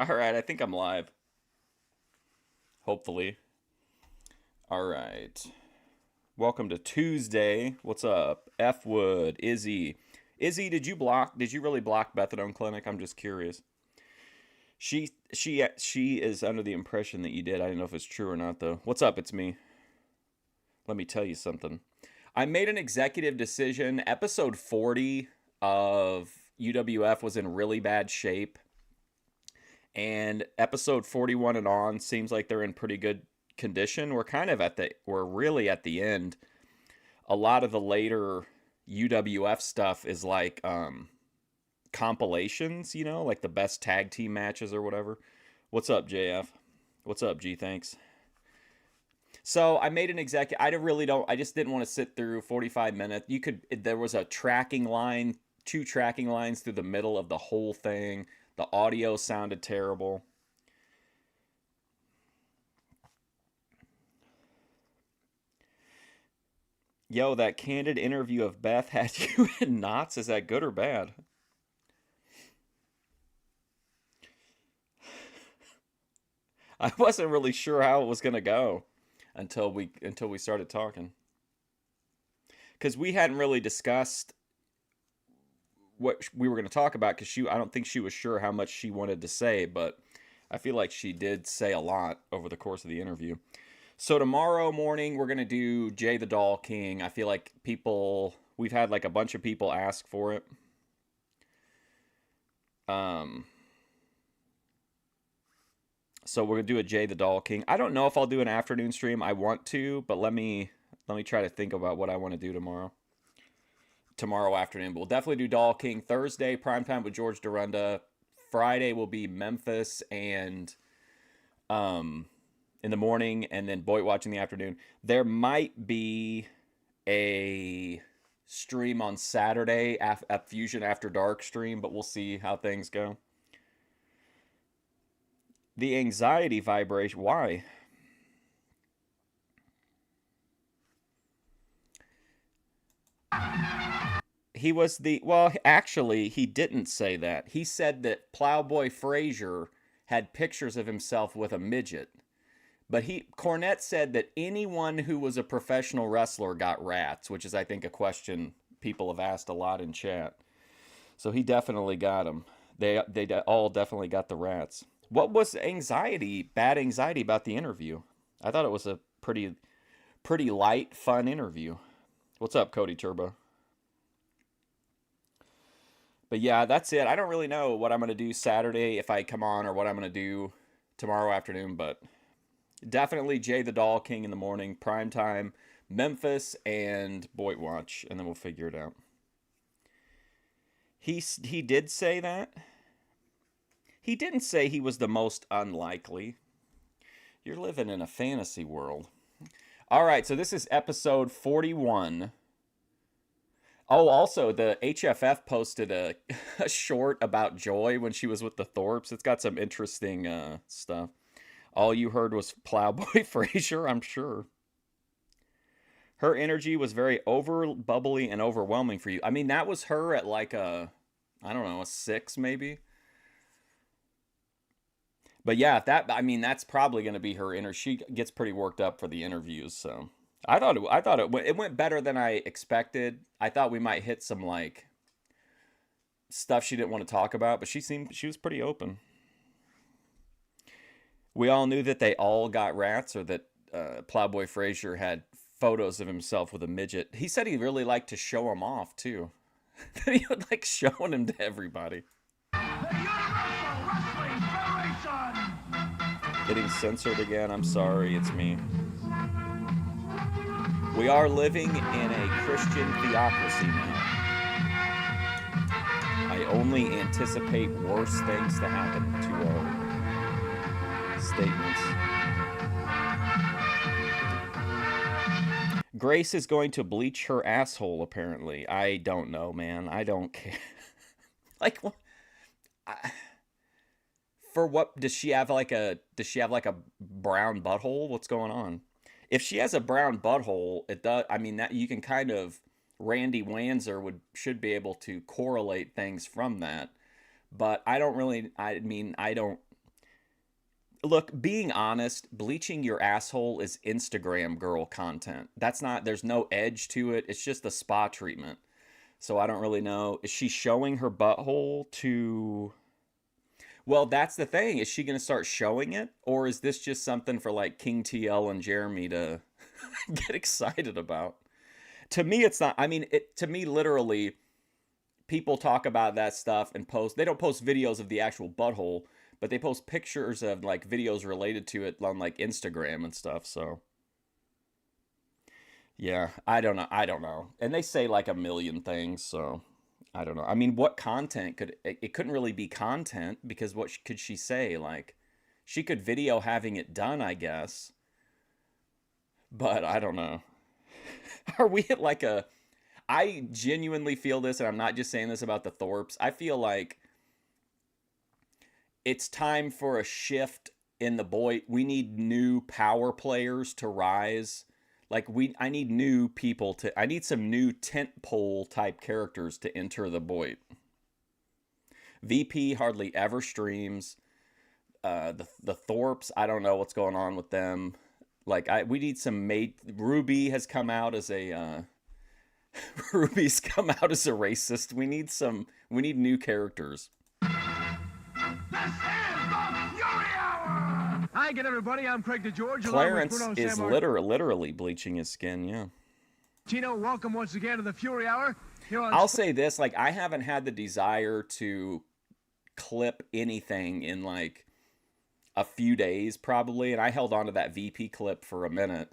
All right, I think I'm live. Hopefully. All right. Welcome to Tuesday. What's up? F Wood, Izzy. Izzy, did you really block Methadone Clinic? I'm just curious. She is under the impression that you did. I don't know if it's true or not though. What's up? It's me. Let me tell you something. I made an executive decision. Episode 40 of UWF was in really bad shape, and episode 41 and on seems like they're in pretty good condition. We're really at the end. A lot of the later UWF stuff is like compilations, like the best tag team matches or whatever. What's up, JF? What's up, G? Thanks. So I made an executive. I really don't. I just didn't want to sit through 45 minutes. There was a tracking line, two tracking lines through the middle of the whole thing. The audio sounded terrible. Yo, that candid interview of Beth had you in knots. Is that good or bad? I wasn't really sure how it was gonna go until we started talking, because we hadn't really discussed what we were going to talk about. Because I don't think she was sure how much she wanted to say, but I feel like she did say a lot over the course of the interview. So tomorrow morning we're going to do Jay the Doll King. I feel like we've had like a bunch of people ask for it. Um, so we're gonna do a Jay the Doll King. I don't know if I'll do an afternoon stream. I want to, but let me try to think about what I want to do tomorrow afternoon. But we'll definitely do Doll King Thursday, primetime with George Durunda. Friday will be Memphis and in the morning, and then Boyd Watch in the afternoon. There might be a stream on Saturday, a Fusion After Dark stream, but we'll see how things go. The anxiety vibration. Why? Actually, he didn't say that. He said that Plowboy Frazier had pictures of himself with a midget. But Cornette said that anyone who was a professional wrestler got rats, which is, I think, a question people have asked a lot in chat. So he definitely got them. They all definitely got the rats. What was bad anxiety about the interview? I thought it was a pretty light, fun interview. What's up, Cody Turbo? But yeah, that's it. I don't really know what I'm going to do Saturday if I come on, or what I'm going to do tomorrow afternoon, but definitely Jay the Doll King in the morning, prime time, Memphis and Boyd Watch, and then we'll figure it out. He did say that. He didn't say he was the most unlikely. You're living in a fantasy world. All right, so this is episode 41. Oh, also, the HFF posted a short about Joy when she was with the Thorpes. It's got some interesting stuff. All you heard was Plowboy Frazier, I'm sure. Her energy was very over bubbly and overwhelming for you. I mean, that was her at like I don't know, a 6 maybe. But yeah, that's probably going to be her She gets pretty worked up for the interviews, so it went better than I expected. I thought we might hit some like stuff she didn't want to talk about, but she was pretty open. We all knew that they all got rats, or that Plowboy Frazier had photos of himself with a midget. He said he really liked to show them off too. That he would like showing them to everybody. Getting censored again. I'm sorry, it's me. We are living in a Christian theocracy now. I only anticipate worse things to happen to our statements. Grace is going to bleach her asshole, apparently. I don't know, man. I don't care. Like, what? For what? Does she have like a brown butthole? What's going on? If she has a brown butthole, it does. I mean, that you can kind of, Randy Wanzer should be able to correlate things from that. But I don't really. I mean, I don't. Look, being honest, bleaching your asshole is Instagram girl content. That's not, there's no edge to it. It's just a spa treatment. So I don't really know. Is she showing her butthole to... Well, that's the thing. Is she going to start showing it? Or is this just something for like King TL and Jeremy to get excited about? To me, it's not. I mean, to me, literally, people talk about that stuff and post. They don't post videos of the actual butthole, but they post pictures of like videos related to it on like Instagram and stuff. So, yeah, I don't know. I don't know. And they say like a million things. So, I don't know. I mean, what content could it couldn't really be content because what could she say? Like, she could video having it done, I guess. But I don't know. Are we at like a... I genuinely feel this, and I'm not just saying this about the Thorpes. I feel like it's time for a shift in the boy. We need new power players to rise. Like, I need new people to... I need some new tentpole type characters to enter the Boyd. VP hardly ever streams. The Thorpes, I don't know what's going on with them. Like, we need some mate. Ruby has come out as a... Ruby's come out as a racist. We need new characters. This is the Fury Hour! Hi again, everybody. I'm Craig DeGeorge. Clarence is literally bleaching his skin, yeah. Tino, welcome once again to the Fury Hour. I'll say this, like, I haven't had the desire to clip anything in, like, a few days, probably, and I held on to that VP clip for a minute.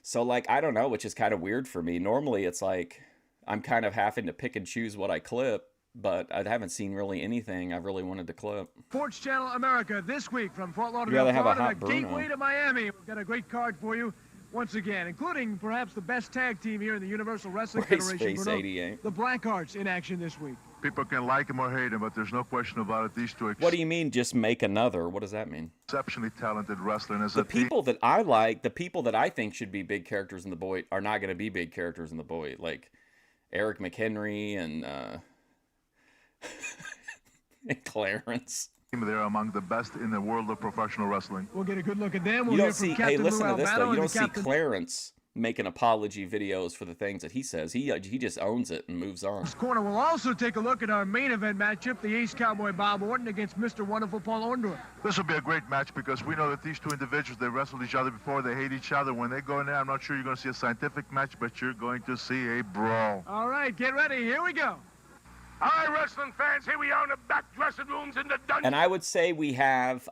So, like, I don't know, which is kind of weird for me. Normally, it's like I'm kind of having to pick and choose what I clip, but I haven't seen really anything I really wanted to clip. Sports Channel America this week from Fort Lauderdale, Florida, the Bruno. gateway to Miami. We've got a great card for you once again, including perhaps the best tag team here in the Universal Wrestling Federation. Bruno, 88. The Blackhearts in action this week. People can like him or hate him, but there's no question about it. These two. What do you mean, just make another? What does that mean? Exceptionally talented wrestling. The people that I like, the people that I think should be big characters in the Boyd are not going to be big characters in the Boyd. Like Eric McHenry and, and Clarence. They're among the best in the world of professional wrestling. We'll get a good look at them. We'll you don't see, hey, listen to this, though. You don't see Captain... Clarence making apology videos for the things that he says. He just owns it and moves on. This corner, we'll also take a look at our main event matchup, the Ace Cowboy Bob Orton against Mr. Wonderful Paul Orndorff. This will be a great match because we know that these two individuals, they wrestled each other before, they hate each other. When they go in there, I'm not sure you're going to see a scientific match, but you're going to see a brawl. All right, get ready. Here we go. All right, wrestling fans, here we are in the back dressing rooms in the dungeon. And I would say we have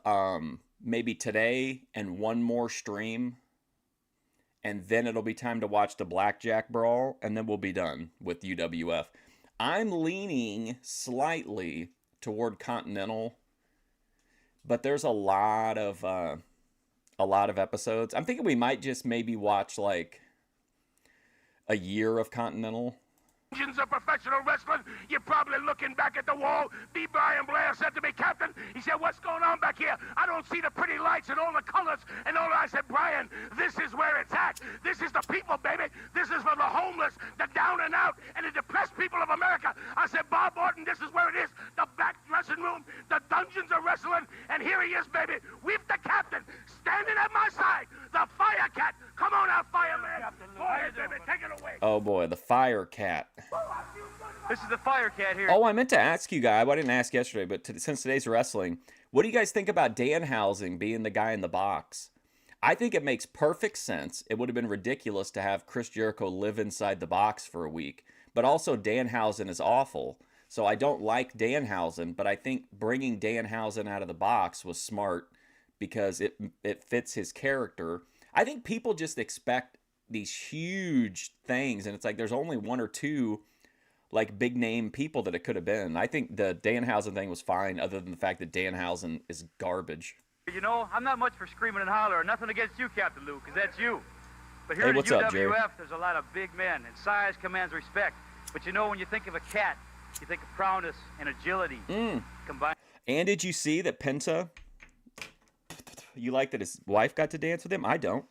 maybe today and one more stream. And then it'll be time to watch the Blackjack Brawl, and then we'll be done with UWF. I'm leaning slightly toward Continental, but there's a lot of episodes. I'm thinking we might just maybe watch like a year of Continental. Of professional wrestling, you're probably looking back at the wall. B. Brian Blair said to me, Captain, he said, what's going on back here? I don't see the pretty lights and all the colors and all that. I said, Brian, this is where it's at. This is the people, baby. This is for the homeless, the down and out, and the depressed people of America. I said, Bob Orton, this is where it is. The back dressing room, the dungeons of wrestling, and here he is, baby. We've the captain standing at my side, the Firecat. Come on out, fireman. Go ahead, baby, take it away. Oh boy, the Firecat. This is the Firecat here. Oh, I meant to ask you guys. I didn't ask yesterday, but since today's wrestling, what do you guys think about Danhausen being the guy in the box? I think it makes perfect sense. It would have been ridiculous to have Chris Jericho live inside the box for a week. But also, Danhausen is awful. So I don't like Danhausen, but I think bringing Danhausen out of the box was smart because it fits his character. I think people just expect these huge things, and it's like there's only one or two like big name people that it could have been. I think the Danhausen thing was fine, other than the fact that Danhausen is garbage. You know, I'm not much for screaming and holler. Nothing against you, Captain Lou, because that's you. But here Hey, at what's the up, Jerry? UWF, there's a lot of big men, and size commands respect. But you know, when you think of a cat, you think of prowess and agility combined. And did you see that Penta, you like that his wife got to dance with him? I don't.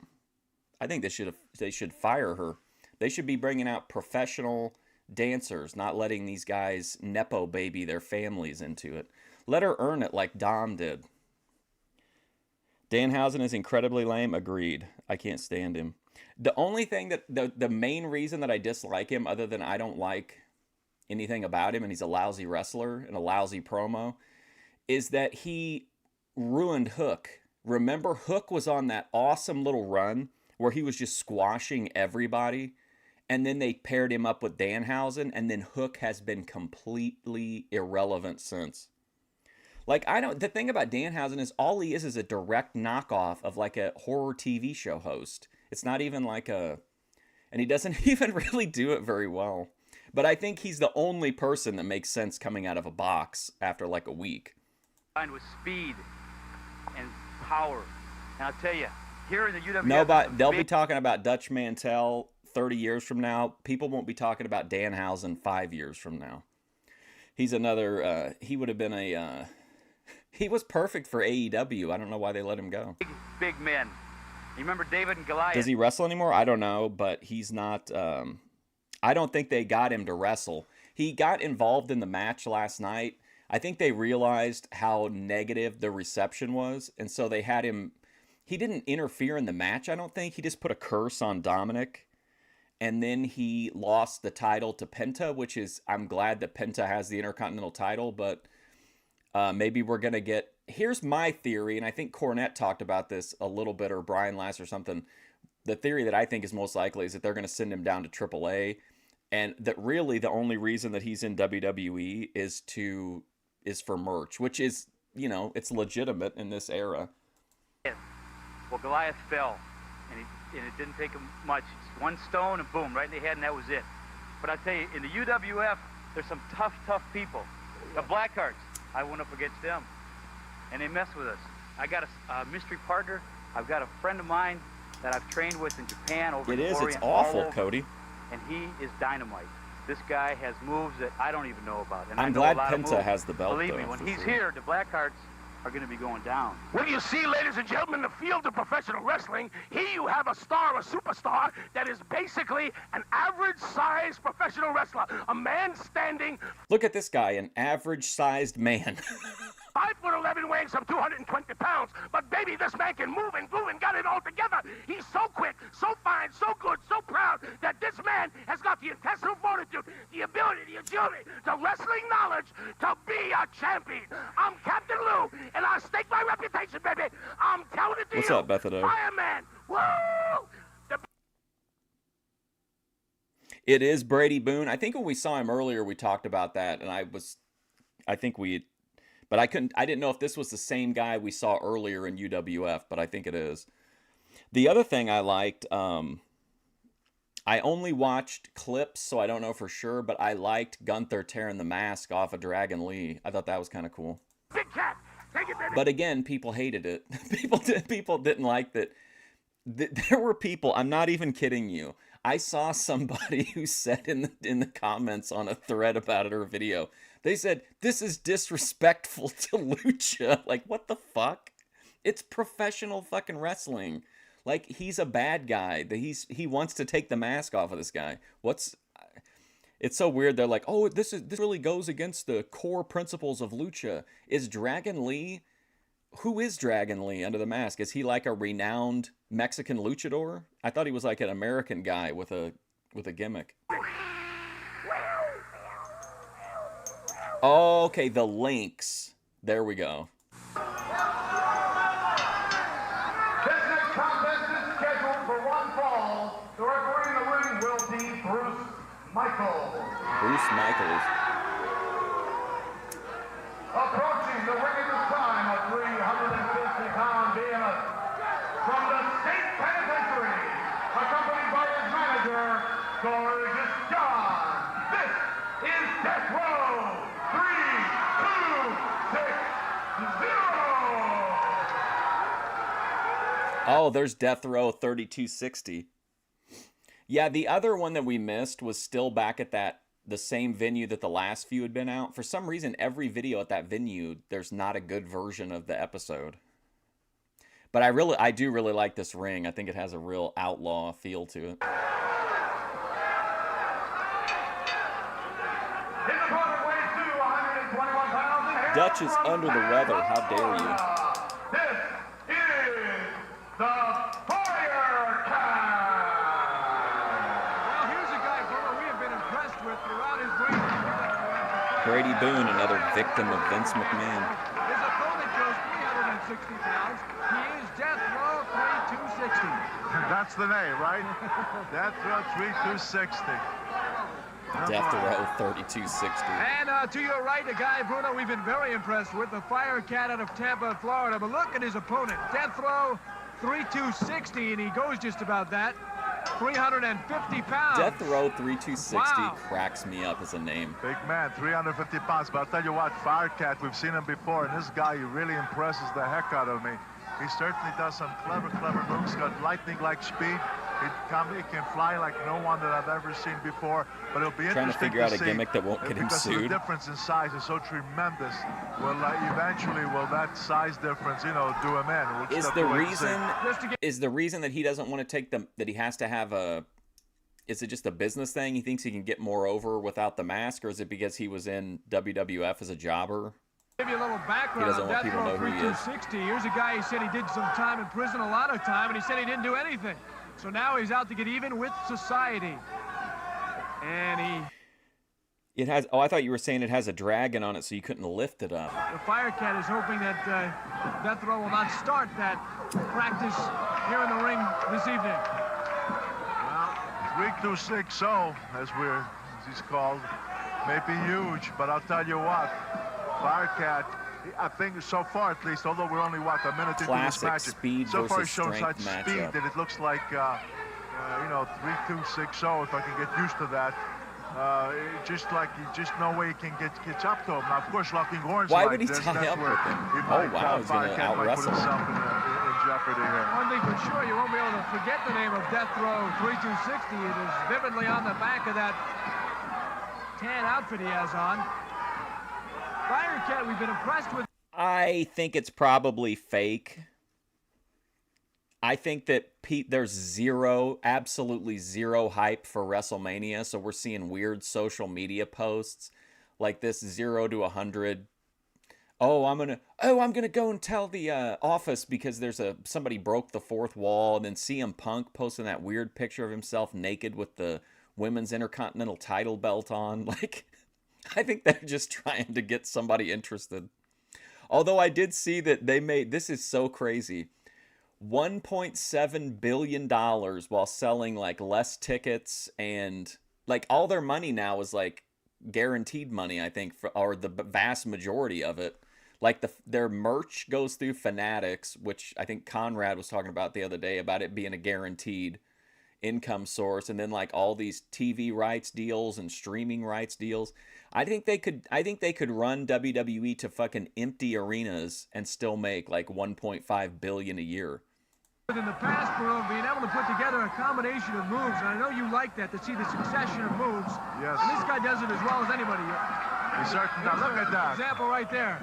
I think they should fire her. They should be bringing out professional dancers, not letting these guys nepo baby their families into it. Let her earn it like Dom did. Danhausen is incredibly lame. Agreed. I can't stand him. The only thing that the main reason that I dislike him, other than I don't like anything about him and he's a lousy wrestler and a lousy promo, is that he ruined Hook. Remember, Hook was on that awesome little run where he was just squashing everybody, and then they paired him up with Danhausen, and then Hook has been completely irrelevant since. Like, the thing about Danhausen is all he is a direct knockoff of like a horror TV show host. It's not even like and he doesn't even really do it very well. But I think he's the only person that makes sense coming out of a box after like a week. With speed and power. And I'll tell you, here in the UWF... No, but they'll be talking about Dutch Mantel 30 years from now. People won't be talking about Danhausen 5 years from now. He's another... he would have been a... he was perfect for AEW. I don't know why they let him go. Big men. You remember David and Goliath? Does he wrestle anymore? I don't know, but he's not... I don't think they got him to wrestle. He got involved in the match last night. I think they realized how negative the reception was, and so they had him... He didn't interfere in the match, I don't think. He just put a curse on Dominic, and then he lost the title to Penta, which is... I'm glad that Penta has the Intercontinental title, but maybe we're going to get... Here's my theory, and I think Cornette talked about this a little bit, or Brian Last or something. The theory that I think is most likely is that they're going to send him down to AAA, and that really the only reason that he's in WWE is for merch, which is, you know, it's legitimate in this era. Well, Goliath fell, and it didn't take him much. Just one stone and boom, right in the head, and that was it. But I tell you, in the UWF, there's some tough people. The Blackhearts, I went up against them, and they messed with us. I got a mystery partner. I've got a friend of mine that I've trained with in Japan over in It's Orient, awful, Cody. And he is dynamite. This guy has moves that I don't even know about. And I'm glad Penta has the belt, Believe me, when he's here, the Blackhearts are going to be going down. Well, you see, ladies and gentlemen, the field of professional wrestling, here you have a star, a superstar, that is basically an average-sized professional wrestler. A man standing... Look at this guy, an average-sized man. 5'11", weighing some 220 pounds. But, baby, this man can move and groove and got it all together. He's so quick, so fine, so good, so proud that this man has got the intestinal fortitude, the ability, the agility, the wrestling knowledge to be a champion. I'm Captain Lou, and I stake my reputation, baby. I'm telling it to you. What's up, Bethado? Fireman. Woo! It is Brady Boone. I think when we saw him earlier, we talked about that, and I didn't know if this was the same guy we saw earlier in UWF, but I think it is. The other thing I liked, I only watched clips, so I don't know for sure, but I liked Gunther tearing the mask off of Dragon Lee. I thought that was kind of cool. Big cat. Take it, baby. But again, people hated it. People didn't like that. There were people, I'm not even kidding you. I saw somebody who said in the comments on a thread about it or a video, they said, this is disrespectful to Lucha. Like, what the fuck? It's professional fucking wrestling. Like, he's a bad guy. He wants to take the mask off of this guy. It's so weird. They're like, oh, this really goes against the core principles of Lucha. Is Dragon Lee... Who is Dragon Lee under the mask? Is he like a renowned Mexican luchador? I thought he was like an American guy with a gimmick. Oh, okay, the Lynx. There we go. This next contest is scheduled for one fall. The referee in the ring will be Bruce Michaels. Bruce Michaels. Approaching the ring at this time, a 350-pound behemoth from the state penitentiary, accompanied by his manager, Gorgeous John. This is Death Row 3260. Oh, there's Death Row 3260. Yeah, the other one that we missed was still back at the same venue that the last few had been out. For some reason, every video at that venue, there's not a good version of the episode. But I do really like this ring. I think it has a real outlaw feel to it. His opponent weighs 121 pounds. Dutch is under the weather. How dare you? This is Boone, another victim of Vince McMahon. His opponent goes 360 pounds. He is Death Row 3260. That's the name, right? Death Row 3260. Death Row 3260. And to your right, a guy, Bruno, we've been very impressed with, the Firecat out of Tampa, Florida. But look at his opponent, Death Row 3260, and he goes just about that. 350 pounds. Death Row 3260 Wow. cracks me up as a name. Big man, 350 pounds. But I'll tell you what, Firecat, we've seen him before, and this guy, he really impresses the heck out of me. He certainly does some clever moves. Got lightning-like speed. He can fly like no one that I've ever seen before. But it'll be interesting Trying to figure out a see, gimmick that won't get him because sued. the difference in size is so tremendous. Will eventually will that size difference, do him in? We'll just Is have the to wait and see. reason that he doesn't want to take them, that he has to have a, is it just a business thing? He thinks he can get more over without the mask, or is it because he was in WWF as a jobber? Give you a little background He doesn't on want Death people to Row know who he is. 3260. Here's a guy, he said he did some time in prison, a lot of time, and he said he didn't do anything. So now he's out to get even with society. And It has, oh, I thought you were saying it has a dragon on it so you couldn't lift it up. the Firecat is hoping that Death Row will not start that practice here in the ring this evening. Well, 3260, as he's called, may be huge, but I'll tell you what, Firecat, I think so far at least, although we're only, a minute into this Classic match, speed so far versus he's shown such strength speed matchup. that it looks like, 3260, if I can get used to that. Just no way he can get up to him. Now, of course, locking horns. Why like would he this, tie that's up where with him? he Oh, might, wow, he's gonna Firecat might put out-wrestle him. himself in jeopardy here. One thing for sure, you won't be able to forget the name of Death Row 3260. It is vividly on the back of that tan outfit he has on. Firecat, we've been impressed with. I think it's probably fake. I think that there's absolutely zero hype for WrestleMania, so we're seeing weird social media posts like this 0 to 100. I'm gonna go and tell the office because somebody broke the fourth wall, and then CM Punk posting that weird picture of himself naked with the women's Intercontinental title belt on. Like, I think they're just trying to get somebody interested. Although I did see that this is so crazy, $1.7 billion while selling like less tickets, and like all their money now is like guaranteed money, I think, or the vast majority of it. Like their merch goes through Fanatics, which I think Conrad was talking about the other day about it being a guaranteed income source, and then like all these TV rights deals and streaming rights deals. I think they could run WWE to fucking empty arenas and still make like 1.5 billion a year. In the past, Bruno, being able to put together a combination of moves, and I know you like that, to see the succession of moves. Yes. And this guy does it as well as anybody. He's certain. Now look at that. Example right there.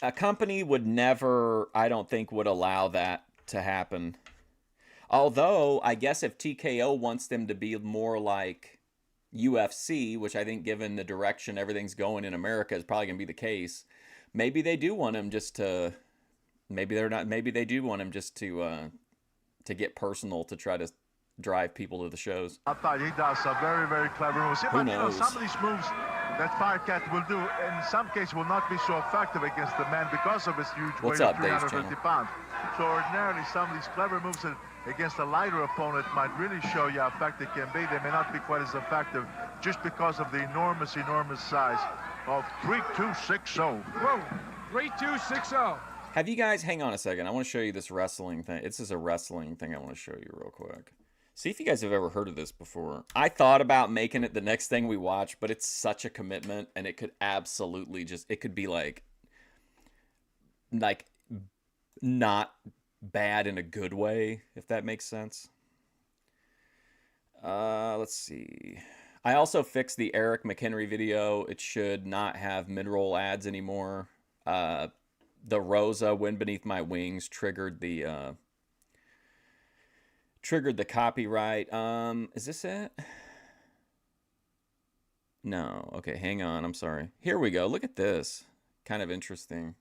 A company would never, I don't think, would allow that to happen. Although, I guess if TKO wants them to be more like UFC, which I think given the direction everything's going in America is probably going to be the case, maybe they do want him just to, maybe they do want him just to get personal to try to drive people to the shows. I thought he does some very, very clever moves. Who knows? Some of these moves that Firecat will do, in some cases, will not be so effective against the man because of his huge What's weight up, of Dave's 350 pounds. So ordinarily, some of these clever moves against a lighter opponent might really show you how effective they can be. They may not be quite as effective just because of the enormous size of 3260. Whoa, 3260. Have you guys, hang on a second, I want to show you this wrestling thing. This is a wrestling thing I want to show you real quick. See if you guys have ever heard of this before. I thought about making it the next thing we watch, but it's such a commitment, and it could absolutely it could be like not bad in a good way, if that makes sense. Let's see. I also fixed the Eric McHenry video. It should not have mid-roll ads anymore. The Rosa Wind Beneath My Wings triggered the copyright. Is this it? No. Okay, hang on. I'm sorry. Here we go. Look at this. Kind of interesting.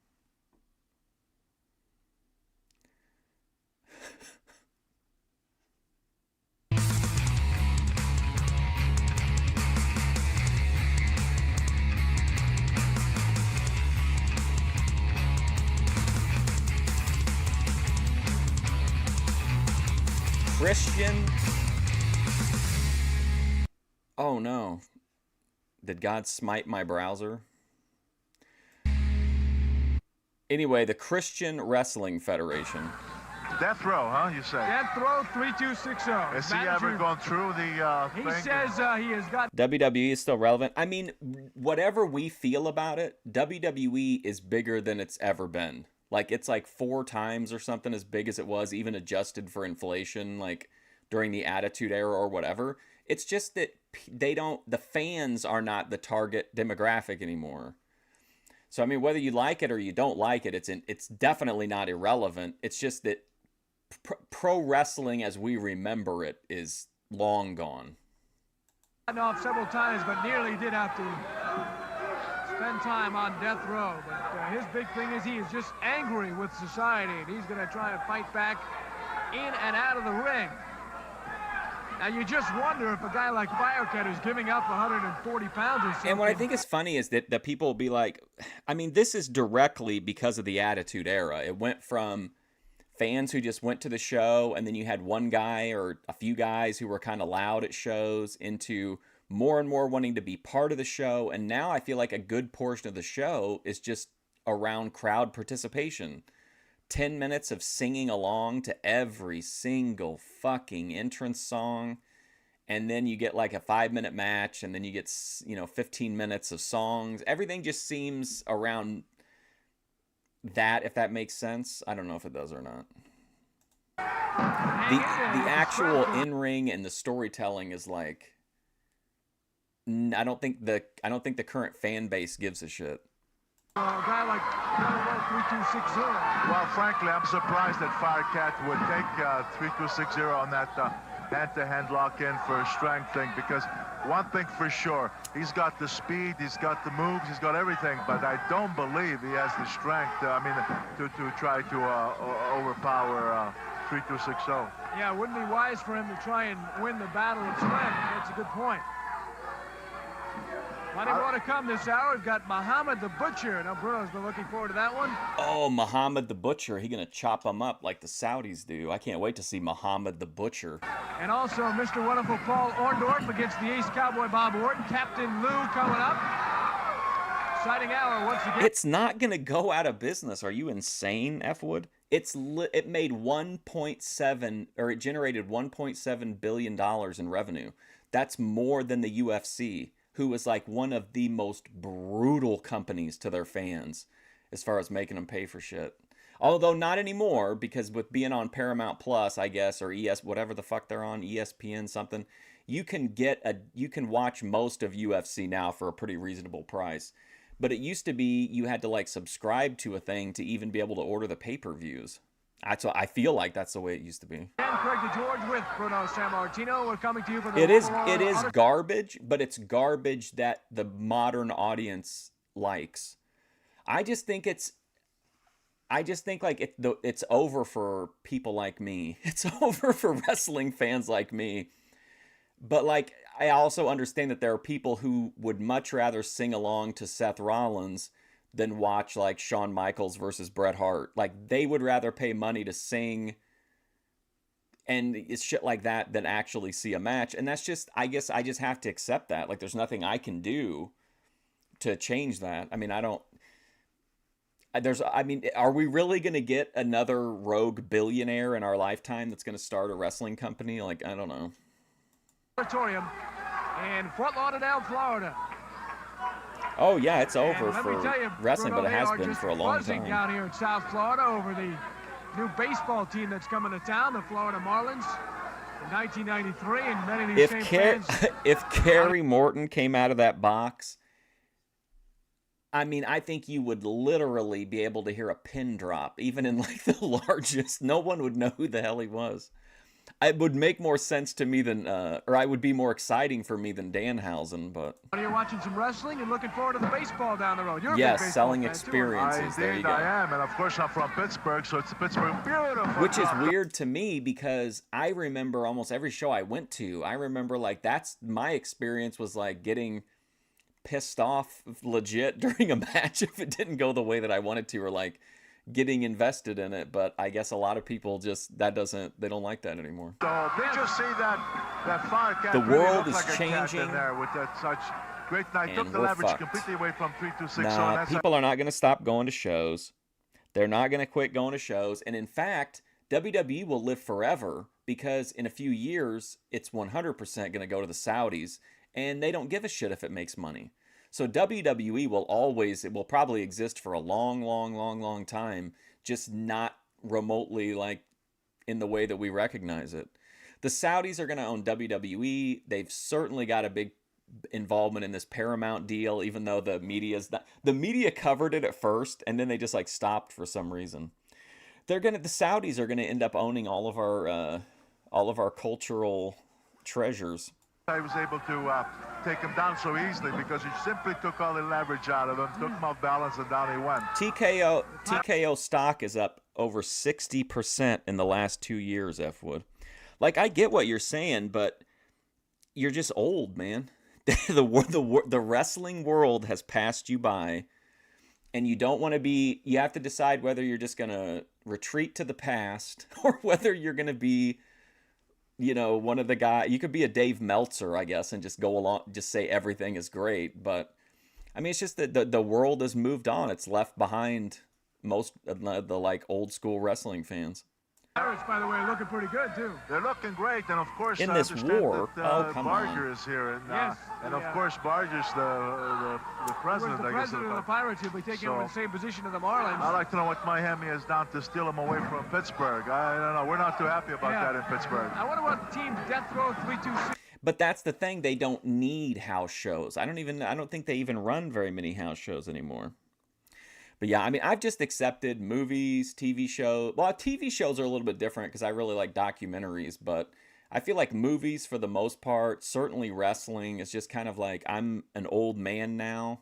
Christian. Oh no. Did God smite my browser? Anyway, the Christian Wrestling Federation. Death row, huh? You say? Death row 3260. Has he ever gone through the He thing? says he has got. WWE is still relevant. I mean, whatever we feel about it, WWE is bigger than it's ever been. Like, it's like 4 times or something as big as it was, even adjusted for inflation, like during the Attitude Era or whatever. It's just that the fans are not the target demographic anymore. So, I mean, whether you like it or you don't like it, it's definitely not irrelevant. It's just that pro wrestling as we remember it is long gone. Off several times, but nearly did have to spend time on death row. But his big thing is he is just angry with society, and he's going to try and fight back in and out of the ring. Now, you just wonder if a guy like Firecat is giving up 140 pounds or something. And what I think is funny is that people will be like, I mean, this is directly because of the Attitude Era. It went from fans who just went to the show, and then you had one guy or a few guys who were kind of loud at shows, into more and more wanting to be part of the show. And now I feel like a good portion of the show is just around crowd participation. 10 minutes of singing along to every single fucking entrance song. And then you get like a 5-minute match, and then you get, 15 minutes of songs. Everything just seems around that, if that makes sense. I don't know if it does or not. The actual in-ring and the storytelling is like, I don't think the current fan base gives a shit. A guy like 3260. Well, frankly, I'm surprised that Firecat would take 3260 on that hand-to-hand lock-in for a strength thing, because one thing for sure, he's got the speed, he's got the moves, he's got everything, but I don't believe he has the strength, to try to overpower 3260. Yeah, it wouldn't be wise for him to try and win the battle of strength. That's a good point. Plenty more to come this hour. We've got Muhammad the Butcher. Now, Bruno's been looking forward to that one. Oh, Muhammad the Butcher. He's going to chop him up like the Saudis do. I can't wait to see Muhammad the Butcher. And also Mr. Wonderful Paul Orndorff against the Ace Cowboy Bob Orton. Captain Lou coming up. Exciting hour once again. It's not going to go out of business. Are you insane, F. Wood? It made 1.7, or it generated $1.7 billion in revenue. That's more than the UFC, who was like one of the most brutal companies to their fans as far as making them pay for shit. Although not anymore, because with being on Paramount Plus, I guess, or whatever the fuck they're on, ESPN something, you can watch most of UFC now for a pretty reasonable price. But it used to be you had to like subscribe to a thing to even be able to order the pay-per-views. I feel like that's the way it used to be. And Craig DeGeorge with Bruno Sammartino. We're coming to you for the It is garbage, but it's garbage that the modern audience likes. I just think like it's over for people like me. It's over for wrestling fans like me. But like, I also understand that there are people who would much rather sing along to Seth Rollins than watch like Shawn Michaels versus Bret Hart. Like, they would rather pay money to sing and it's shit like that than actually see a match. And that's just, I guess I just have to accept that. Like, there's nothing I can do to change that. I mean, are we really going to get another rogue billionaire in our lifetime that's going to start a wrestling company? Like, I don't know. Auditorium in Fort Lauderdale, Florida. Oh yeah, it's over for wrestling, Bruno, but it has been for a long time. Down here in South Florida over the new baseball team that's coming to town, the Florida Marlins, in 1993, and many of these same fans. If Kerry Morton came out of that box, I mean, I think you would literally be able to hear a pin drop, even in like the largest. No one would know who the hell he was. It would make more sense to me than, or I would be more exciting for me than Danhausen, but... You're watching some wrestling and looking forward to the baseball down the road. You're yes, selling experiences. There you go. I am, and of course I'm from Pittsburgh, so it's Pittsburgh. Beautiful. Which is weird to me because I remember almost every show I went to, I remember like that's my experience was like getting pissed off legit during a match if it didn't go the way that I wanted to, or like getting invested in it, but I guess a lot of people just they don't like that anymore. So did you see that Firecat? The world is like a cat changing, in there with that such great night. and Took the we're leverage fucked. completely away from 326. Nah, people are not going to stop going to shows. They're not going to quit going to shows. And in fact, WWE will live forever because in a few years, it's 100% going to go to the Saudis, and they don't give a shit if it makes money. So WWE it will probably exist for a long, long, long, long time, just not remotely like in the way that we recognize it. The Saudis are going to own WWE. They've certainly got a big involvement in this Paramount deal, even though the media covered it at first, and then they just like stopped for some reason. The Saudis are gonna end up owning all of our cultural treasures. I was able to take him down so easily because he simply took all the leverage out of him, took him off balance, and down he went. TKO stock is up over 60% in the last 2 years, F. Wood. Like, I get what you're saying, but you're just old, man. The wrestling world has passed you by, and you don't want to be. You have to decide whether you're just gonna retreat to the past or whether you're gonna be, one of the guys. You could be a Dave Meltzer, I guess, and just go along, just say everything is great. But I mean, it's just that the world has moved on. It's left behind most of the like old school wrestling fans. Pirates, by the way, are looking pretty good, too. They're looking great, and of course, in this war, come Barger on. is here, and, Yes, and of course, Barger's the president, the I guess. president of the Pirates. He'll be taking over the same position of the Marlins. I'd like to know what Miami has done to steal him away from Pittsburgh. I don't know. We're not too happy about that in Pittsburgh. I wonder what team Death Row 326. But that's the thing. They don't need house shows. I don't think they even run very many house shows anymore. But yeah, I mean, I've just accepted movies, TV shows. Well, TV shows are a little bit different because I really like documentaries. But I feel like movies, for the most part, certainly wrestling, is just kind of like I'm an old man now.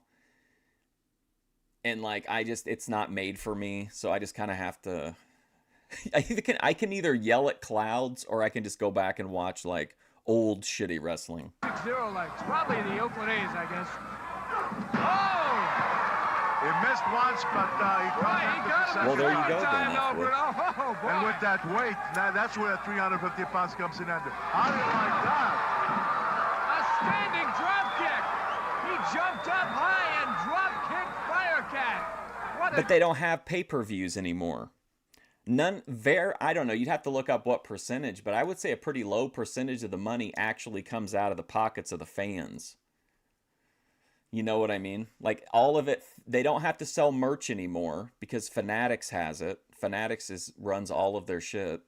And like, it's not made for me. So I just kind of have to. I can either yell at clouds or I can just go back and watch like old shitty wrestling. 6-0 legs. Probably the Oakland A's, I guess. Oh! He missed once, but he got Well, there you go, then. Oh, boy. and with that weight, that's where 350 pounds comes in under. How do you like that? A standing drop kick. He jumped up high and drop kicked Firecat. But they don't have pay-per-views anymore. I don't know, you'd have to look up what percentage, but I would say a pretty low percentage of the money actually comes out of the pockets of the fans. You know what I mean? Like, all of it, they don't have to sell merch anymore because Fanatics has it. Fanatics runs all of their shit.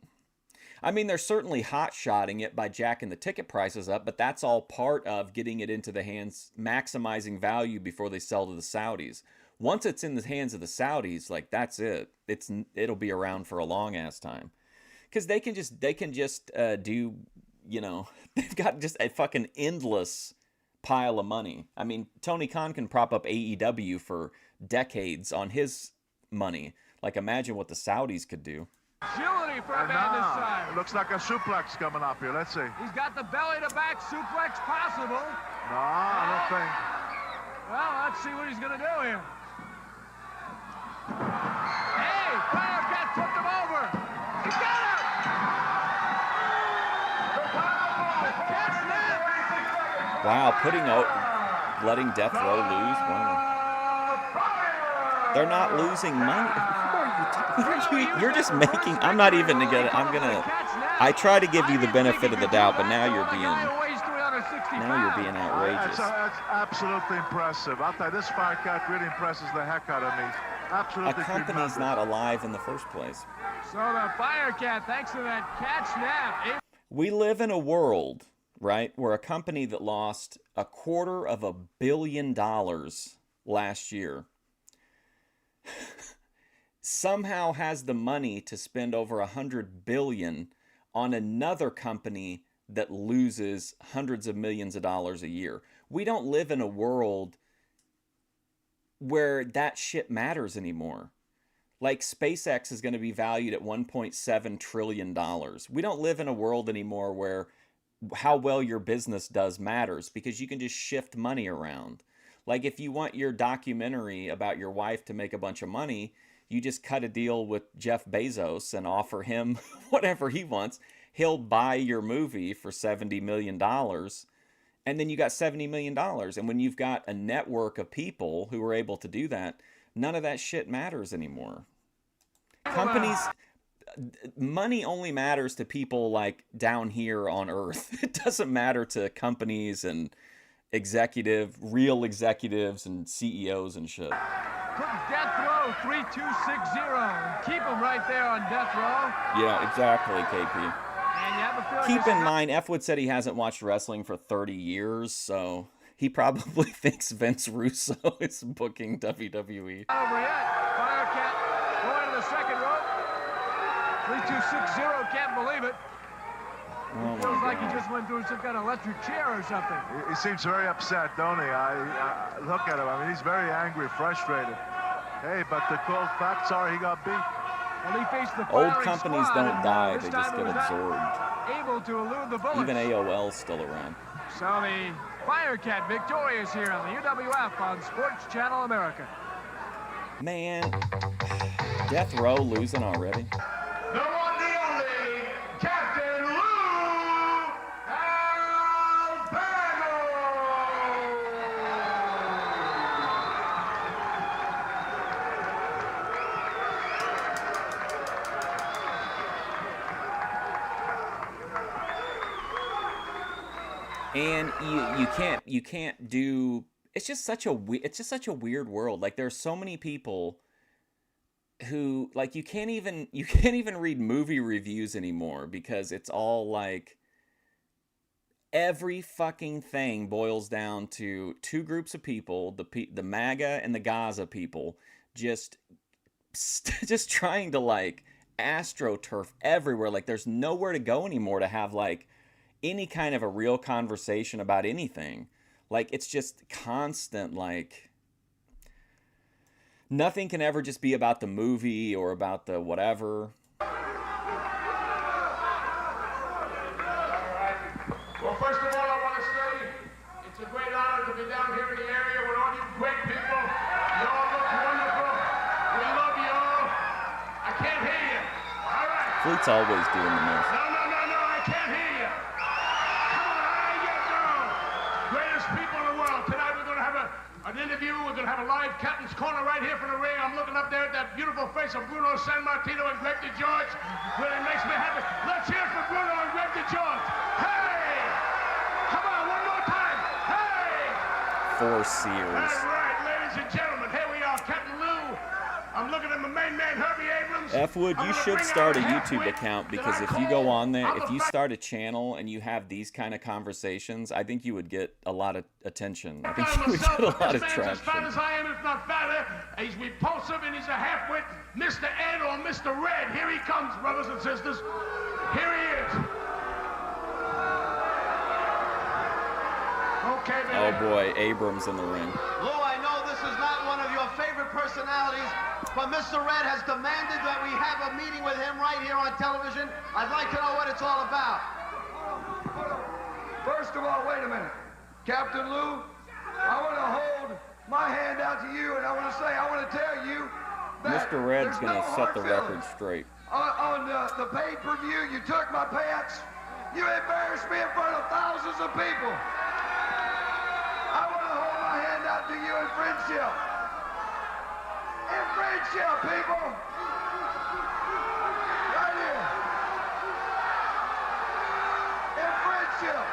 I mean, they're certainly hot-shotting it by jacking the ticket prices up, but that's all part of getting it into the hands, maximizing value before they sell to the Saudis. Once it's in the hands of the Saudis, like, that's it. It'll be around for a long-ass time. Because they can just do, they've got just a fucking endless pile of money. I mean, Tony Khan can prop up AEW for decades on his money. Like, imagine what the Saudis could do. Agility for a man this size. It looks like a suplex coming up here. Let's see. He's got the belly-to-back suplex possible. No, I don't think. Well, let's see what he's going to do here. Hey, Firecat flipped him over. He got him! Catch that! Wow, letting Death Row lose? Wow. They're not losing money. You're just making. I'm not even gonna. I try to give you the benefit of the doubt, but now you're being outrageous. That's absolutely impressive. I'll tell you, this Firecat really impresses the heck out of me. Absolutely. A company's not alive in the first place. So the Firecat, thanks to that cat snap. We live in a world, right, where a company that lost $250 million last year somehow has the money to spend over $100 billion on another company that loses hundreds of millions of dollars a year. We don't live in a world where that shit matters anymore. Like, SpaceX is going to be valued at $1.7 trillion. We don't live in a world anymore where how well your business does matters, because you can just shift money around. Like, if you want your documentary about your wife to make a bunch of money, you just cut a deal with Jeff Bezos and offer him whatever he wants. He'll buy your movie for $70 million. And then you got $70 million. And when you've got a network of people who are able to do that, none of that shit matters anymore. Companies, money only matters to people like down here on Earth. It doesn't matter to companies and real executives and CEOs and shit. Death row 3260. Keep him right there on death row. Yeah, exactly, KP. And you have a feeling Keep in mind, F Wood said he hasn't watched wrestling for 30 years, so he probably thinks Vince Russo is booking WWE. Over yet. Firecat going to the second row. 3260. Can't believe it. Oh Feels my like he God. just went through some kind of electric chair or something. He seems very upset, don't he? I look at him. I mean, he's very angry, frustrated. Hey, but the cold facts are he got beat. Well, he faced the Old firing companies squad, don't and, die, this they time just he get was not absorbed. able to elude the bullets. Even AOL's still around. So the Firecat victorious here on the UWF on Sports Channel America. Man, Death Row losing already. The one, the only, Captain Lou Albano. And you can't do. It's just such a weird world. Like there's so many people who like you can't even read movie reviews anymore because it's all like every fucking thing boils down to two groups of people, the MAGA and the Gaza people, just trying to like astroturf everywhere. Like there's nowhere to go anymore to have like any kind of a real conversation about anything. Like it's just constant, like nothing can ever just be about the movie or about the whatever. Well, first of all, I want to say it's a great honor to be down here in the area with all you great people. You all look wonderful. We love you all. I can't hear you. All right. Fleet's always doing the most. No, I can't hear you. Come on, I get down. Greatest people in the world. Tonight we're going to have an interview. We're going to have a live Captain's Corner right here from the ring. I'm looking up there at that beautiful face of Bruno Sammartino and Greg DeGeorge. Really makes me happy. Let's hear it for Bruno and Greg DeGeorge. Hey! Come on, one more time. Hey! Four Sears. All right, ladies and gentlemen, here we are, Captain Lou. I'm looking at my main man, Herbie Abrams. F Wood, I'm you gonna should bring start a out YouTube halfwit account that because I if you go call on there, I'm if the you fa- start a channel and you have these kind of conversations, I think you would get a lot of attention. I think found you would myself, get a but lot this of man's as fat traction. as I am, if not fatter. He's repulsive and he's a halfwit. Mr. Ed or Mr. Red. Here he comes, brothers and sisters. Here he is. Okay, baby. Oh boy, Abrams in the ring. Lou, I know this is not one of your favorite personalities, but Mr. Red has demanded that we have a meeting with him right here on television. I'd like to know what it's all about. First of all, wait a minute. Captain Lou, I want to hold my hand out to you, and I want to tell you that Mr. Red's there's gonna no set hard the record feelings. straight. On the pay-per-view, you took my pants. You embarrassed me in front of thousands of people. I want to hold my hand out to you in friendship. In friendship, people. Right here. In friendship.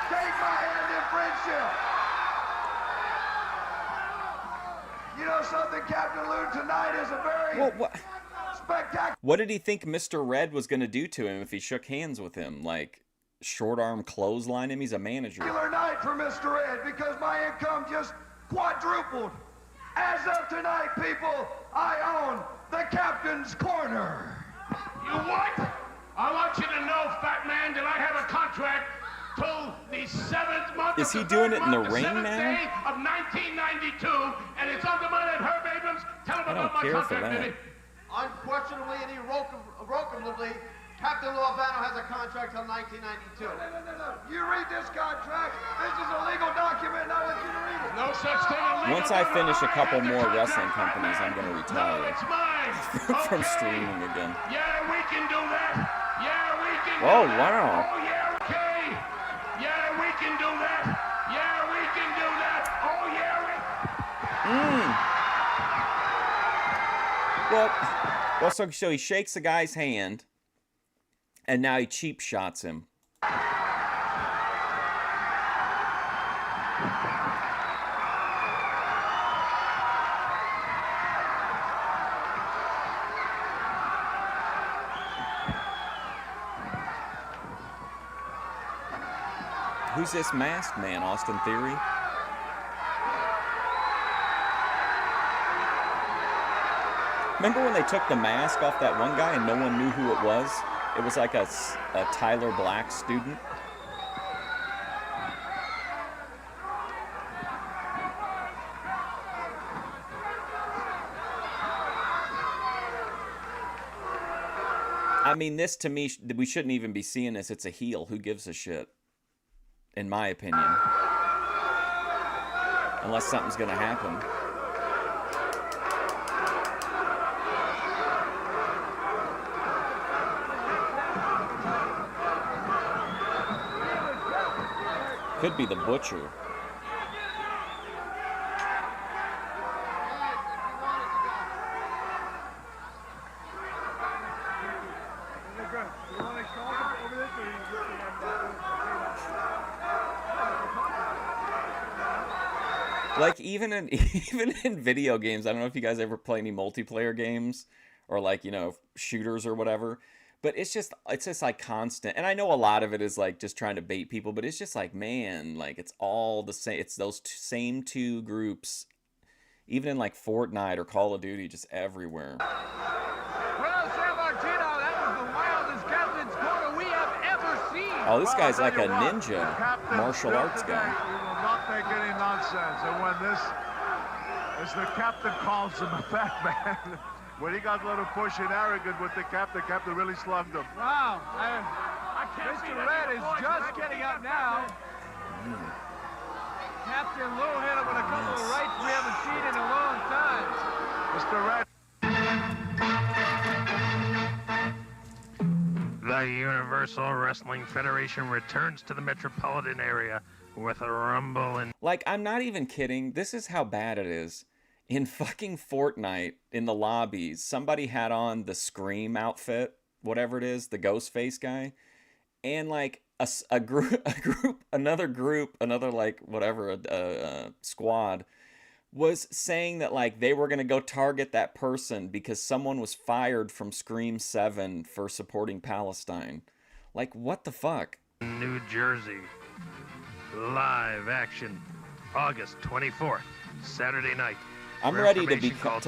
Take my hand in friendship. You know something, Captain Lou? Tonight is a very spectacular What did he think Mr. Red was going to do to him if he shook hands with him? Like, short arm clothesline him? He's a manager. night for Mr. Ed because my income just quadrupled. As of tonight, people, I own the Captain's Corner. You what? I want you to know, fat man, that I have a contract till the 7th month Is of he the doing third it in the month, ring 7th now? day of 1992, and it's under my name, Herb Abrams. Tell him I don't about my care for contract, that. baby. Unquestionably and irrevocably, Captain Lou Albano has a contract till 1992. No. You read this contract. This is a legal document, and I want you to read it. No such thing as legal. Once I finish a couple more wrestling companies, I'm going to retire. No, it's mine. From Okay. streaming again. Yeah, we can do that. Yeah, we can do Oh, that. wow. Oh, yeah, okay. Yeah, we can do that. Yeah, we can do that. Oh, yeah, we... Well, so he shakes the guy's hand, and now he cheap shots him. Who's this masked man, Austin Theory? Remember when they took the mask off that one guy and no one knew who it was? It was like a Tyler Black student. I mean, this to me, we shouldn't even be seeing this. It's a heel. Who gives a shit? In my opinion. Unless something's gonna happen. Could be the Butcher. Like even in video games, I don't know if you guys ever play any multiplayer games or like, you know, shooters or whatever, but it's just like constant. And I know a lot of it is like just trying to bait people, but it's just like, man, like it's all the same. It's those same two groups, even in like Fortnite or Call of Duty, just everywhere. Bruno Sammartino, that was the wildest captain's corner we have ever seen. Oh, this guy's I'll like tell a you what, ninja Captain martial Bill arts today, guy. He will not make any nonsense. And when this, as the captain calls him a fat man, when he got a little push and arrogant with the captain really slugged him. Wow. Mr. Red is just getting up now. Captain Lou hit him with a couple of rights we haven't seen in a long time. Mr. Red. The Universal Wrestling Federation returns to the metropolitan area with a rumble and... Like, I'm not even kidding. This is how bad it is. In fucking Fortnite, in the lobbies, somebody had on the Scream outfit, whatever it is, the Ghostface guy, and like another like whatever, squad was saying that like they were gonna go target that person because someone was fired from Scream 7 for supporting Palestine. Like, what the fuck? New Jersey. Live action. August 24th, Saturday night. I'm ready to Information call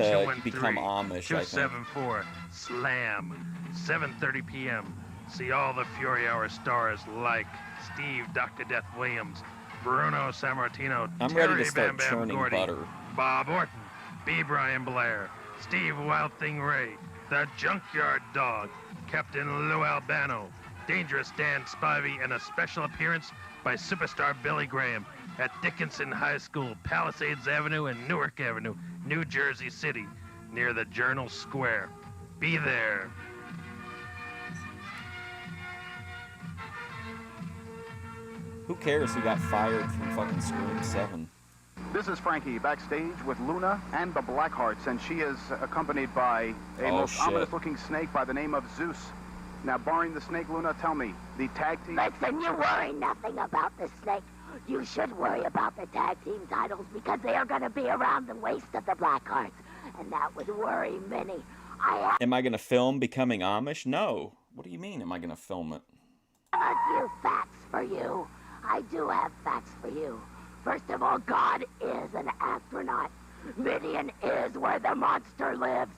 become Amish, I think. 274 SLAM, 7:30 p.m. See all the Fury Hour stars like Steve Dr. Death Williams, Bruno Sammartino, I'm Terry ready to start Bam Bam churning Gordy, butter. Bob Orton, B. Brian Blair, Steve Wild Thing Ray, The Junkyard Dog, Captain Lou Albano, Dangerous Dan Spivey, and a special appearance by superstar Billy Graham at Dickinson High School, Palisades Avenue and Newark Avenue, New Jersey City, near the Journal Square. Be there. Who cares who got fired from fucking Scream 7? This is Frankie backstage with Luna and the Blackhearts, and she is accompanied by a most ominous-looking snake by the name of Zeus. Now, barring the snake, Luna, tell me, the tag team... Listen, you worry nothing about the snake. You should worry about the tag team titles because they are going to be around the waist of the Blackhearts, and that would worry many. Am I going to film becoming Amish? No. What do you mean, am I going to film it? A few facts for you. I do have facts for you. First of all, God is an astronaut. Minion is where the monster lives.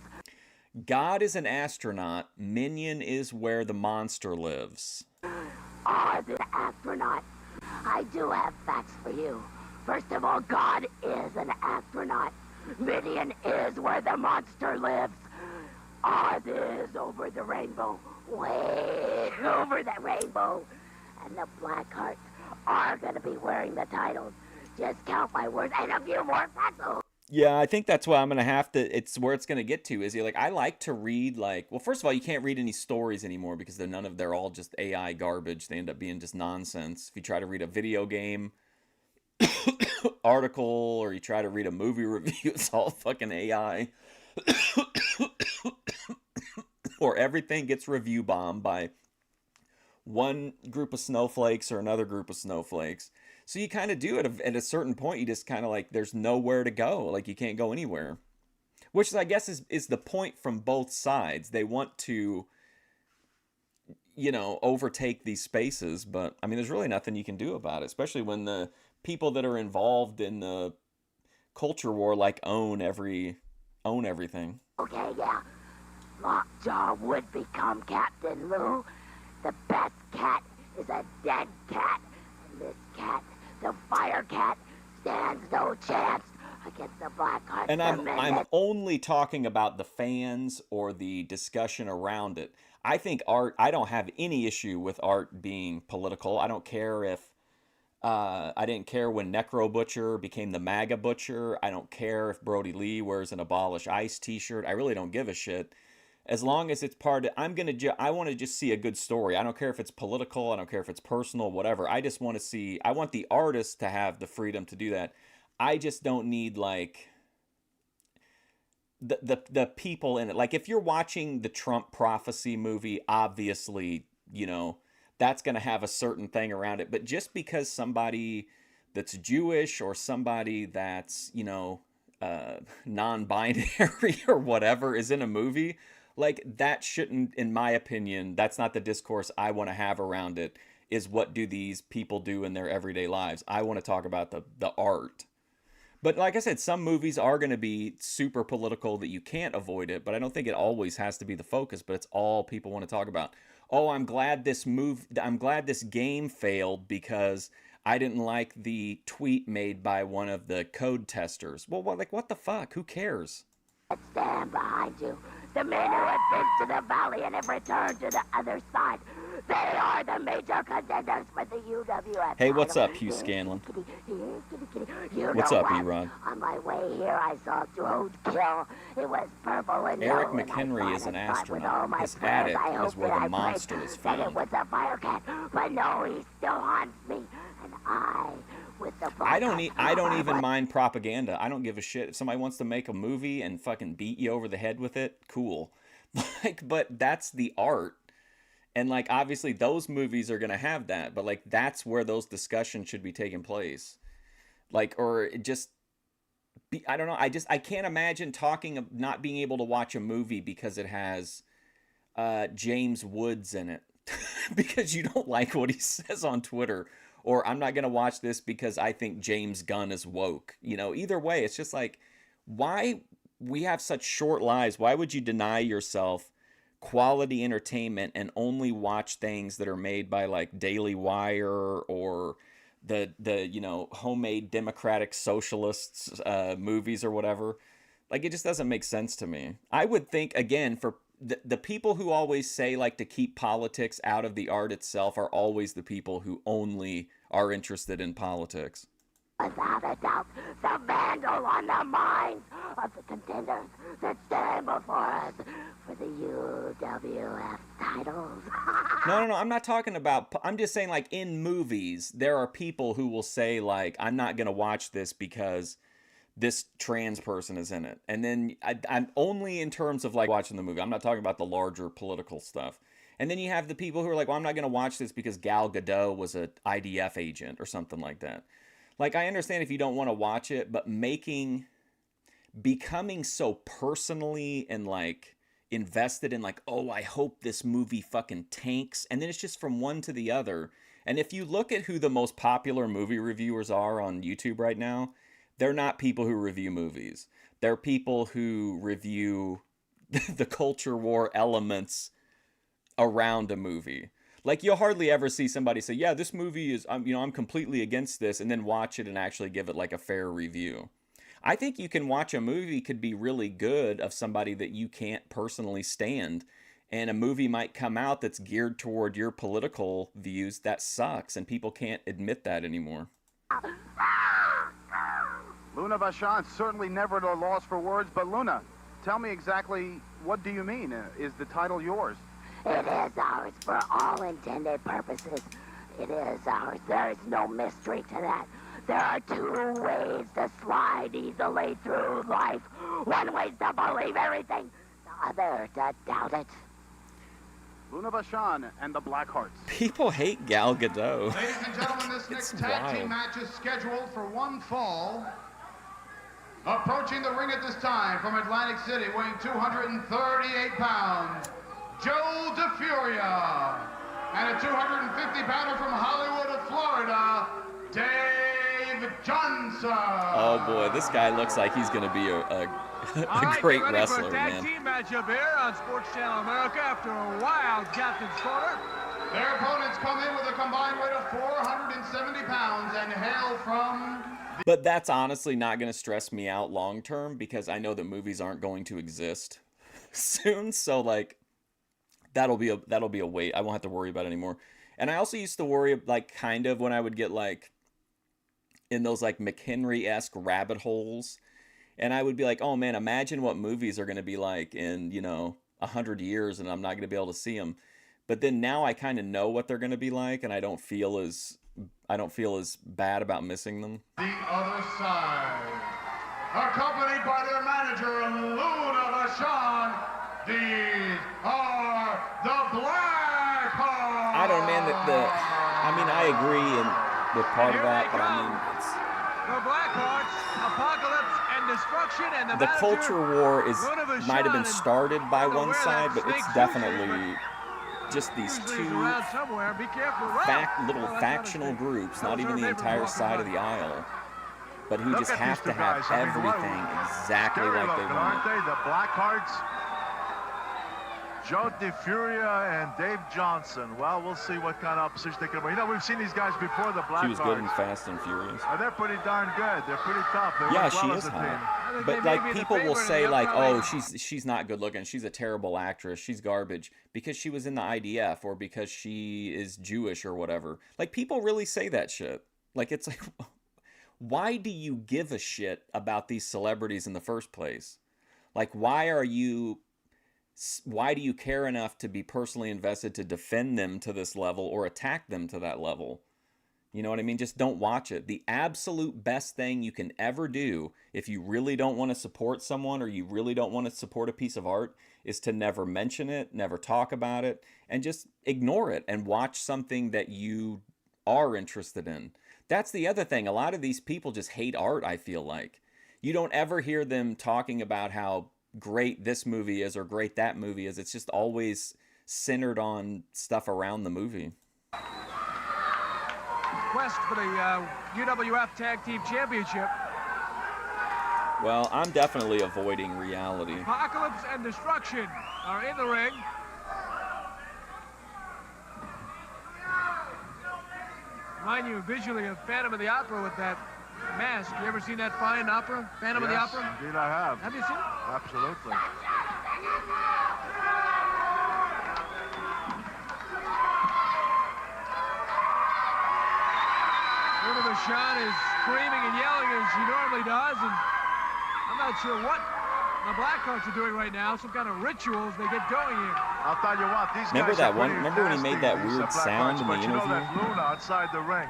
God is an astronaut. Minion is where the monster lives. Oz is an astronaut. I do have facts for you. First of all, God is an astronaut. Minion is where the monster lives. Oz is over the rainbow, way over the rainbow. And the Blackhearts are going to be wearing the titles. Just count my words and a few more pencils. Yeah, I think that's why I'm going to have to, it's where it's going to get to, is like, I like to read, like, well, first of all, you can't read any stories anymore because they're all just AI garbage. They end up being just nonsense. If you try to read a video game article or you try to read a movie review, it's all fucking AI. Or everything gets review bombed by one group of snowflakes or another group of snowflakes. So you kind of do it at a certain point. You just kind of like, there's nowhere to go. Like, you can't go anywhere. Which I guess is the point from both sides. They want to, you know, overtake these spaces. But, I mean, there's really nothing you can do about it. Especially when the people that are involved in the culture war, like, own everything. Okay, yeah. Lockjaw would become Captain Lou. The best cat is a dead cat. And this cat, the Firecat, stands no chance against the Blackhearts. And I'm only talking about the fans or the discussion around it. I think art, I don't have any issue with art being political. I don't care if, I didn't care when Necro Butcher became the MAGA Butcher. I don't care if Brody Lee wears an Abolish ICE t-shirt. I really don't give a shit. As long as it's part of, I want to just see a good story. I don't care if it's political. I don't care if it's personal, whatever. I just want to see, I want the artist to have the freedom to do that. I just don't need, like, the people in it. Like, if you're watching the Trump prophecy movie, obviously, you know, that's going to have a certain thing around it. But just because somebody that's Jewish or somebody that's, you know, non-binary or whatever is in a movie, like, that shouldn't, in my opinion, that's not the discourse I want to have around it, is what do these people do in their everyday lives. I want to talk about the art. But like I said, some movies are going to be super political that you can't avoid it, but I don't think it always has to be the focus, but it's all people want to talk about. Oh, I'm glad this game failed because I didn't like the tweet made by one of the code testers. Well, what the fuck? Who cares? Stand behind you. The men who have been to the valley and have returned to the other side. They are the major contenders for the UWF. Hey, what's up, Hugh Scanlon? What's up, E-Rod? On my way here, I saw roadkill. It was purple and Eric yellow, McHenry is an and I thought with all astronaut. my His prayers, attic I is hoped where that the I monster prayed is that it found. was a Firecat, but no, he still haunts me. And I, with the I don't even mind propaganda. I don't give a shit. If somebody wants to make a movie and fucking beat you over the head with it, cool. Like, but that's the art. And, like, obviously those movies are going to have that, but, like, that's where those discussions should be taking place. Like, or just be, I don't know. I can't imagine not being able to watch a movie because it has James Woods in it because you don't like what he says on Twitter, or I'm not going to watch this because I think James Gunn is woke. You know, either way, it's just like, why we have such short lives? Why would you deny yourself quality entertainment and only watch things that are made by, like, Daily Wire or the you know, homemade democratic socialists movies or whatever? Like, it just doesn't make sense to me. I would think, again, for the people who always say, like, to keep politics out of the art itself are always the people who only are interested in politics. Without a doubt, the vandal on the minds of the contenders that stand before us for the UWF titles. No, I'm not talking about, I'm just saying, like, in movies, there are people who will say, like, I'm not going to watch this because this trans person is in it. And then I'm only in terms of, like, watching the movie. I'm not talking about the larger political stuff. And then you have the people who are like, well, I'm not going to watch this because Gal Gadot was an IDF agent or something like that. Like, I understand if you don't want to watch it, but becoming so personally and, like, invested in, like, oh, I hope this movie fucking tanks. And then it's just from one to the other. And if you look at who the most popular movie reviewers are on YouTube right now, they're not people who review movies. They're people who review the culture war elements around a movie. Like, you'll hardly ever see somebody say, yeah, this movie is, I'm completely against this, and then watch it and actually give it, like, a fair review. I think you can watch a movie could be really good of somebody that you can't personally stand. And a movie might come out that's geared toward your political views. That sucks, and people can't admit that anymore. Luna Vachon, certainly never at a loss for words, but Luna, tell me exactly, what do you mean? Is the title yours? It is ours for all intended purposes. It is ours. There is no mystery to that. There are two ways to slide easily through life. One way to believe everything, the other to doubt it. Luna Vachon and the Blackhearts. People hate Gal Gadot. Ladies and gentlemen, this next tag team match is scheduled for one fall. Approaching the ring at this time from Atlantic City, weighing 238 pounds, Joe DeFuria. And a 250-pounder from Hollywood of Florida, Dave Johnson. Oh boy, this guy looks like he's going to be a great wrestler, for a tag team matchup here on Sports Channel America after a wild Captain's Corner. Their opponents come in with a combined weight of 470 pounds and hail from... But that's honestly not going to stress me out long term because I know that movies aren't going to exist soon. So like that'll be a wait. I won't have to worry about it anymore. And I also used to worry like kind of when I would get like in those like McHenry-esque rabbit holes. And I would be like, oh man, imagine what movies are going to be like in, 100 years and I'm not going to be able to see them. But then now I kind of know what they're going to be like and I don't feel as bad about missing them. The other side, accompanied by their manager, Luna Vachon, these are the Blackhearts. I don't know, man, I agree with part of that, but I mean, it's... The Blackhearts, Apocalypse and Destruction, and the culture war might have been started by one side, but it's definitely just these two little factional groups, not even the entire side of the aisle, but who just have to have everything exactly like they want. Aren't they? The Blackhearts, Joe DeFuria and Dave Johnson. Well, we'll see what kind of opposition they can bring. We've seen these guys before, the Blackhearts. She was good in Fast and Furious. They're pretty darn good. They're pretty tough. Yeah, she is hot. But like people will say like, oh, she's not good looking. She's a terrible actress. She's garbage because she was in the IDF or because she is Jewish or whatever. Like people really say that shit. Like it's like, why do you give a shit about these celebrities in the first place? Like why do you care enough to be personally invested to defend them to this level or attack them to that level? You know what I mean? Just don't watch it. The absolute best thing you can ever do if you really don't want to support someone or you really don't want to support a piece of art is to never mention it, never talk about it, and just ignore it and watch something that you are interested in. That's the other thing. A lot of these people just hate art, I feel like. You don't ever hear them talking about how great this movie is or great that movie is. It's just always centered on stuff around the movie. Quest for the UWF Tag Team Championship. Well, I'm definitely avoiding reality. Apocalypse and Destruction are in the ring. Mind you, visually of Phantom of the Opera with that mask. You ever seen that fine opera, Phantom of the Opera? Indeed I have. Have you seen it? Absolutely. Luna Vachon is screaming and yelling as she normally does, and I'm not sure what the Blackhearts are doing right now. Some kind of rituals they get going here. I'll tell you what, these remember guys that are one? pretty Remember when he made that nasty, weird these sound in the Blackhearts, interview? But you know that Luna outside the ring.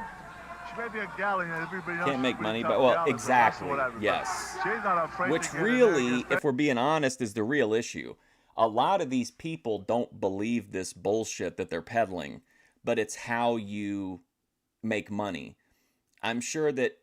She may be a gal and everybody else Can't make money, tough but well, gal, exactly, whatever, yes. She's not afraid Which to get in really, there, if we're being honest, is the real issue. A lot of these people don't believe this bullshit that they're peddling, but it's how you make money. I'm sure that,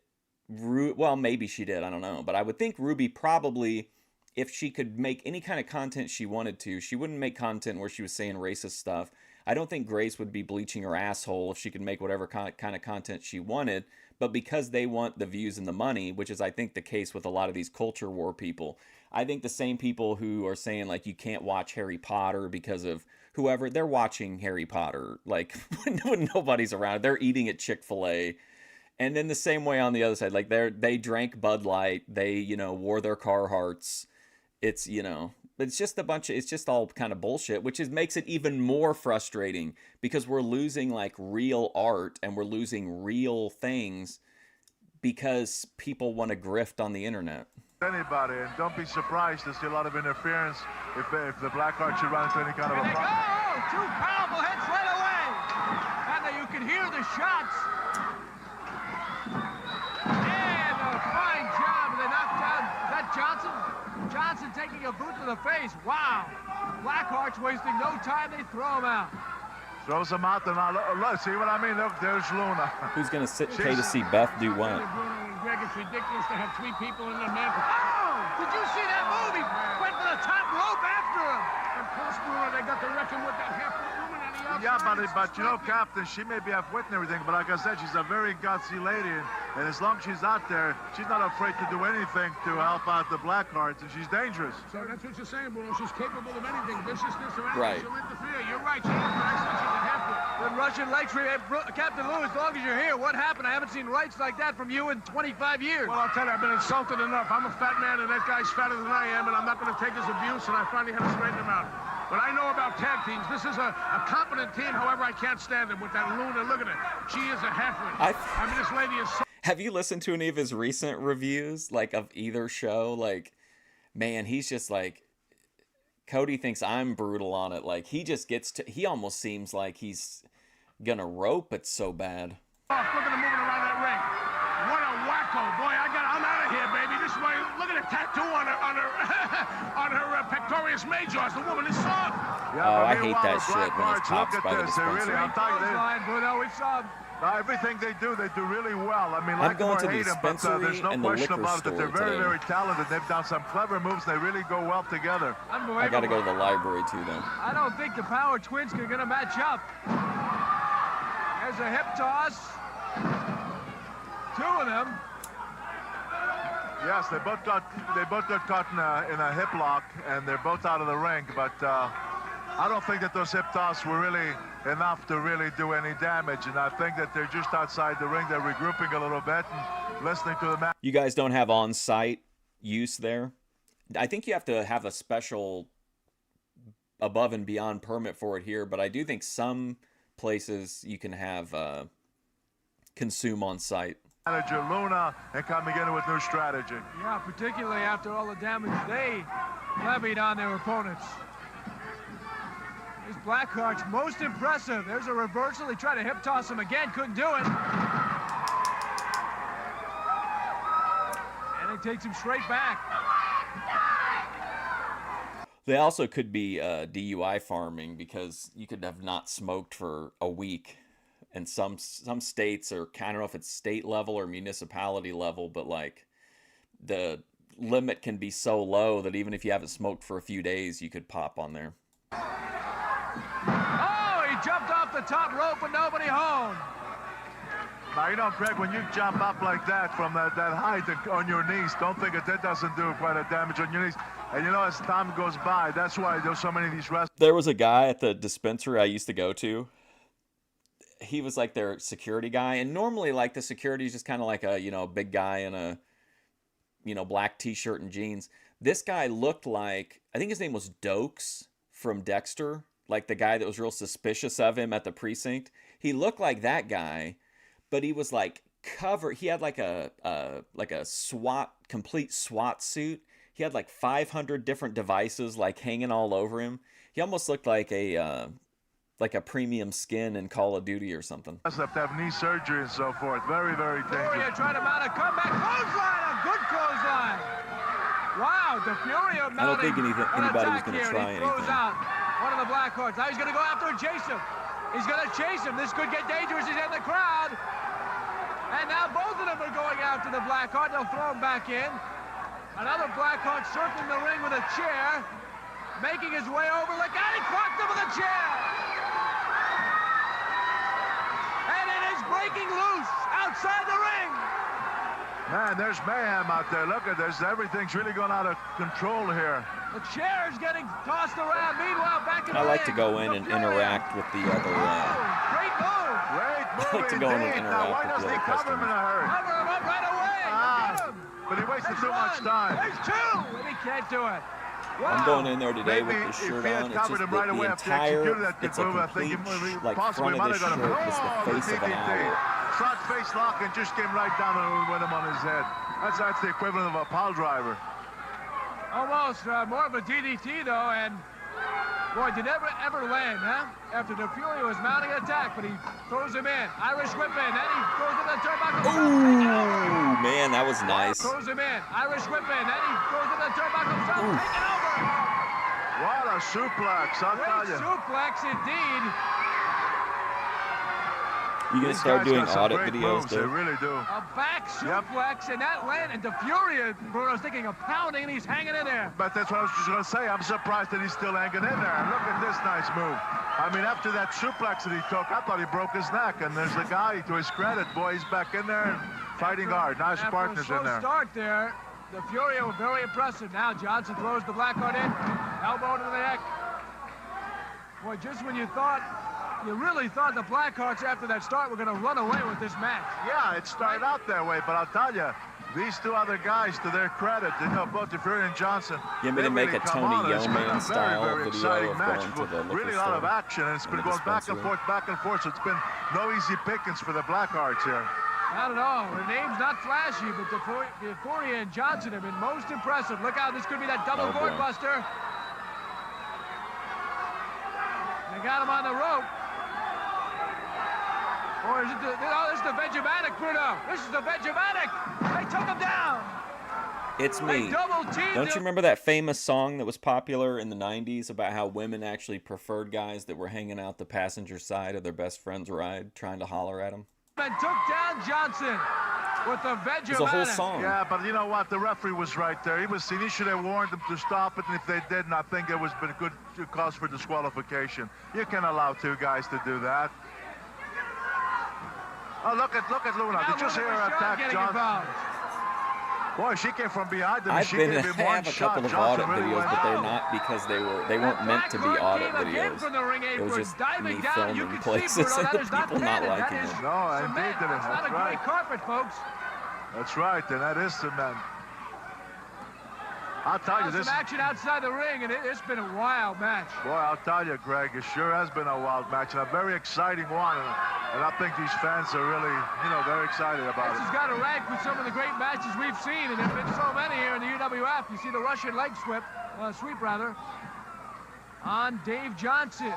well, maybe she did, I don't know, but I would think Ruby probably, if she could make any kind of content she wanted to, she wouldn't make content where she was saying racist stuff. I don't think Grace would be bleaching her asshole if she could make whatever kind of content she wanted, but because they want the views and the money, which is, I think, the case with a lot of these culture war people. I think the same people who are saying, like, you can't watch Harry Potter because of whoever, they're watching Harry Potter, like, when nobody's around. They're eating at Chick-fil-A, And then the same way on the other side, like they drank Bud Light, they, you know, wore their Carhartts. It's, you know, it's just it's just all kind of bullshit, which makes it even more frustrating because we're losing like real art and we're losing real things because people want to grift on the internet. Anybody, and don't be surprised to see a lot of interference if the Blackhearts should run into any kind of a problem. Oh, two powerful hits right away. And you can hear the shots. And a fine job. They knocked down, is that Johnson? Johnson taking a boot to the face. Wow. Blackhearts wasting no time. They throw him out. Throws him out, and look, see what I mean? Look, there's Luna. Who's going to pay to see Beth do what? Greg, it's ridiculous to have 3 people in the net. Oh! Did you see that move? He went for the top rope after him. And plus, Bruno, they got to reckon with that half-foot woman on the outside. Yeah, but you know, Captain, she may be half-wit and everything, but like I said, she's a very gutsy lady, and as long as she's out there, she's not afraid to do anything to help out the Blackhearts, and she's dangerous. So that's what you're saying, Bruno. She's capable of anything, viciousness or anything. Right. She'll interfere. You're right. She's a half-foot. The Russian leg tree. Captain Lou, as long as you're here, what happened? I haven't seen rights like that from you in 25 years. Well, I'll tell you, I've been insulted enough. I'm a fat man, and that guy's fatter than I am, and I'm not going to take his abuse, and I finally had to straighten him out. But I know about tag teams. This is a competent team. However, I can't stand him with that Luna. Look at her. She is a half-wit. I mean, this lady is so... Have you listened to any of his recent reviews, like, of either show? Like, man, he's just like... Cody thinks I'm brutal on it. Like, he just gets to... He almost seems like he's gonna rope it so bad. Look at him moving around that ring. What a wacko. Boy, I'm out of here, baby. This way, look at the tattoo on her on her pectoris majors. The woman is soft. Yeah, oh, I hate that shit when it's pops by the dispensary. Bruno, we saw him. Everything they do really well. I mean, I'm like going to them or the hate them, but there's no and the question liquor about it that they're very, store very talented. They've done some clever moves. They really go well together. I got to go to the library, too, then. I don't think the Power Twins are going to match up. There's a hip toss. 2 of them. Yes, they both got caught in a hip lock, and they're both out of the ring. But I don't think that those hip tosses were really enough to really do any damage. And I think that they're just outside the ring. They're regrouping a little bit and listening to the match. You guys don't have on-site use there? I think you have to have a special above and beyond permit for it here, but I do think some places you can have consume on site. Manager Luna and coming in with new strategy. Yeah, particularly after all the damage they levied on their opponents. These Blackhearts, most impressive. There's a reversal. He tried to hip toss him again, couldn't do it. And he takes him straight back. They also could be DUI farming because you could have not smoked for a week. And some states are, I don't know if it's state level or municipality level, but like the limit can be so low that even if you haven't smoked for a few days, you could pop on there. Oh, he jumped off the top rope and nobody home. Now, you know, Craig, when you jump up like that from that height on your knees, don't think that doesn't do quite a damage on your knees. And you know, as time goes by, that's why there's so many of these wrestlers. There was a guy at the dispensary I used to go to. He was like their security guy, and normally like the security is just kind of like a, you know, big guy in a, you know, black t-shirt and jeans. This guy looked like, I think his name was Dokes from Dexter, like the guy that was real suspicious of him at the precinct. He looked like that guy, but he was like covered. He had like a complete SWAT suit. He had like 500 different devices like hanging all over him. He almost looked like a premium skin in Call of Duty or something. Have to have knee surgery and so forth. Very, very dangerous. DeFuria trying to mount a comeback clothesline, a good clothesline. Wow, DeFuria mounting I don't think anybody was going to try anything. Throws out one of the Blackhearts. Now he's going to go after and chase him. He's going to chase him. This could get dangerous. He's in the crowd. And now both of them are going after the Blackheart. They'll throw him back in. Another Blackheart circling the ring with a chair, making his way over. Look out, he clocked him with a chair. And it is breaking loose outside the ring. Man, there's mayhem out there. Look at this. Everything's really going out of control here. The chair is getting tossed around. Meanwhile, back in the I like ring, to go in and interact with the other Great move. Great I move like to go in and indeed. interact Now, why with the doesn't he other cover him in a hurry? Cover him up right away. Get him. But he wasted There's too much one. time. There's two. And he can't do it. Wow. I'm going in there today Maybe with the shirt if he had on. It's covered just him right away the after he executed entire, that good it's a move, I think complete, he like, possibly front of might the have got shirt him. is the face of an owl. Front face lock and just came right down and went him on his head. That's the equivalent of a pile driver. Almost more of a DDT though, and boy, did ever land, huh? After DeFuria was mounting an attack, but he throws him in. Irish whip in, then he throws in the turnbuckle. Ooh, man, that was nice. Throws him in. Irish whip in, then he throws in the turnbuckle. Taking over. What a suplex, I'll tell Great you. suplex indeed. You gonna These start guys doing got some audit great videos, moves, They dude? really do. A back suplex, and that landed. And DeFuria, Bruno's thinking of pounding, and he's hanging in there. But that's what I was just going to say. I'm surprised that he's still hanging in there. Look at this nice move. I mean, after that suplex that he took, I thought he broke his neck. And there's the guy, to his credit, boy, he's back in there and fighting hard. Nice partners in there. Start there. DeFuria was very impressive. Now Johnson throws the Blackheart in. Elbow to the neck. Boy, just when you really thought the Blackhearts after that start were going to run away with this match. Yeah, it started out that way, but I'll tell you, these two other guys, to their credit, both DeFuria and Johnson. You want me to make a Tony Yeoman style very video exciting of match. going to the liquor Really a lot of store action, and it's been and the going back and dispensary? forth, so it's been no easy pickings for the Blackhearts here. Not at all. Their name's not flashy, but DeFuria and Johnson have been most impressive. Look out, this could be that double gourd buster. They got him on the rope. Or is it this is the Vegematic, Bruno. This is the Vegematic. They took him down. It's me. Don't you remember that famous song that was popular in the 90s about how women actually preferred guys that were hanging out the passenger side of their best friend's ride, trying to holler at them? And took down Johnson with the Vegematic. It's a whole song. Yeah, but you know what? The referee was right there. He should have warned them to stop it, and if they didn't, I think it was been a good cause for disqualification. You can't allow two guys to do that. Oh, look at Luna. Did you see her attack Johnson? Boy, she came from behind him. I've She been gave to him one have a shot. couple of Johnson audit really videos, went but they're out. not because they weren't meant to be audit videos. It was just me filming places and the people not liking it. No, indeed, That's not a great carpet, folks. That's right, and that is cement. I'll tell you this. Some action outside the ring, and it's been a wild match. Boy, I'll tell you, Greg, it sure has been a wild match and a very exciting one. And I think these fans are really, very excited about This it. has got to rank with some of the great matches we've seen, and there have been so many here in the UWF. You see the Russian leg sweep on Dave Johnson.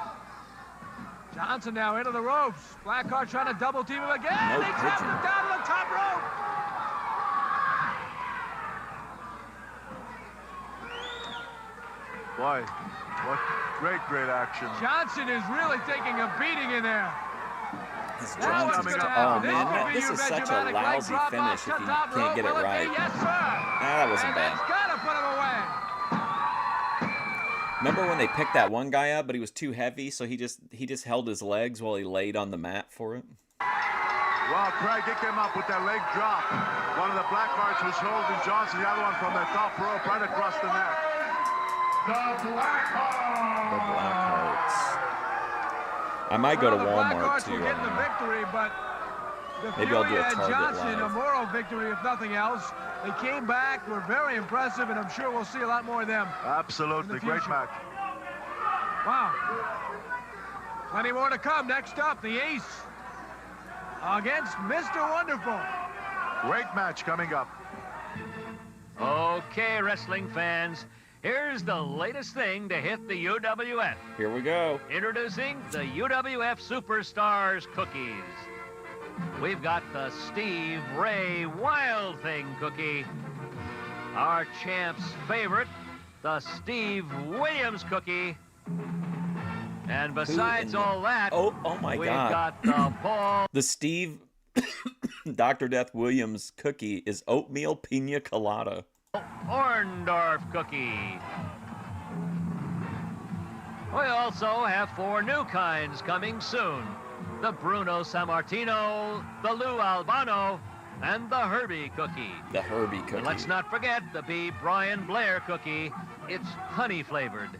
Johnson now into the ropes. Blackheart trying to double team him again. They drop him down to the top rope. Boy, what great action. Johnson is really taking a beating in there. Oh man, this is such a lousy finish if you can't get it right. Yes, sir. That wasn't bad. Gotta put him away. Remember when they picked that one guy up, but he was too heavy, so he just held his legs while he laid on the mat for it? Well, Craig, he came up with that leg drop. One of the Blackhearts was holding Johnson, the other one from the top rope right across the neck. The Blackhearts. I might go to Walmart to getting the victory, but maybe I'll do a DeFuria and Target Johnson, Live. a moral victory if nothing else. They came back, were very impressive, and I'm sure we'll see a lot more of them. Absolutely, great match. Wow. Plenty more to come. Next up, the Ace against Mr. Wonderful. Great match coming up. Okay, wrestling fans, here's the latest thing to hit the UWF. Here we go. Introducing the UWF Superstars cookies. We've got the Steve Ray Wild Thing cookie. Our champ's favorite, the Steve Williams cookie. And besides all that, oh my we've God. got the Paul. The Steve Dr. Death Williams cookie is oatmeal pina colada. Orndorff cookie. We also have 4 new kinds coming soon. The Bruno Sammartino, the Lou Albano, and the Herbie cookie. The Herbie cookie. And let's not forget the B. Brian Blair cookie. It's honey flavored.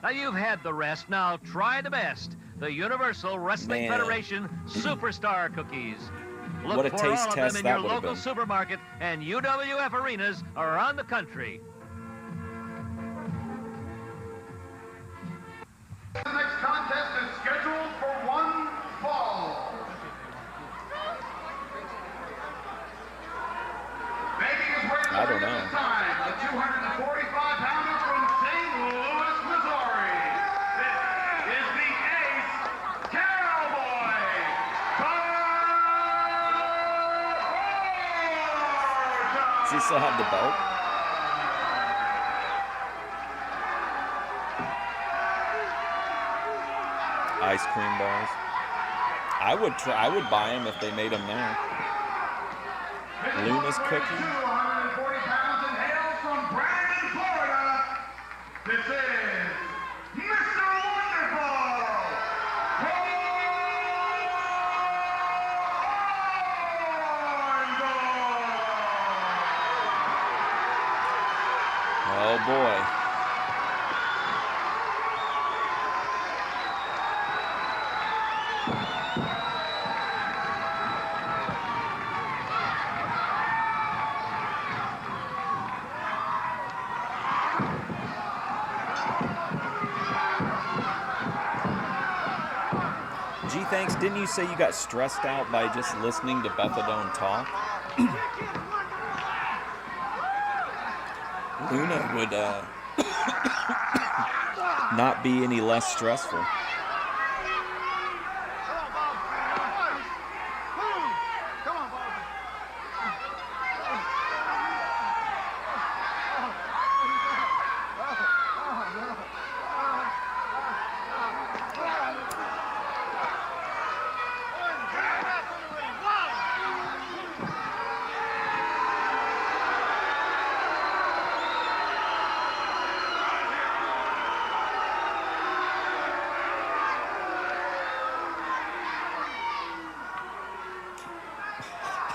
Now you've had the rest, now try the best. the Universal Wrestling Federation Superstar Cookies. Look What a for taste all of test them in that your would have local been. supermarket and UWF arenas around the country. The next contest is scheduled for one fall. Making his way to the ring at this time, the 245-pounder from St. Louis, Missouri. This is the Ace Cowboy. Does he still have the belt? Ice cream bars. I would buy them if they made them now. Luna's cookie. 240 pounds and hails from Brandon, Florida. This is Mr. Wonderful. Oh boy. Gee, thanks. Didn't you say you got stressed out by just listening to Bethadone talk? Luna would not be any less stressful.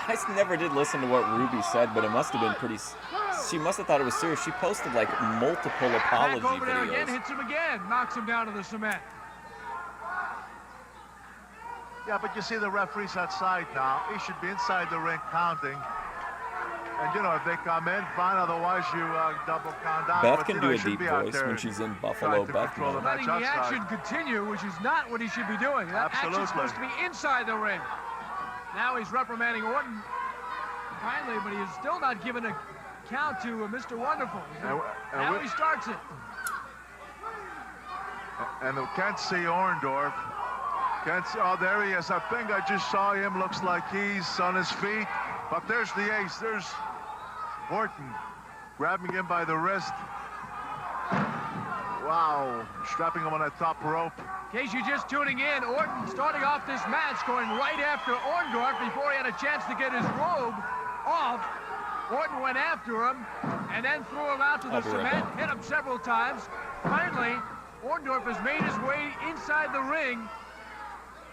I never did listen to what Ruby said, but it must have been pretty... She must have thought it was serious. She posted, like, multiple apology Back over there videos. again, hits him again, knocks him down to the cement. Yeah, but you see the referee's outside now. He should be inside the ring counting. And, you know, if they come in, fine. Otherwise, you double count out. Beth But, can you know, do a he should deep be out voice there when she's in trying Buffalo. to Beth control the knows. match Letting the outside. action continue, which is not what he should be doing. That action's Absolutely. supposed to be inside the ring. Now he's reprimanding Orton kindly, but he is still not giving a count to Mr. Wonderful. Now he starts it. And we can't see Orndorff. Can't see, oh, there he is. I think I just saw him. Looks like he's on his feet. But there's the ace. There's Orton grabbing him by the wrist. Wow. Strapping him on that top rope. In case you're just tuning in, Orton starting off this match going right after Orndorff before he had a chance to get his robe off. Orton went after him and then threw him out to the cement, hit him several times. Finally, Orndorff has made his way inside the ring.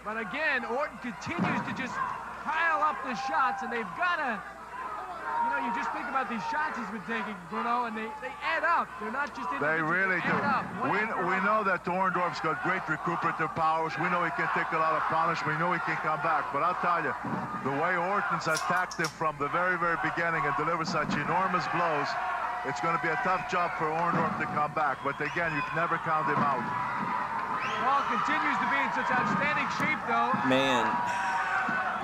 But again, Orton continues to just pile up the shots, and they've got to, you know, you just think about these shots he's been taking, Bruno, and they add up. They're not just individual. They really do. Add up. We know that Orndorff's got great recuperative powers. We know he can take a lot of punish. We know he can come back. But I'll tell you, the way Orton's attacked him from the very, very beginning and delivered such enormous blows, it's going to be a tough job for Orndorff to come back. But again, you can never count him out. Paul continues to be in such outstanding shape, though. Man,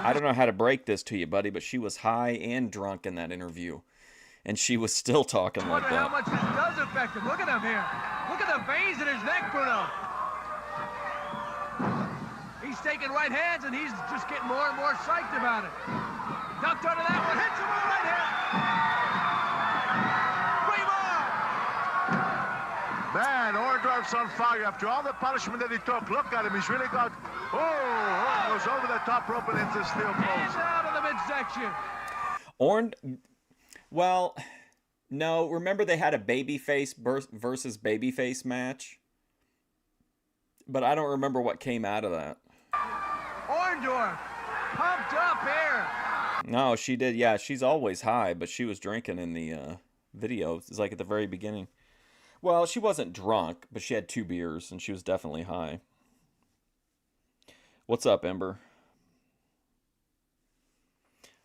I don't know how to break this to you, buddy, but she was high and drunk in that interview. And she was still talking like I wonder how that. much this does affect him. Look at him here. Look at the veins in his neck, Bruno. He's taking right hands, and he's just getting more and more psyched about it. Ducked under that one, hits him with a right hand. Man, Orndorff's on fire after all the punishment that he took. Look at him, he's really got... Oh, goes over the top rope and into the steel post. And out of the midsection. Well, no, remember they had a babyface versus babyface match? But I don't remember what came out of that. Orndorff, pumped up here. No, she did. Yeah, she's always high, but she was drinking in the video. It's like at the very beginning. Well, she wasn't drunk, but she had 2 beers, and she was definitely high. What's up, Ember?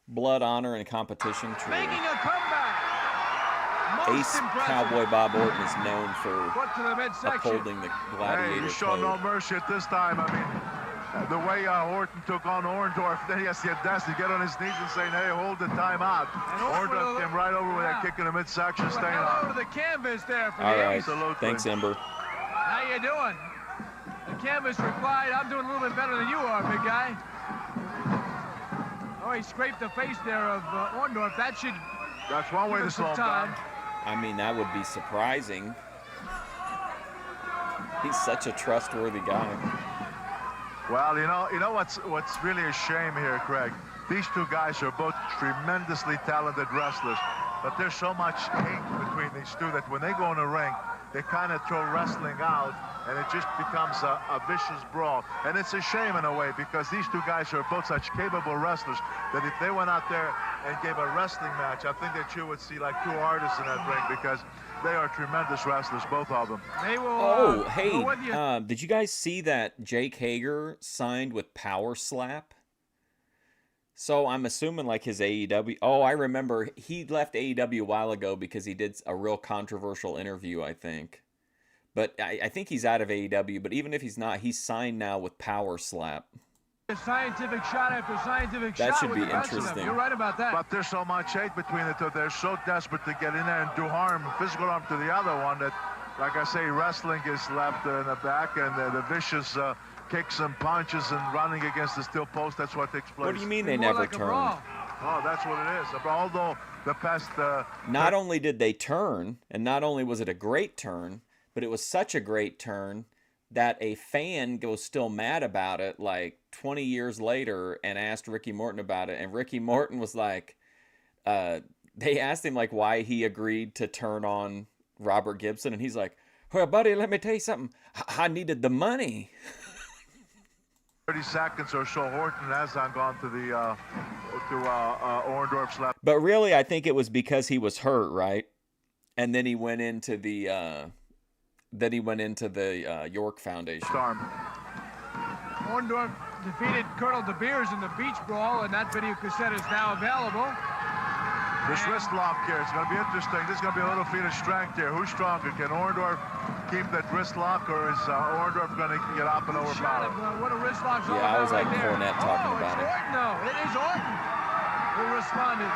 Blood, honor, and competition. True. Making a comeback. Ace Cowboy Bob Orton is known for upholding the gladiator Hey, you show no code. mercy at this time. I mean, the way Orton took on Orndorff, then he has the audacity to get on his knees and say, hey, hold the time out. Orndorff came right over with that kick in the midsection, staying Hello on. to the canvas there for All the right. Ace. Thanks, Ember. How you doing? The canvas replied, I'm doing a little bit better than you are, big guy. Oh, he scraped the face there of Orndorff. That should That's one way to slow him down. I mean, that would be surprising. He's such a trustworthy guy. Well, you know what's really a shame here, Craig? These two guys are both tremendously talented wrestlers, but there's so much hate between these two that when they go in the ring, they kind of throw wrestling out, and it just becomes a vicious brawl. And it's a shame in a way, because these two guys are both such capable wrestlers that if they went out there and gave a wrestling match, I think that you would see like two artists in that ring, because they are tremendous wrestlers, both of them. They will, Oh, hey, did you guys see that Jake Hager signed with Power Slap? So I'm assuming like his AEW. Oh, I remember he left AEW a while ago because he did a real controversial interview, I think. But I think he's out of AEW. But even if he's not, he's signed now with Power Slap. Scientific shot after scientific That shot. should with be the rest of them. interesting. You're right about that. But there's so much hate between the two. They're so desperate to get in there and do harm, physical harm to the other one that, like I say, wrestling is left in the back, and the vicious kicks and punches and running against the steel post, that's what takes place. What do you mean they never turned? Oh, that's what it is. Although the past... Not only did they turn, and not only was it a great turn, but it was such a great turn that a fan was still mad about it like 20 years later and asked Ricky Morton about it. And Ricky Morton was like, they asked him like why he agreed to turn on Robert Gibson. And he's like, well, buddy, let me tell you something. I needed the money. 30 seconds or so, Orton has gone to the Orndorff's left. But really, I think it was because he was hurt, right? And then he went into the York Foundation. Orndorff defeated Colonel De Beers in the beach brawl, and that video cassette is now available. This wrist lock here, it's going to be interesting. This is going to be a little feat of strength here. Who's stronger? Can Orndorff keep that wrist lock, or is Orndorff going to get up and overpower? What a wrist lock's all Yeah, I was about like right there. Cornette talking about it. Orton, though. It is Orton who responded.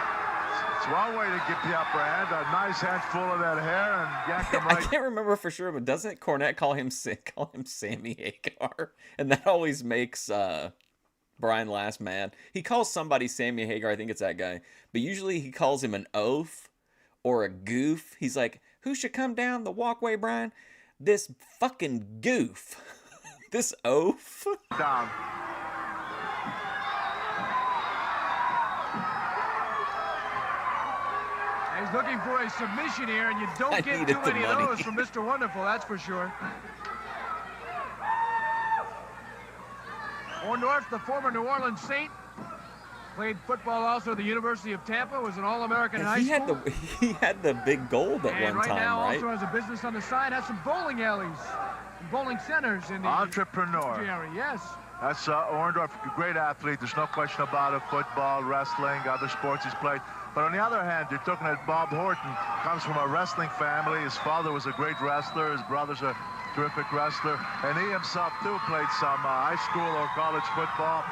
It's one way to get the upper hand. A nice handful of that hair and yank him I right. can't remember for sure, but doesn't Cornette call him Sammy Hagar? And that always makes Brian Last mad. He calls somebody Sammy Hagar. I think it's that guy. But usually he calls him an oaf or a goof. He's like, who should come down the walkway, Brian? This fucking goof. This oaf. Down. He's looking for a submission here, and you don't get too many of those from Mr. Wonderful, that's for sure. Orndorff, the former New Orleans Saint, played football also at the University of Tampa, was an All-American in high school. He had the big gold at and one time, now right? also has a business on the side, has some bowling alleys, and bowling centers in the Entrepreneur. area. Yes. That's Orndorff, a great athlete. There's no question about it. Football, wrestling, other sports he's played. But on the other hand, you're talking about Bob Orton, comes from a wrestling family. His father was a great wrestler. His brother's a terrific wrestler. And he himself, too, played some high school or college football.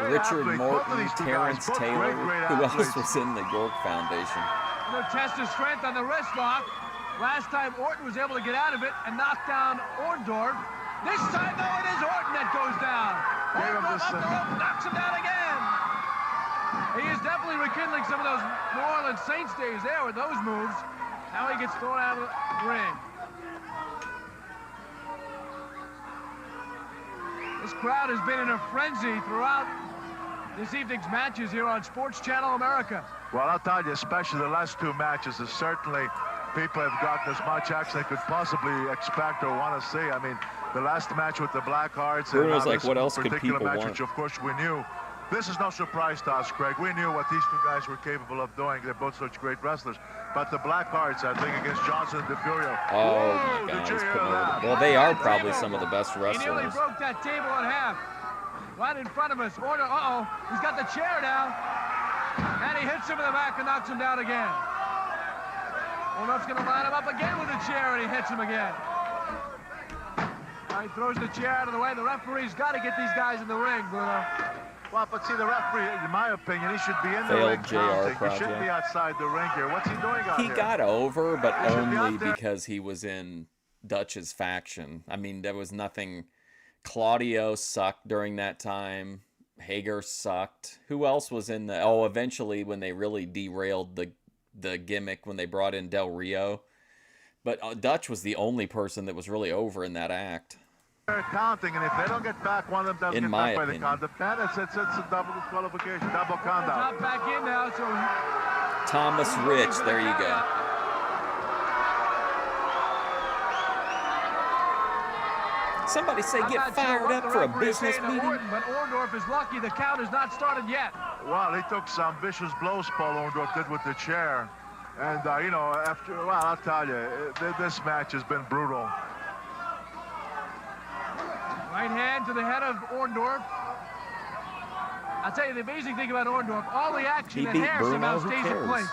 Richard athlete. Morton, Terrence Taylor, great who else athletes. was in the York Foundation? No test of strength on the wrist lock. Last time Orton was able to get out of it and knock down Orndorff. This time, though, it is Orton that goes down. Orndorff up the rope, knocks him down again. He is definitely rekindling some of those New Orleans Saints days there with those moves. Now he gets thrown out of the ring. This crowd has been in a frenzy throughout this evening's matches here on Sports Channel America. Well, I'll tell you, especially the last two matches, is certainly people have gotten as much action they could possibly expect or want to see. I mean, the last match with the Blackhearts. Bruno's and like, what else could people match, want? which, of course, we knew. This is no surprise to us, Craig. We knew what these two guys were capable of doing. They're both such great wrestlers. But the Blackhearts, I think, against Johnson and DeFuria. Oh, Whoa, my God. did you hear that? Well, they are probably some of the best He nearly wrestlers. broke that table in half. right in front of us. Uh-oh, he's got the chair now. And he hits him in the back and knocks him down again. Orndorff's going to line him up again with a chair, and he hits him again. Now he throws the chair out of the way. The referee's got to get these guys in the ring, Bruno. Well, but see, the referee, in my opinion, he should be in the Failed ring JR counting. He project. shouldn't be outside the ring here. What's he doing out here? He got over, but He should be only out there. because he was in Dutch's faction. I mean, there was nothing. Claudio sucked during that time. Hager sucked. Who else was in the... Oh, eventually when they really derailed the gimmick when they brought in Del Rio. But Dutch was the only person that was really over in that act. They're counting, and if they don't get back, one of them doesn't In get my back by the opinion. count. Then it's a double disqualification, double count out. Top back in now, so... Thomas Rich, there you go. Somebody say I'm get not sure fired what up the for a referee is business saying to meeting. Orton, but Orndorff is lucky the count has not started yet. Well, he took some vicious blows, Paul Orndorff did with the chair. And, you know, after, well, I'll tell you, this match has been brutal. Right hand to the head of Orndorff. I'll tell you the amazing thing about Orndorff, all the action He and beat hair Bruno, somehow who stays in cares? place.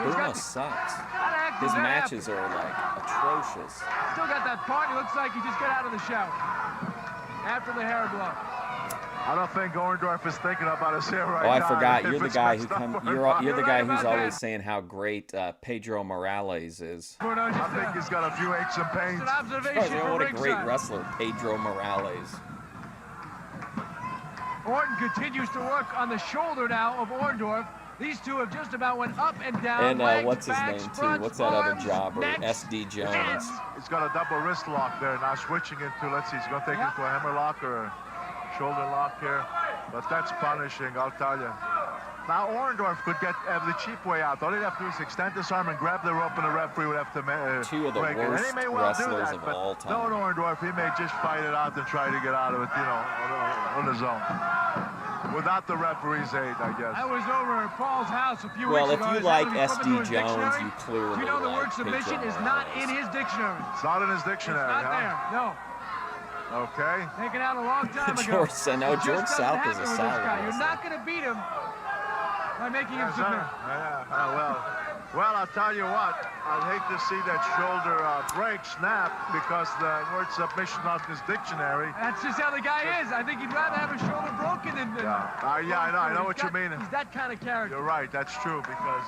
Bruno sucks. That act His is that matches are like atrocious. Still got that part. He looks like he just got out of the shower after the hair blow. I don't think Orndorff is thinking about his hair right Oh, now. I forgot. If You're the it's guy who messed up come. or You're not. the You're guy right who's about always that. saying how great Pedro Morales is. Bruno, I just think he's got a few aches and pains. an Oh, observation from what a great ringside. wrestler, Pedro Morales. Orton continues to work on the shoulder now of Orndorff. These two have just about went up and down. And legs, what's his backs, name too? fronts, What's that other arms, jobber? necks, SD Jones. He's got a double wrist lock there. Now switching into, let's see, he's going to take it to a hammer lock or a shoulder lock here. But that's punishing, I'll tell you. Now Orndorff could have the cheap way out. All he'd have to do is extend his arm and grab the rope, and the referee would have to Two of the break it. And he worst may well do wrestlers that, of but all time. no, Orndorff, he may just fight it out and try to get out of it, you know, on his own. Without the referee's aid, I guess. I was over at Paul's house a few Well, weeks if ago. you He's like having me flip SD through his Jones, dictionary. you clearly Do you know the like word submission Pedro is not Morales. in his dictionary? It's not in his dictionary, It's not huh? there. No. Okay. Taken out a long time ago. George said, no, It just George doesn't South is happen a with this solid guy. You're wrestler. not going to beat him by making him Yes, submit. well, I'll tell you what. I'd hate to see that shoulder break, snap, because the word submission not in his dictionary. That's just how the guy is. I think he'd rather have a shoulder broken than... Yeah, I know what you mean. He's that kind of character. You're right, that's true, because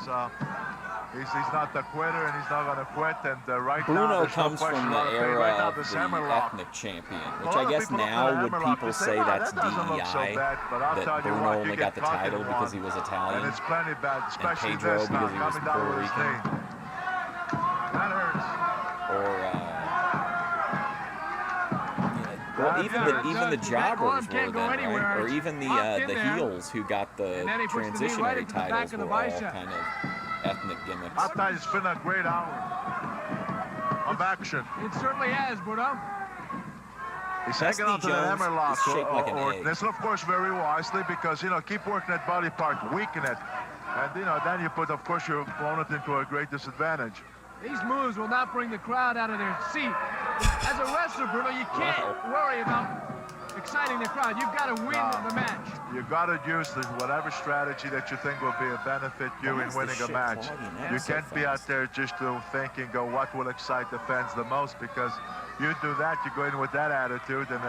he's not the quitter, and he's not going to quit. And right now, Bruno there's no comes question from the about it. era Right now, of this the hammer lock. ethnic champion, A which lot I of guess people look at now a would hammer lock people and say "Wow, that's that doesn't look so DEI, bad," but I'll that tell you Bruno what, you only get got the caught in title one. because he was Italian. And it's plenty bad, especially Pedro this now, because he was coming down Puerto with his Rican. knee. That hurts. Or well, even the jobbers were then, right? Or even the heels who got the transitionary titles were all kind of ethnic gimmicks. I'll tell you, it's been a great hour of action. It certainly has, Bruno. He's hanging on to the hammer lock. is shaped like an egg. This, of course, very wisely, because, you know, keep working that body part, weaken it. And, you know, then you put, of course, your opponent into a great disadvantage. These moves will not bring the crowd out of their seat. As a wrestler, Bruno, you can't worry about exciting the crowd. You've got to win the match. You've got to use whatever strategy that you think will be a benefit you in winning a match. You can't be out there just thinking, what will excite the fans the most, because you do that, you go in with that attitude, and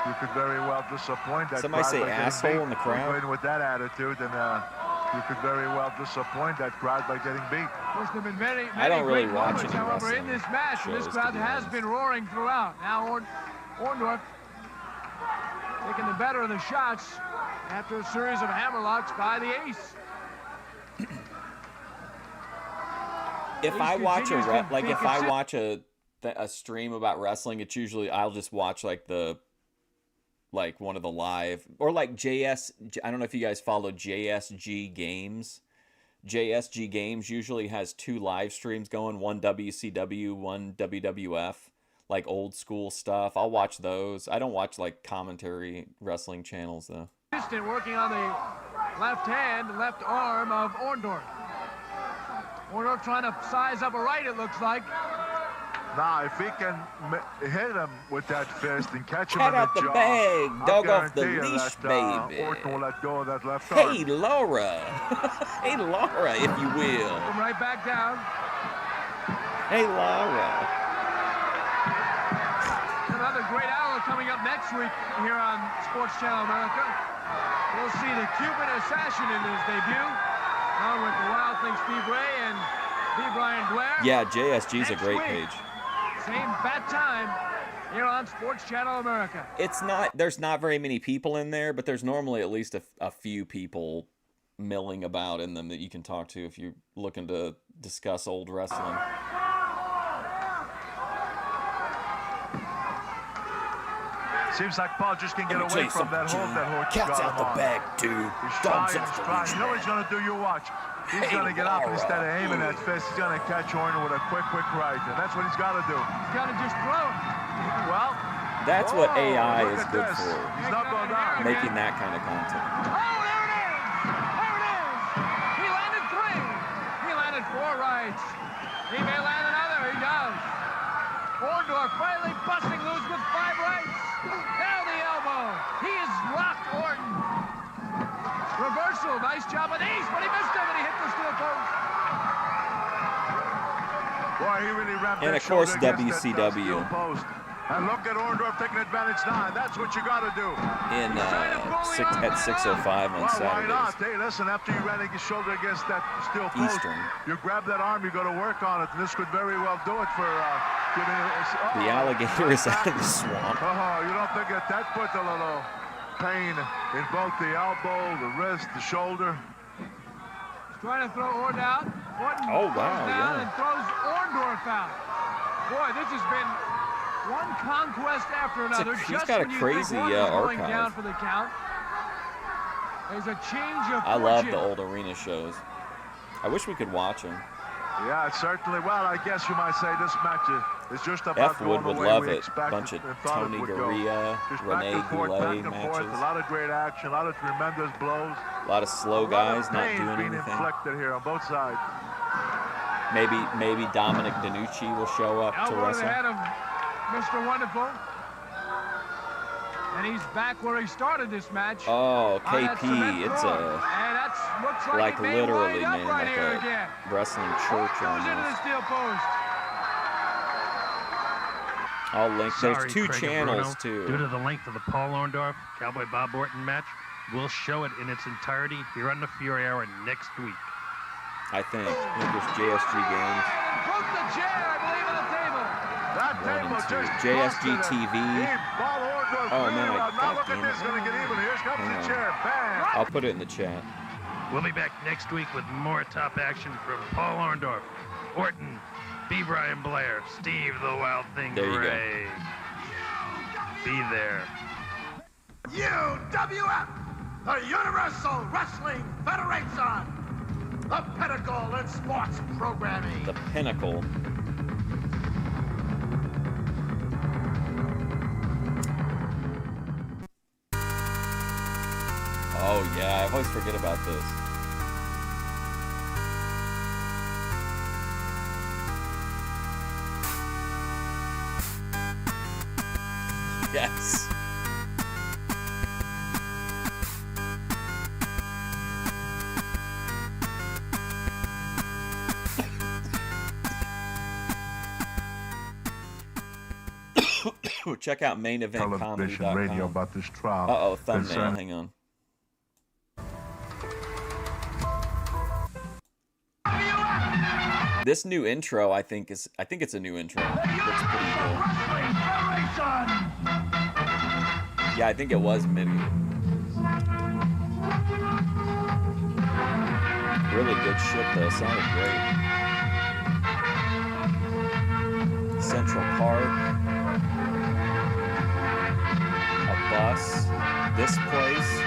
you could very well disappoint that Somebody crowd. say by getting asshole beat. in the crowd. You go in with that attitude, and you could very well disappoint that crowd by getting beat. Of course, there have been many I don't really great watch moments, any however, in wrestling this match, and this shows, crowd to be has honest. been roaring throughout. Now Orndorff taking the better of the shots after a series of hammerlocks by the ace. If I watch continues to be if I consi- watch a stream about wrestling, it's usually I'll just watch one of the live, or like I don't know if you guys follow JSG Games. JSG Games usually has 2 live streams going, one WCW, one WWF, like old school stuff. I'll watch those. I don't watch like commentary wrestling channels though. Assistant working on the left hand, left arm of Orndorff. Orndorff trying to size up a right, it looks like. Now, if he can hit him with that fist and catch him Cat in out the jaw, bag, I'll dog off the guarantee you leash, that, baby. Orton will let go of that left arm. Hey, Laura. Hey, Laura, if you will. Come right back down. Hey, Laura. Another great hour coming up next week here on Sports Channel America. We'll see the Cuban assassin in his debut, along with the Wild Thing Steve Ray and B. Brian Blair. Yeah, JSG's a great week. page. Same bat time here on Sports Channel America. It's not, there's not very many people in there, but there's normally at least a few people milling about in them that you can talk to if you're looking to discuss old wrestling. Seems like Paul just can get away from that hold that Orton Cat's got out the him on. bag, dude. He's Dogs trying, off he's the trying. leash, You know what he's going to do? You watch. He's going to get up, and instead of aiming that fist, he's going to catch Orton with a quick right. And that's what he's got to do. He's got to just throw it. Well, that's what AI look is at good this. for. He's not going down. Making that kind of content. Oh, there it is! There it is! He landed 3. He landed 4 rights. He may land another. He does. Orndorff finally busting loose with 5 rights. Down the elbow. He has rocked Orton. Reversal. Nice job of these, but he missed him and he hit the steel post. Boy, he really rammed And that of course, shoulder against that, WCW. steel post. And look at Orndorff taking advantage now. That's what you got to do. In at 6:05 on Well, Saturdays. why not? Hey, listen, after you ran your shoulder against that steel post, Eastern. you grab that arm, you got to work on it. And this could very well do it for giving it. The alligator is out of the swamp. Oh, you don't think that put a little pain in both the elbow, the wrist, the shoulder? He's trying to throw Orton out. Orton Oh, wow, goes down yeah. and throws Orndorff out. Boy, this has been one conquest after another. He's Just got a when you crazy think Orton's going archive. down for the count. There's a change of I love the fortune. old arena shows. I wish we could watch them. Yeah, certainly. Well, I guess you might say this match is just about F. Wood going the would way love we it. expected Bunch of and thought it Tony would go. Gurria, Just Rene back and forth, Goulet a matches. lot of great action, a lot of tremendous blows. A lot of slow A lot guys of not pain doing being anything. inflicted here on both sides. Maybe Dominic DeNucci will show up to Elbow to the wrestle. head of Mr. Wonderful. And he's back where he started this match. Oh, on that cement KP, it's floor. a And that's looks like, like it may literally, wind up man, right like here a again. wrestling church Goes into the almost. steel post. I'll link. There's Sorry, 2 Craig and channels Bruno. too. Due to the length of the Paul Orndorff Cowboy Bob Orton match, we'll show it in its entirety here on the Fury Hour next week. I think there's JSG games. Broke the chair, I believe, on the table. That 1 table and 2. just JSG busted it. TV. Ball Orndorff Oh, really man, well. Now God look at damn this, it. going to get even. Here comes Hang the on. chair. Bam! I'll put it in the chat. We'll be back next week with more top action from Paul Orndorff, Orton, B. Brian Blair, Steve the Wild Thing There you go. Ray. Be there. UWF, the Universal Wrestling Federation, the pinnacle in sports programming. The pinnacle. Oh yeah, I always forget about this. Yes. Check out Television, radio maineventcomedy.com. about this trial. Uh-oh, thumbnail. concerning- Hang on. This new intro, I think it's a new intro. Looks pretty cool. Yeah, I think it was MIDI. Really good shit though, sounded great. Central Park. A bus. This place.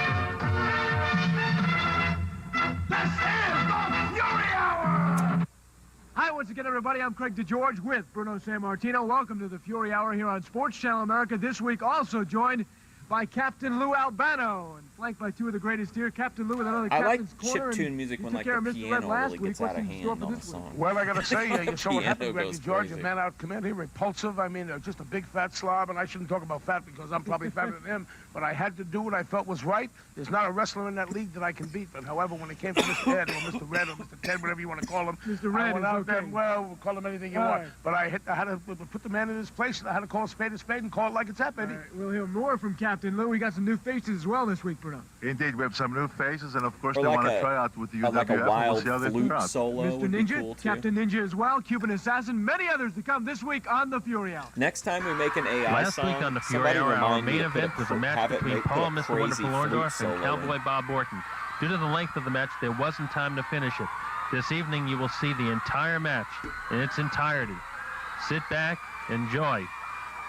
Hi, once again, everybody. I'm Craig DeGeorge with Bruno Sammartino. Welcome to the Fury Hour here on Sports Channel America. This week also joined by Captain Lou Albano, and flanked by two of the greatest here. Captain Lou with another I like captain's corner. chiptune music when like the piano really gets out of hand on a song. Well, I gotta say, you're so Piano happy, goes Reggie George, crazy. a man out commanding, repulsive. I mean, just a big fat slob, and I shouldn't talk about fat because I'm probably fatter than him, but I had to do what I felt was right. There's not a wrestler in that league that I can beat, but however, when it came to Mr. Ed or Mr. Red or Mr. Ted, whatever you want to call him, Mr. Red I went is out there, okay. well, we'll call him anything you All want, right. but I had to put the man in his place, and I had to call a spade and call it like it's at, baby. All right, we'll hear more from Captain Lou. We got some new faces as well this week, Bruno. Indeed, we have some new faces, and of course Or they like want to a- try out with the UWF. Like a and we'll wild see how they flute turn out. solo Mr. would be Ninja, cool too. Captain Ninja as well, Cuban Assassin, many others to come this week on the Fury Hour. Next time we make an AI Last song, week on the Fury somebody Hour, our remind me main to put event was a match have it between make- put Paul, a Mr. crazy Wonderful flute Orndorff, solo and in. Cowboy Bob Orton. Due to the length of the match, there wasn't time to finish it. This evening, you will see the entire match in its entirety. Sit back, enjoy.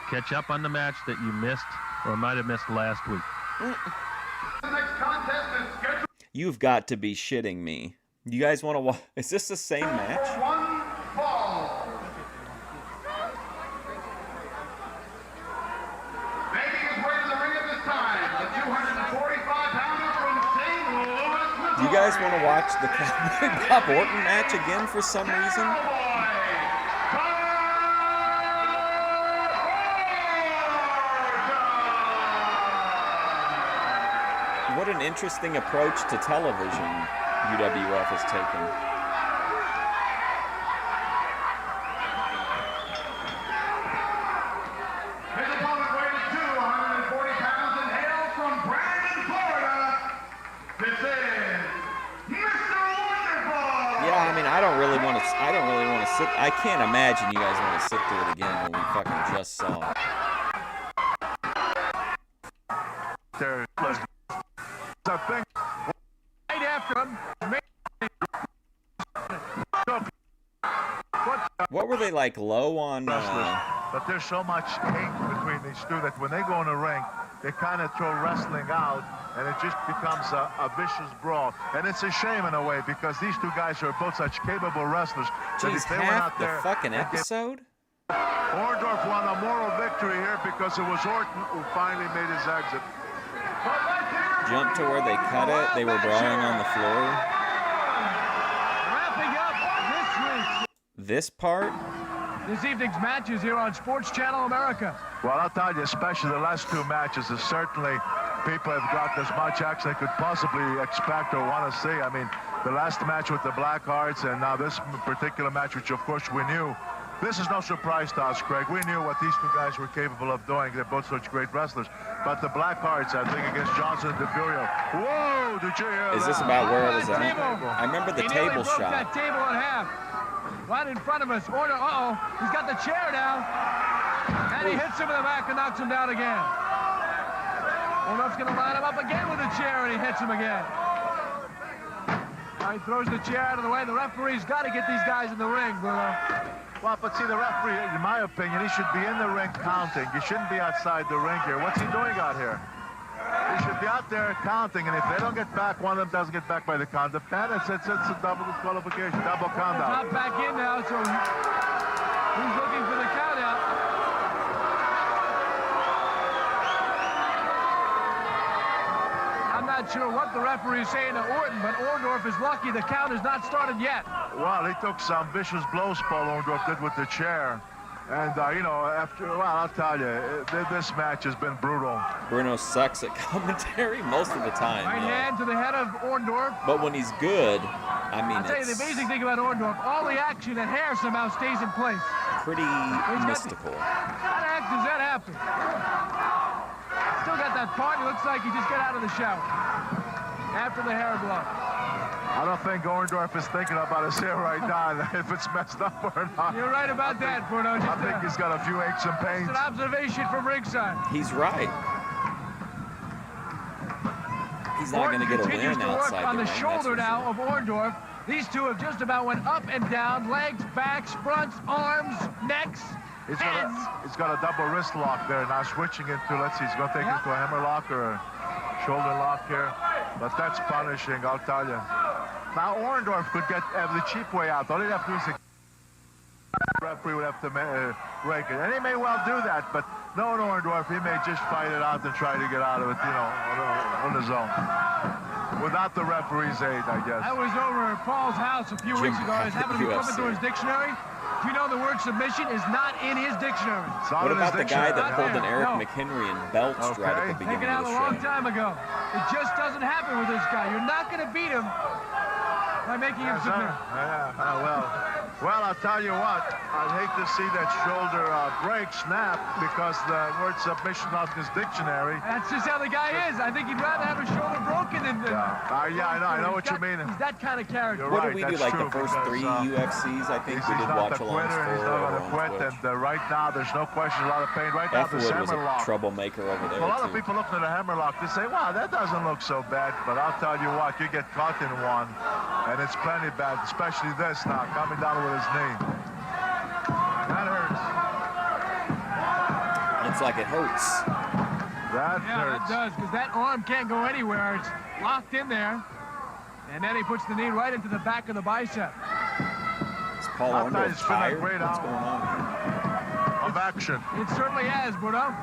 Catch up on the match that you missed or might have missed last week. The next contest is scheduled You've got to be shitting me. You guys want to watch? Is this the same match? for one fall. Making his way to the ring at this time, the 245-pounder from St. Louis, Missouri. You guys want to watch the Cowboy Bob Orton match again for some reason? What an interesting approach to television UWF has taken. His opponent weighs 240 pounds and hails from Brandon, Florida. This is Mr. Wonderful. Yeah, I mean, I don't really want to sit. I can't imagine you guys want to sit through it again when we fucking just saw it. There, I think Right after him, What were they like low on? wrestlers, but there's so much hate between these two that when they go in the ring, they kind of throw wrestling out, and it just becomes a vicious brawl. And it's a shame in a way because these two guys are both such capable wrestlers. that Jeez, if they went half out the there fucking and gave- episode? Orndorff won a moral victory here because it was Orton who finally made his exit. Jump to where they cut it. They were brawling on the floor. wrapping up This part? this evening's matches here on Sports Channel America. Well, I'll tell you, especially the last two matches, is certainly people have gotten as much action they could possibly expect or want to see. I mean, the last match with the Blackhearts and now this particular match, which of course we knew. This is no surprise to us, Craig. We knew what these two guys were capable of doing. They're both such great wrestlers. But the Blackhearts, I think, against Johnson and DeFuria. Whoa, did you hear Is that? this about where it was at? Table. I remember the He nearly table broke shot. that table in half. Right in front of us. Order. Uh-oh. He's got the chair now. And he hits him in the back and knocks him down again. Orndorff's going to line him up again with a chair, and he hits him again. Now he throws the chair out of the way. The referee's got to get these guys in the ring, Bruno. Well, but see, the referee, in my opinion, he should be in the ring counting. He shouldn't be outside the ring here. What's he doing out here? He should be out there counting, and if they don't get back, one of them doesn't get back by the count of 10, it's a double disqualification, double count out. Not back in now, so he's looking for the count out. I'm not sure what the referee is saying to Orton, but Orndorff is lucky the count has not started yet. Well, he took some vicious blows, Paul Orndorff did with the chair. And, you know, well, I'll tell you, this match has been brutal. Bruno sucks at commentary most of the time. Right yeah. hand to the head of Orndorff. But when he's good, I mean, I'll tell you the it's amazing thing about Orndorff, all the action and hair somehow stays in place. pretty mystical. How the heck does that happen? Still got that part. He looks like he just got out of the shower after the hair blow. I don't think Orndorff is thinking about his hair right now, if it's messed up or not. You're right about that, Bruno. I think he's got a few aches and pains. It's an observation from ringside. He's right. He's not going to get a continues win to work outside on the the ring, shoulder that's for now of Orndorff. These two have just about went up and down, legs, backs, fronts, arms, necks, heads. He's got a double wrist lock there now, switching into, let's see, he's going to take it to a hammer lock or a shoulder lock here. But that's punishing, I'll tell you. Now, Orndorff could have the cheap way out. All he'd have to do is the referee would have to break it. And he may well do that, but No, Orndorff, he may just fight it out and try to get out of it, you know, on his own. Without the referee's aid, I guess. I was over at Paul's house a few weeks ago. I was having to be flipping through his dictionary. Do you know the word submission is not in his dictionary? What about the guy that pulled an Eric McHenry and belched right at the beginning Taken of out the a long show? time ago. It just doesn't happen with this guy. You're not going to beat him by making him submit. Well, I'll tell you what. I'd hate to see that shoulder break, snap, because the word submission not in his dictionary. That's just how the guy is. I think he'd rather have his shoulder broken than... I know what you mean. He's that kind of character. What did we do, like the first 3 UFCs, I think? We did watch-alongs for. He's not going to quit, and right now, there's no question, a lot of pain. Right now, the hammerlock. Was a troublemaker over there, a lot of people looking at a hammerlock, they say, wow, that doesn't look so bad. But I'll tell you what, you get caught in one, and it's plenty bad, especially this now, coming down with his knee. That hurts. It's like it hurts. That hurts. That does, because that arm can't go anywhere. It's locked in there. And then he puts the knee right into the back of the bicep. Is Paul Orndorff tired? What's going on here? Of action. It certainly has, Bruno.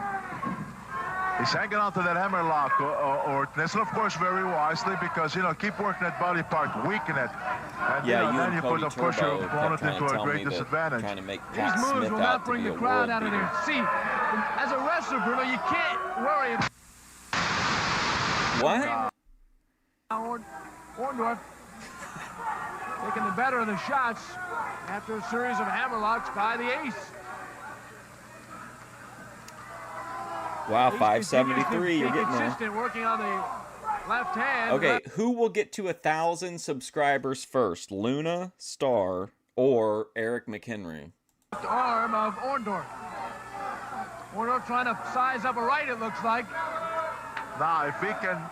He's hanging on to that hammerlock, Orton. And of course, very wisely, because, you know, keep working that body part, weaken it. And, yeah, then you put, Cody of course, your opponent into a great disadvantage. Trying to make These moves will not bring the crowd out of there. See, as a wrestler, Bruno, you can't worry about... What? Orndorff taking the better of the shots after a series of hammerlocks by the ace. Wow, 573, you're getting there. Consistent, working on the left hand. Okay, who will get to 1,000 subscribers first? Luna, Star, or Eric McHenry? Arm of Orndorff. Orndorff trying to size up a right, it looks like. Now, if he can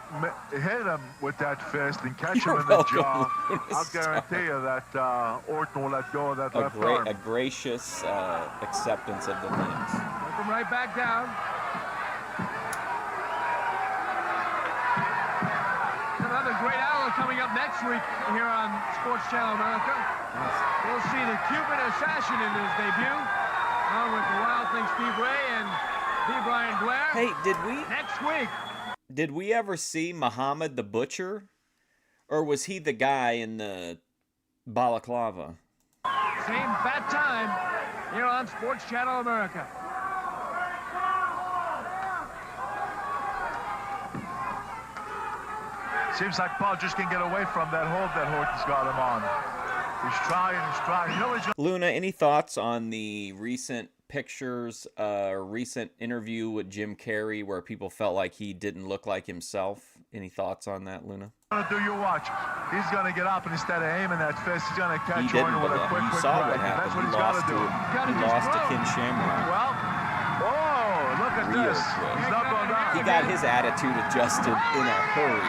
hit him with that fist and catch him in the jaw, I'll guarantee you that Orton will let go of that left arm. A gracious acceptance of the things. Took him right back down. Another great hour coming up next week here on Sports Channel America. We'll see the Cuban assassin in his debut, along with the Wild Thing Steve Ray and Brian Blair. Hey, next week? Did we ever see Muhammad the Butcher, or was he the guy in the balaclava? Same bat time here on Sports Channel America. Seems like Paul just can't get away from that hold that Orton's got him on. He's trying. You know, Luna, any thoughts on the recent pictures, recent interview with Jim Carrey where people felt like he didn't look like himself? Any thoughts on that, Luna? Do you watch? He's going to get up, and instead of aiming that fist, he's going to catch Orton with a quick you saw right. what happened. That's what he's got to do. He lost to Ken Shamrock. Well, look at this. He's not going down. He got his attitude adjusted in a hurry.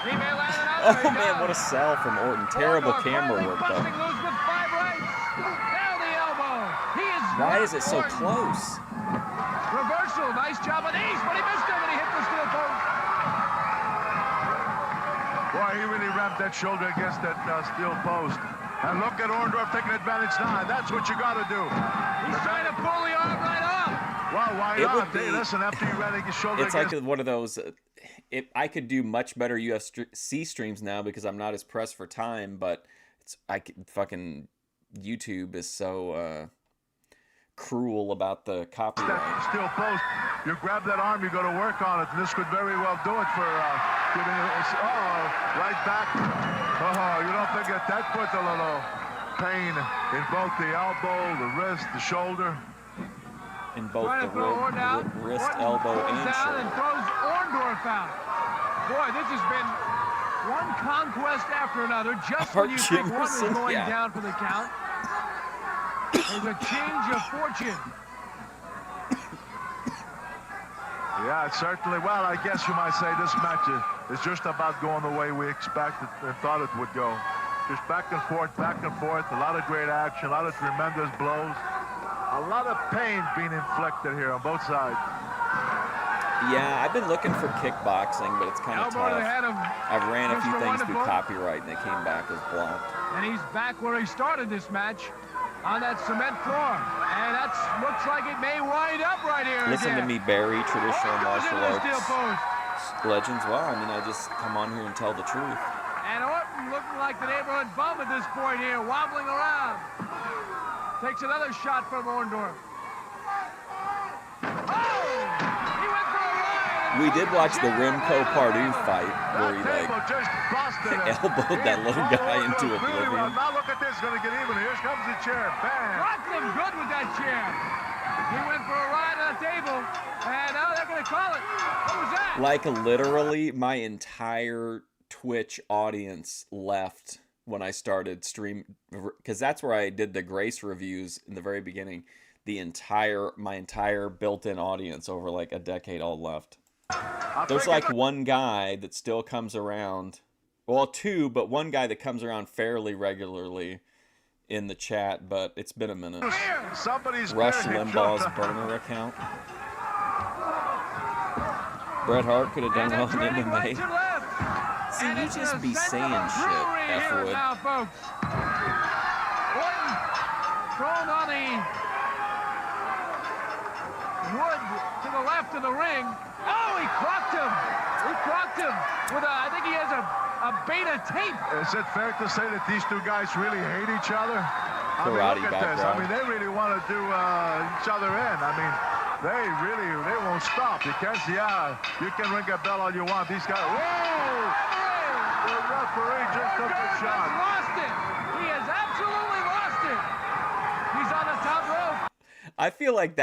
He may land another. Oh man, what a sell from Orton. Terrible camera work though. Now the elbow. Why is it so close? Reversal. Nice job on Ace, but he missed him and he hit the steel post. Boy, he really rammed that shoulder against that steel post. And look at Orndorff taking advantage now. That's what you got to do. He's trying to pull the arm right off. Well, why not? Hey, listen, after you ran his shoulder it's like one of those... I could do much better UFC streams now because I'm not as pressed for time, but fucking YouTube is so cruel about the copyright. Steel post. You grab that arm, you go to work on it, and this could very well do it for giving it. Right back. You don't forget that puts a little pain in both the elbow, the wrist, the shoulder. In both the wrist, elbow, and shoulder. And throws Orndorff out. Boy, this has been one conquest after another. Just when you think one is going down for the count, there's a change of fortune. Yeah, certainly. Well, I guess you might say this match is just about going the way we expected and thought it would go. Just back and forth, a lot of great action, a lot of tremendous blows. A lot of pain being inflicted here on both sides. Yeah, I've been looking for kickboxing, but it's kind of tough. I've ran a few things through copyright, and they came back as blocked. And he's back where he started this match on that cement floor. And that looks like it may wind up right here Listen again. to me, Barry, traditional Orton goes martial into the steel arts post. legends. Well, I mean, I just come on here and tell the truth. And Orton looking like the neighborhood bum at this point here, wobbling around. Takes another shot from Orndorff. We did watch the Remco Pardue fight where he like elbowed that little guy into oblivion. Now look at this, gonna get even. Here comes the chair. Bam! Rocked him good with that chair. He went for a ride on the table, and now they're gonna call it. What was that? Like literally, my entire Twitch audience left when I started stream, because that's where I did the Grace reviews in the very beginning. My entire built-in audience over like a decade all left. There's like one guy that still comes around. Well, two, but one guy that comes around fairly regularly in the chat, but it's been a minute. Rush Limbaugh's burner account. Bret Hart could have done well in MMA. See, you just be saying shit, F-Wood. Now, folks. Orton thrown on the wood to the left of the ring. Oh, he crocked him. He crocked him with a, I think he has a beta tape. Is it fair to say that these two guys really hate each other? Karate look at this. background. I mean, they really want to do each other in. I mean, they won't stop. You can you can ring a bell all you want. These guys, whoa! The referee just took a shot. Lost it. He has absolutely lost it. He's on the top rope. I feel like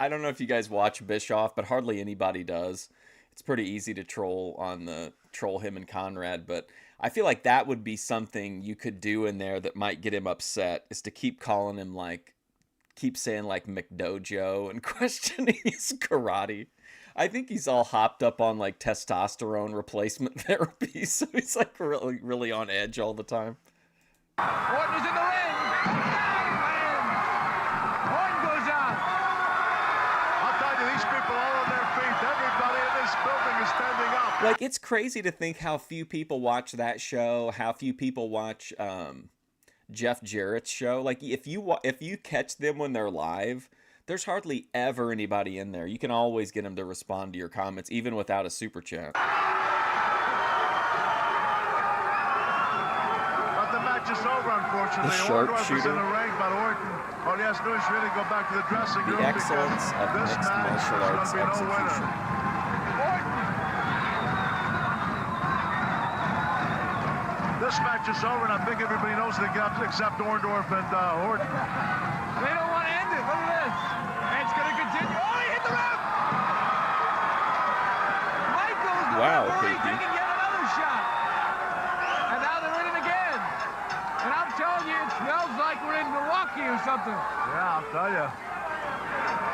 I don't know if you guys watch Bischoff, but hardly anybody does. It's pretty easy to troll him and Conrad, but I feel like that would be something you could do in there that might get him upset, is to keep calling him keep saying like McDojo and questioning his karate. I think he's all hopped up on like testosterone replacement therapy, so he's like really, really on edge all the time. Orton is in the ring. Orton goes out. I'll tell you, these people all on their feet. Everybody in this building is standing up. Like, it's crazy to think how few people watch that show, how few people watch Jeff Jarrett's show. Like, if you catch them when they're live, there's hardly ever anybody in there. You can always get them to respond to your comments, even without a super chat. But the match is over, unfortunately. The Orndorff is sharpshooter. in the ring, but Orton, all he has to do is really go back to the dressing room. The excellence of this mixed match martial arts is going to be no winner. execution. This match is over, and I think everybody knows they got to except Orndorff and Orton. They don't want to end it. Look at this. And it's going to continue. Oh, he hit the ref! Michael's the referee taking yet another shot. And now they're in it again. And I'm telling you, it smells like we're in Milwaukee or something. Yeah, I'll tell you.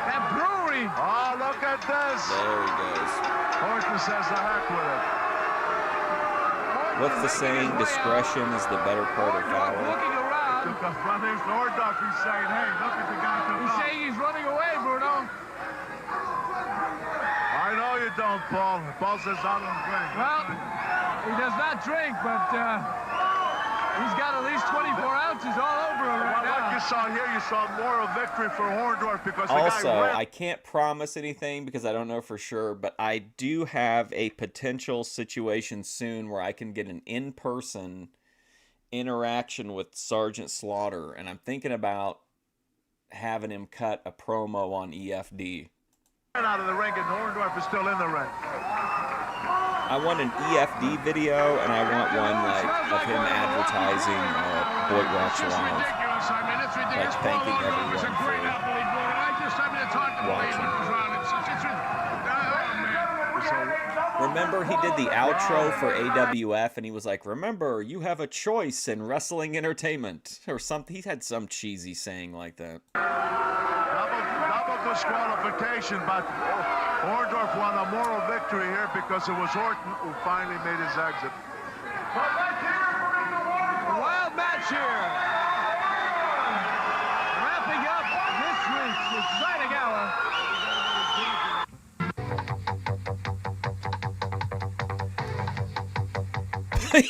That brewery. Oh, look at this. There he goes. Orton says the heck with it. What's the saying? Discretion is the better part of valor. Looking around. There's Orndorff. He's saying, hey, look at the guy. He's saying he's running away, Bruno. I know you don't, Paul. Paul says I don't drink. Well, he does not drink, but he's got at least 24 ounces all over him right now. Like you saw here, you saw moral victory for Orndorff because the Also, guy ran. I can't promise anything because I don't know for sure, but I do have a potential situation soon where I can get an in-person interaction with Sergeant Slaughter, and I'm thinking about having him cut a promo on EFD. Out of the ring, and Orndorff is still in the ring. I want an EFD video, and I want one like of him advertising Boyd Watch Live, like thanking everyone for watching. Remember, he did the outro for AWF, and he was like, "Remember, you have a choice in wrestling entertainment," or something. He had some cheesy saying like that. Double disqualification, but Orndorff won a moral victory here because it was Orton who finally made his exit. A wild match here. Wrapping up this week's exciting hour.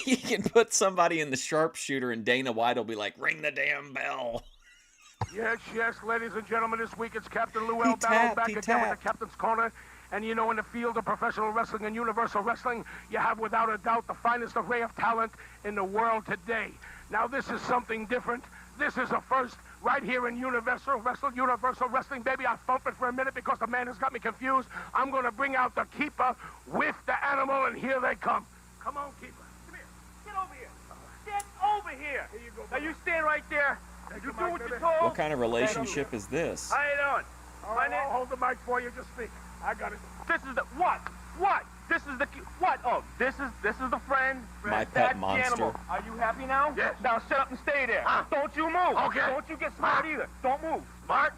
You can put somebody in the sharpshooter, and Dana White will be like, "Ring the damn bell." Yes, yes, ladies and gentlemen, this week it's Captain Lou Albano back again with the Captain's Corner. And you know, in the field of professional wrestling and universal wrestling, you have without a doubt the finest array of talent in the world today. Now, this is something different. This is a first right here in universal wrestling, baby. I'll thump it for a minute because the man has got me confused. I'm going to bring out the keeper with the animal, and here they come. Come on, keeper. Come here. Get over here. Get over here. Here you go, now, you stand right there. You do what you're told. What kind of relationship is this? How you doing? I'll hold the mic for you. Just speak. I got it. This is the what? What? This is the what? Oh, this is the friend. My pet That's monster. The animal. Are you happy now? Yes. Now shut up and stay there. Don't you move. Okay. Don't you get smart either. Don't move. Smart?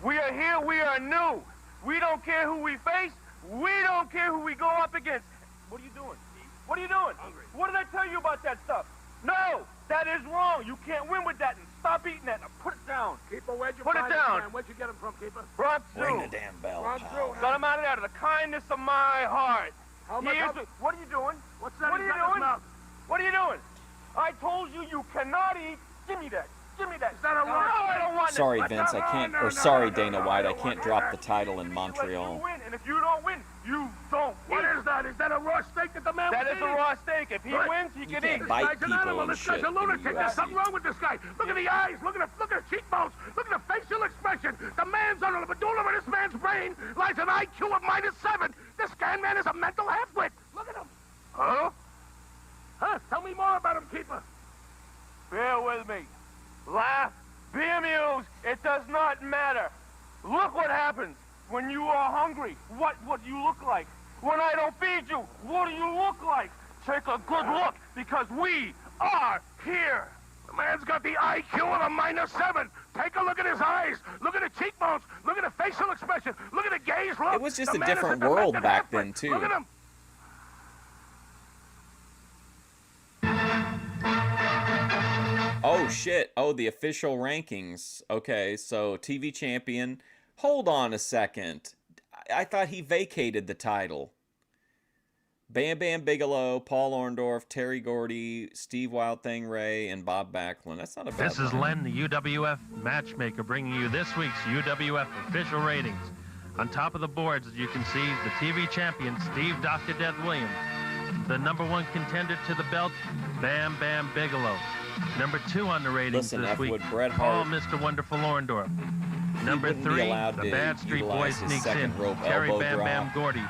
We are here. We are new. We don't care who we face. We don't care who we go up against. What are you doing? What are you doing? Hungry. What did I tell you about that stuff? No, that is wrong. You can't win with that. And stop eating that. Now put it down. Keeper, where'd you Put find it down. Man? Where'd you get him from, Keeper? Brought Ring through. the damn bell, Run pal. through. Got him out of there. To the kindness of my heart. How much? What are you doing? What's that? What are he's you got in his doing? mouth? What are you doing? I told you you cannot eat. Give me that. Give me that. Is that a No, rock? I don't want Sorry, that. Vince, I can't. Or sorry, Dana White, I can't drop the title in Montreal. You win, and if you don't win, you don't What eat. is that? Is that a raw steak that the man That was is a eating? raw steak. If he Good. wins, he can can't eat. bite This guy's an people animal. and This guy's shit a in the lunatic. There's UFC. something wrong with this guy. Look at the eyes. Look at the cheekbones. Look at the facial expression. The man's under the medulla of this man's brain lies an IQ of -7. This man is a mental half-wit. Look at him. Huh? Huh? Tell me more about him, Keeper. Bear with me. Laugh. Be amused. It does not matter. Look what happens when you are hungry. What do you look like? When I don't feed you, what do you look like? Take a good look, because we are here. The man's got the IQ of a -7. Take a look at his eyes. Look at the cheekbones. Look at the facial expression. Look at the gaze. Look. It was just The a man is different demented world back halfwit. then, too. Look at him. Oh, shit. Oh, the official rankings. Okay, so TV champion. Hold on a second. I thought he vacated the title. Bam Bam Bigelow, Paul Orndorff, Terry Gordy, Steve Wild Thing Ray, and Bob Backlund. That's not a bad This is Len, the UWF matchmaker, bringing you this week's UWF official ratings. On top of the boards, as you can see, the TV champion, Steve Dr. Death Williams. The #1 contender to the belt, Bam Bam Bigelow. #2 on the ratings Listen, this week, F-Wood, Bret Paul Hart. Mr. Wonderful Orndorff. wouldn't be #3, allowed the to Bad Street utilize Boy his sneaks in, second rope Terry elbow Bam Bam drop. Gordy.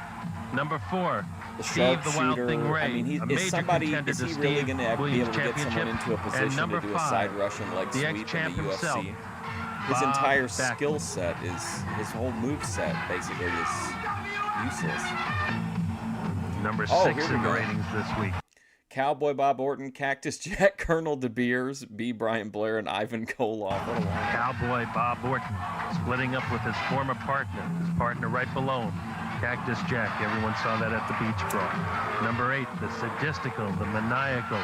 #4, The Steve the Wild sharpshooter. Thing Ray, I mean, a is major somebody, contender is to he really Steve going to be Williams able to get someone Championship. into a position And to do a #5, side Russian leg the sweep in ex-champ the himself, UFC? His Bob entire Backlund. skill set his whole move set basically is useless. #6 here we in the go. ratings this week. Cowboy Bob Orton, Cactus Jack, Colonel De Beers, B. Brian Blair, and Ivan Koloff. What a line. Cowboy Bob Orton splitting up with his former partner, right below him, Cactus Jack. Everyone saw that at the beach brawl. #8, the sadistical, the maniacal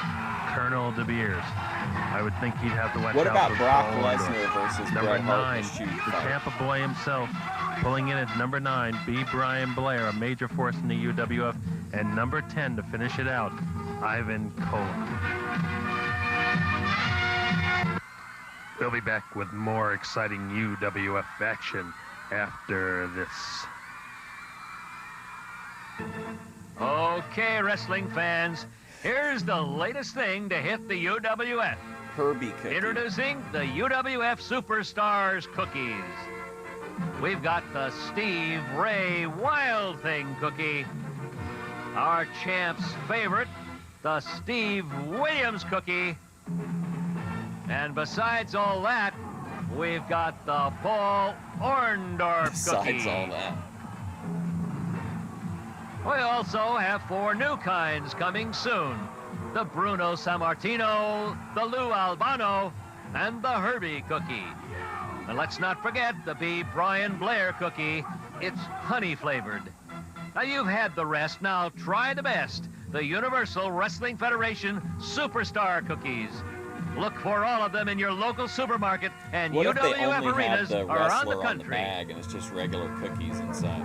Colonel De Beers. I would think he'd have to watch What out about for Brock Paul Lesnar Orndorff. versus Bret Hart in #9, a shoot the fight? Tampa boy himself, pulling in at #9, B. Brian Blair, a major force in the UWF, and #10 to finish it out, Ivan Koloff. We'll be back with more exciting UWF action after this. Okay, wrestling fans, here's the latest thing to hit the UWF. Herbie cookie. Introducing the UWF Superstars cookies. We've got the Steve Ray Wild Thing cookie. Our champ's favorite, the Steve Williams cookie. And besides all that, we've got the Paul Orndorff cookie. Besides all that. We also have 4 new kinds coming soon. The Bruno Sammartino, the Lou Albano, and the Herbie cookie. And let's not forget the B. Brian Blair cookie. It's honey flavored. Now you've had the rest, now try the best. The Universal Wrestling Federation Superstar cookies. Look for all of them in your local supermarket, and What if they UWF only have arenas the around the wrestler on the country. bag and it's just regular cookies inside?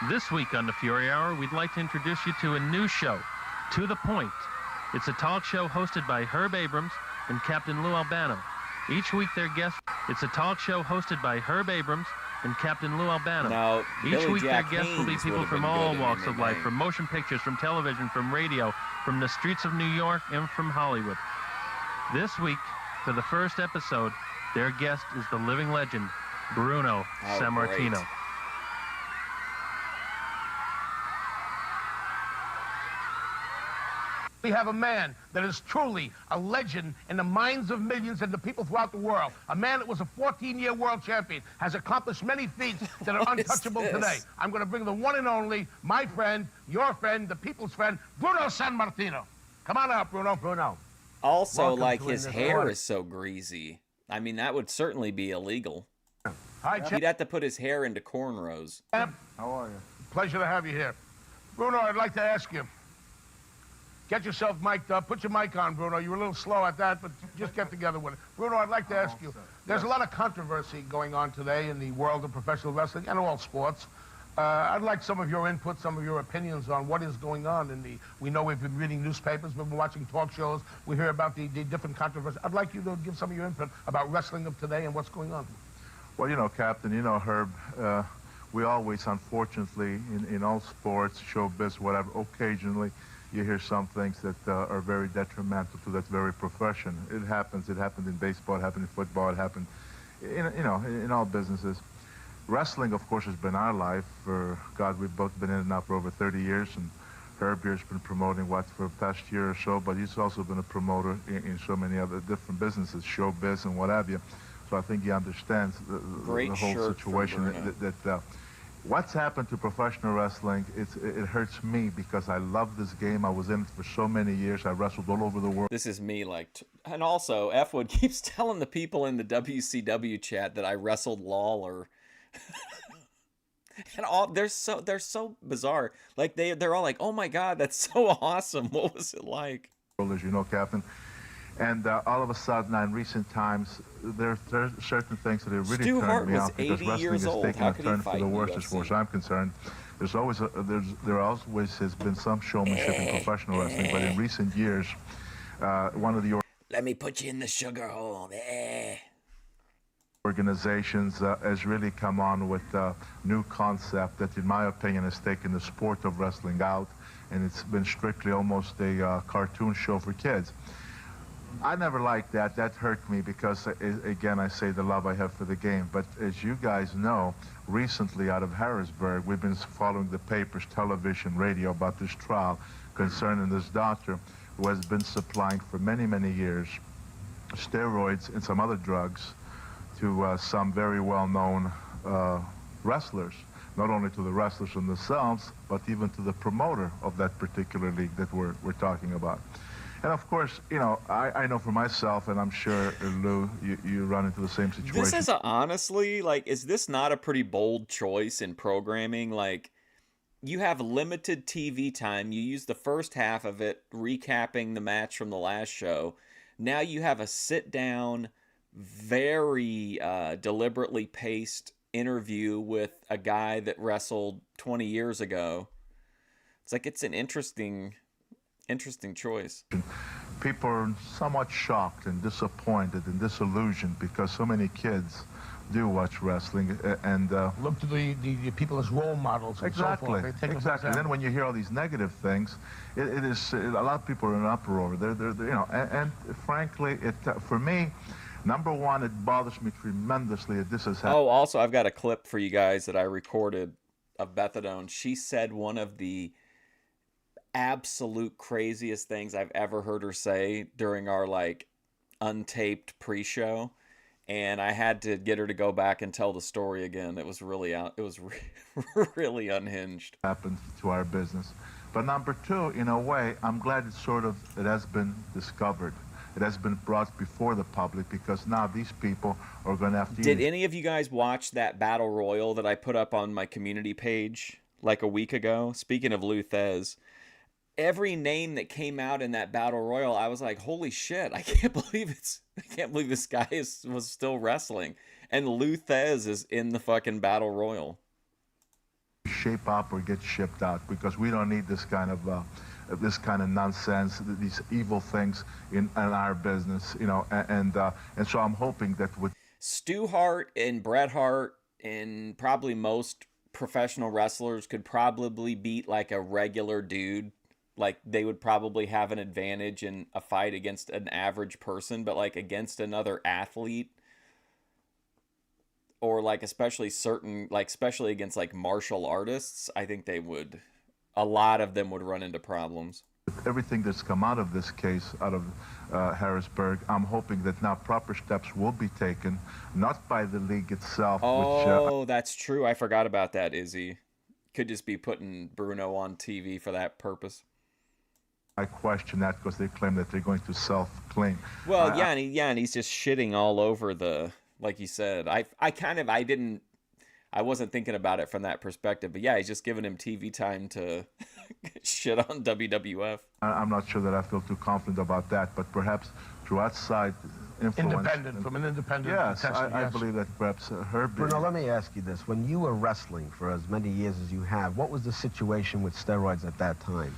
This week on the Fury Hour, we'd like to introduce you to a new show, To the Point. It's a talk show hosted by Herb Abrams and Captain Lou Albano. Each week their guests, it's a talk show hosted by Herb Abrams and Captain Lou Albano. Now, Each Billy week Jack their guests will be Haynes people would have from been all good in walks of life, MMA. from motion pictures, from television, from radio, from the streets of New York, and from Hollywood. This week, for the first episode, their guest is the living legend, Bruno Sammartino. Great. We have a man that is truly a legend in the minds of millions and the people throughout the world. A man that was a 14-year world champion, has accomplished many feats that are untouchable today. I'm going to bring the one and only, my friend, your friend, the people's friend, Bruno Sammartino. Come on out, Bruno. Bruno. Also, Welcome like, to his In This hair Order. is so greasy. I mean, that would certainly be illegal. Hi, He'd have to put his hair into cornrows. How are you? Pleasure to have you here. Bruno, I'd like to ask you. Get yourself mic'd up. Put your mic on, Bruno. You were a little slow at that, but just get together with it. Bruno, I'd like to ask you. There's a lot of controversy going on today in the world of professional wrestling and all sports. I'd like some of your input, some of your opinions on what is going on in the... We know we've been reading newspapers, we've been watching talk shows. We hear about the different controversies. I'd like you to give some of your input about wrestling of today and what's going on. Well, you know, Captain, you know, Herb, we always, unfortunately, in all sports, showbiz, whatever, occasionally, you hear some things that are very detrimental to that very profession. It happens. It happened in baseball. It happened in football. It happened, in all businesses. Wrestling, of course, has been our life. For God, we've both been in and out for over 30 years, and Herb here's been promoting for the past year or so, but he's also been a promoter in so many other different businesses, showbiz and what have you. So I think he understands the whole situation. That what's happened to professional wrestling, it hurts me because I love this game. I was in it for so many years. I wrestled all over the world. This is me, like, and also, F-Wood keeps telling the people in the WCW chat that I wrestled Lawler. And all they're so bizarre. Like they're all like, "Oh my God, that's so awesome! What was it like?" As you know, Captain. And all of a sudden, in recent times, there are certain things that have really turned me off because wrestling is taking a turn for the worse, as far as I'm concerned. There always has been some showmanship in professional wrestling, but in recent years, one of the let me put you in the sugar hole. Organizations has really come on with a new concept that, in my opinion, has taken the sport of wrestling out, and it's been strictly almost a cartoon show for kids. I never liked that. That hurt me because, again, I say the love I have for the game. But as you guys know, recently out of Harrisburg, we've been following the papers, television, radio about this trial concerning this doctor who has been supplying for many, many years steroids and some other drugs to some very well-known wrestlers, not only to the wrestlers themselves, but even to the promoter of that particular league that we're talking about. And of course, you know, I know for myself, and I'm sure, Lou, you run into the same situation. This is honestly, like, is this not a pretty bold choice in programming? Like, you have limited TV time. You use the first half of it recapping the match from the last show. Now you have a sit-down, very deliberately paced interview with a guy that wrestled 20 years ago. It's like it's an interesting choice. People are somewhat shocked and disappointed and disillusioned because so many kids do watch wrestling and look to the people as role models. And exactly, so forth. They take exactly. And then when you hear all these negative things, it is a lot of people are in uproar. They're you know, and frankly, for me, number one, it bothers me tremendously that this has happened. Oh, also, I've got a clip for you guys that I recorded of Bethadone. She said one of the absolute craziest things I've ever heard her say during our, like, untaped pre-show, and I had to get her to go back and tell the story again. It was really really unhinged. Happened to our business. But number two, in a way, I'm glad it has been discovered. It has been brought before the public because now these people are going to have to... Did any of you guys watch that Battle Royal that I put up on my community page like a week ago? Speaking of Lou Thez, every name that came out in that Battle Royal, I was like, holy shit, I can't believe this guy was still wrestling. And Lou Thez is in the fucking Battle Royal. Shape up or get shipped out because we don't need this kind of this kind of nonsense, these evil things in our business, you know, and so I'm hoping that with Stu Hart and Bret Hart and probably most professional wrestlers could probably beat like a regular dude. Like they would probably have an advantage in a fight against an average person, but like against another athlete, or like especially against like martial artists, I think a lot of them would run into problems. Everything that's come out of this case, out of Harrisburg, I'm hoping that now proper steps will be taken, not by the league itself. Oh, that's true. I forgot about that, Izzy. Could just be putting Bruno on TV for that purpose. I question that because they claim that they're going to self-clean. Well, and he's just shitting all over like you said. I wasn't thinking about it from that perspective, but yeah, he's just giving him TV time to shit on WWF. I'm not sure that I feel too confident about that, but perhaps through outside influence. From an independent yes, contestant, I believe that perhaps Herbie... Bruno, let me ask you this. When you were wrestling for as many years as you have, what was the situation with steroids at that time?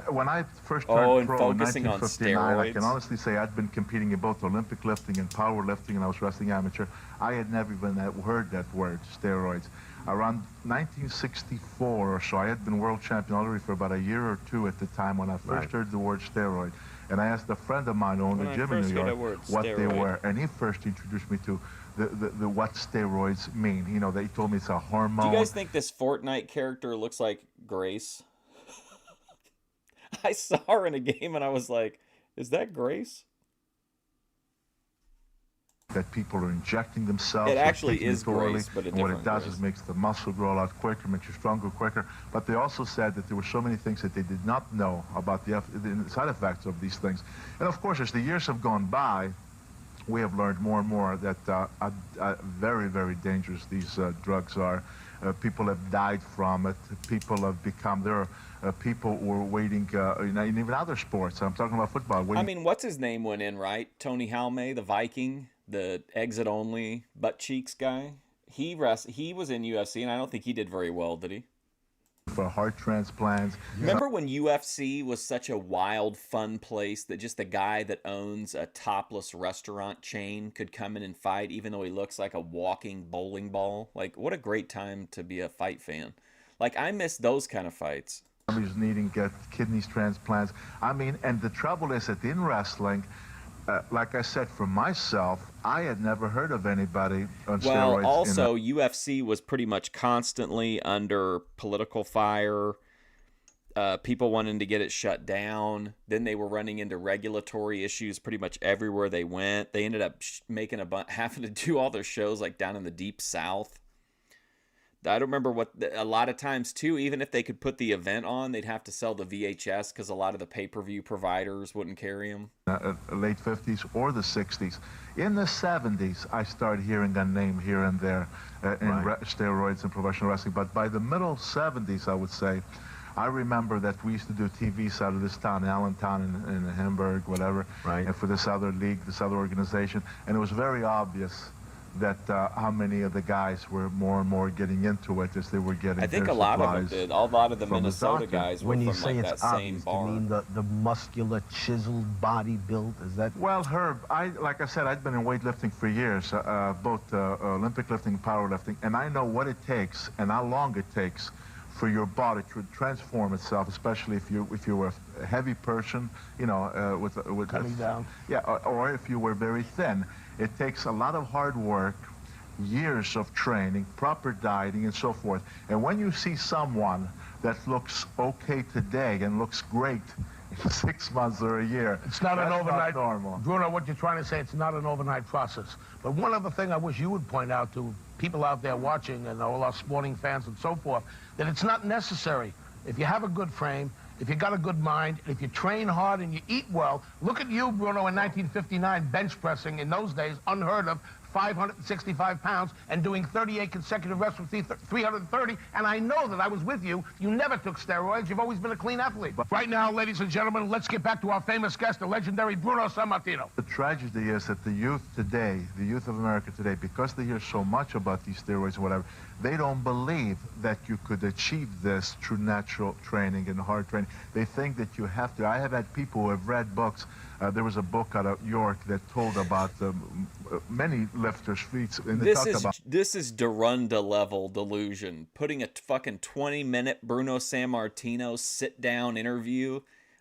When I first turned pro in focusing 1959, on steroids. I can honestly say I'd been competing in both Olympic lifting and powerlifting, and I was wrestling amateur. I had never even heard that word, steroids. Around 1964 or so, I had been world champion already for about a year or two at the time when I first heard the word steroid. And I asked a friend of mine who owned a gym in New York what they were, and he first introduced me to the what steroids mean. You know, they told me it's a hormone. Do you guys think this Fortnite character looks like Grace? I saw her in a game and I was like, is that Grace? That people are injecting themselves. It actually is Grace, but and what it does is makes the muscle grow a lot quicker, makes you stronger quicker. But they also said that there were so many things that they did not know about the side effects of these things. And of course, as the years have gone by, we have learned more and more that very, very dangerous these drugs are. People have died from it. People have become, there are people who are waiting, in even other sports. I'm talking about football. I mean, what's his name went in, right? Tony Halme, the Viking, the exit-only butt cheeks guy. He was in UFC, and I don't think he did very well, did he? For heart transplants. Remember when UFC was such a wild, fun place that just the guy that owns a topless restaurant chain could come in and fight, even though he looks like a walking bowling ball? Like, what a great time to be a fight fan. Like, I miss those kind of fights. Somebody's needing kidneys transplants. I mean, and the trouble is that in wrestling, like I said, for myself, I had never heard of anybody on steroids. Well, also, UFC was pretty much constantly under political fire. People wanting to get it shut down. Then they were running into regulatory issues pretty much everywhere they went. They ended up having to do all their shows like down in the deep south. I don't remember a lot of times too, even if they could put the event on, they'd have to sell the VHS because a lot of the pay-per-view providers wouldn't carry them. Late 50s or the 60s. In the 70s, I started hearing a name here and there in steroids and professional wrestling. But by the middle 70s, I would say, I remember that we used to do TVs out of this town, Allentown in Hamburg, whatever, and for this other league, this other organization. And it was very obvious that how many of the guys were more and more getting into it as they were getting. I think a lot of them did. A lot of the Minnesota guys were from like that same bar. You mean the muscular, chiseled body build? Is that? Well, Herb, like I said, I've been in weightlifting for years, both Olympic lifting and powerlifting, and I know what it takes and how long it takes for your body to transform itself, especially if you were a heavy person, you know, with coming down. Yeah, or if you were very thin. It takes a lot of hard work, years of training, proper dieting, and so forth. And when you see someone that looks okay today and looks great in 6 months or a year, it's not an overnight. Not normal. Bruno, what you're trying to say, it's not an overnight process. But one other thing I wish you would point out to people out there watching and all our sporting fans and so forth, that it's not necessary. If you have a good frame, if you got a good mind, if you train hard and you eat well, look at you, Bruno, in 1959, bench pressing, in those days, unheard of, 565 pounds and doing 38 consecutive reps with 330, and I know that I was with you. You never took steroids. You've always been a clean athlete. But right now, ladies and gentlemen, let's get back to our famous guest, the legendary Bruno Sammartino. The tragedy is that the youth today, the youth of America today, because they hear so much about these steroids or whatever, they don't believe that you could achieve this through natural training and hard training. They think that you have to. I have had people who have read books. There was a book out of York that told about many lifters' feats. And this is Durunda level delusion. Putting a fucking 20-minute Bruno Sammartino sit-down interview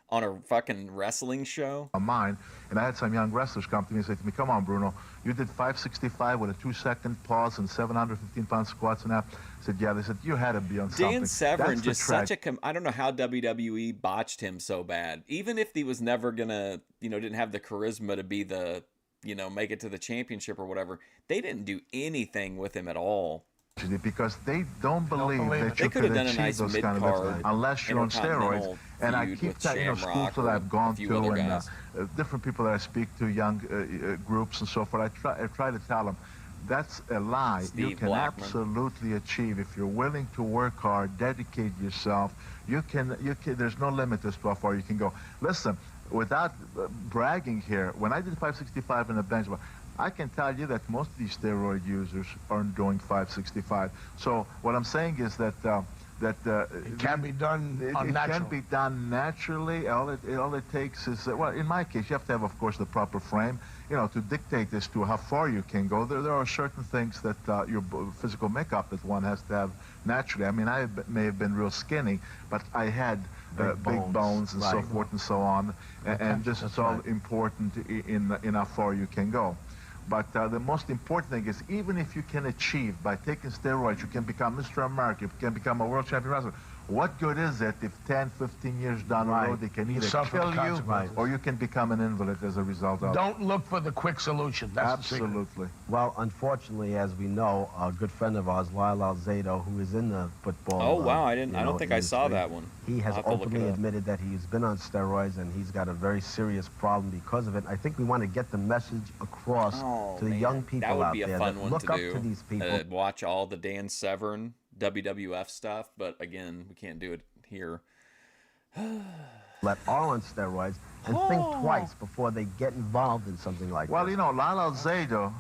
on a fucking wrestling show. Mine, and I had some young wrestlers come to me and say to me, "Come on, Bruno, you did 565 with a 2-second pause and 715-pound squats and that." I said, "Yeah." They said, "You had to be on something." Dan Severn, just such a I don't know how WWE botched him so bad. Even if he was never gonna, didn't have the charisma to be the, make it to the championship or whatever, they didn't do anything with him at all. Because they don't believe that you could achieve those kind of things unless you're on steroids. And I keep that, schools that I've gone to and different people that I speak to, young groups and so forth. I try to tell them that's a lie. You can absolutely achieve if you're willing to work hard, dedicate yourself. You can. There's no limit as to how far you can go. Listen, without bragging here, when I did 565 in a bench, I can tell you that most of these steroid users aren't doing 565. So what I'm saying is that it can be done unnatural. It can be done naturally. All it takes is, well, in my case, you have to have, of course, the proper frame, to dictate as to how far you can go. There are certain things that your physical makeup that one has to have naturally. I mean, I may have been real skinny, but I had big bones and so forth and so on. And this is all important in how far you can go. But the most important thing is, even if you can achieve, by taking steroids, you can become Mr. America, you can become a world champion wrestler. What good is it if 10, 15 years down the road they can either kill you or you can become an invalid as a result of it? Don't look for the quick solution. That's absolutely. Well, unfortunately, as we know, a good friend of ours, Lyle Alzado, who is in the football. Oh wow, I don't think I saw that one. He has openly admitted that he's been on steroids and he's got a very serious problem because of it. I think we want to get the message across to the young people out there. That would be a fun one look to up do. To these people. Watch all the Dan Severn WWF stuff, but again, we can't do it here. That are on steroids and think twice before they get involved in something like that. Well, Lyle Alzado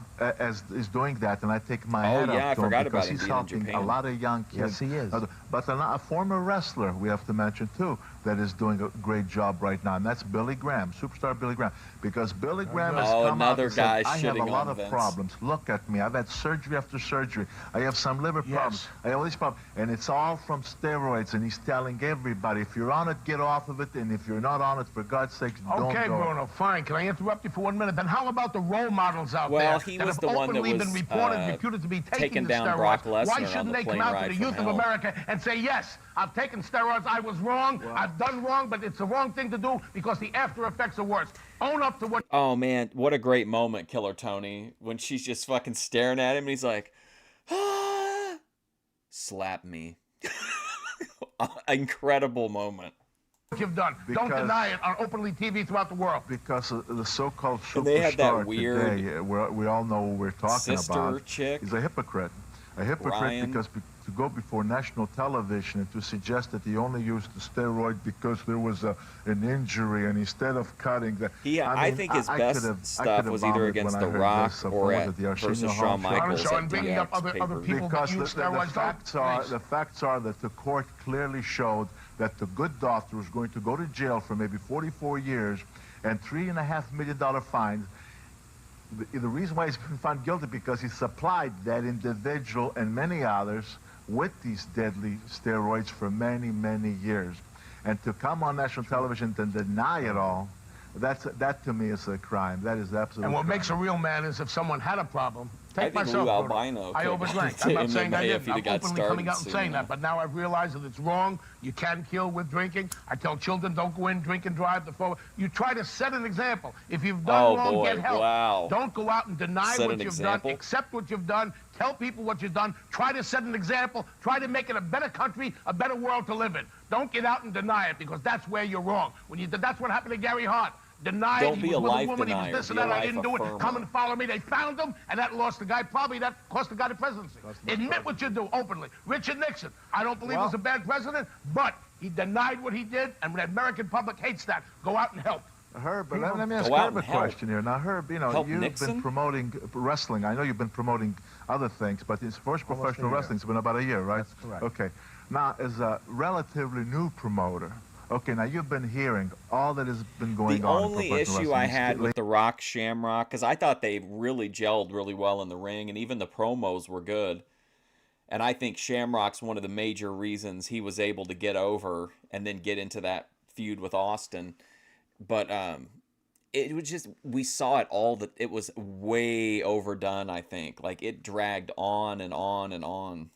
is doing that, and I take my hat off to him because he's helping a lot of young kids. Yes, he is. But a former wrestler we have to mention, too, that is doing a great job right now, and that's Billy Graham, superstar Billy Graham. Because Billy Graham has come out and said, I have a lot of problems. Look at me. I've had surgery after surgery. I have some liver problems. I have all these problems. And it's all from steroids, and he's telling everybody, if you're on it, get off of it, and if you're not on it, for God's sake, don't go. Okay, Bruno, fine. Can I interrupt you for 1 minute? Then how about the role models out there? Well, he was the one that was been reputed to be taking down steroids. Brock Lesnar. Why shouldn't they come out to the youth of America and say, yes, I've taken steroids, I was wrong, I've done wrong, but it's the wrong thing to do because the after effects are worse. Own up to what... Oh, man, what a great moment, Killer Tony, when she's just fucking staring at him, and he's like, ah, slap me. Incredible moment. You've done. Don't deny it on openly TV throughout the world. Because the so-called superstar they had that weird today, we all know what we're talking about. Chick. He's a hypocrite. A hypocrite because to go before national television and to suggest that he only used the steroid because there was an injury, and instead of cutting the... I think his best stuff was either against The Rock or versus Shawn Michaels. And bringing up other people that use steroids. The facts are that the court clearly showed that the good doctor was going to go to jail for maybe 44 years and $3.5 million fine. The reason why he's been found guilty because he supplied that individual and many others with these deadly steroids for many, many years. And to come on national television and deny it all, that to me is a crime. That is absolutely. And what makes a real man is if someone had a problem. Take myself, Albino I overdrank. I'm not saying I didn't. I'm openly coming out and saying that. But now I've realized that it's wrong. You can kill with drinking. I tell children, don't go in, drink and drive. You try to set an example. If you've done wrong, get help. Wow. Don't go out and deny what you've done. Accept what you've done. Tell people what you've done. Try to set an example. Try to make it a better country, a better world to live in. Don't get out and deny it because that's where you're wrong. That's what happened to Gary Hart. denied Don't he be was a with life a woman, he denier. was this and Be a that, I life didn't do it. affirmer. Come and follow me. They found him, and that lost the guy. Probably that cost the guy the presidency. Admit what you do openly. Richard Nixon, I don't believe he was a bad president, but he denied what he did, and the American public hates that. Go out and help. Herb, but let me ask Herb a question here. Now, Herb, you know, you've been promoting wrestling. I know you've been promoting other things, but his first professional wrestling's been about a year, right? That's correct. Okay. Now, as a relatively new promoter, okay, now you've been hearing all that has been going on. The only issue I had with The Rock Shamrock, because I thought they really gelled really well in the ring, and even the promos were good. And I think Shamrock's one of the major reasons he was able to get over and then get into that feud with Austin. But it was just, we saw it all, that it was way overdone, I think. Like, it dragged on and on and on.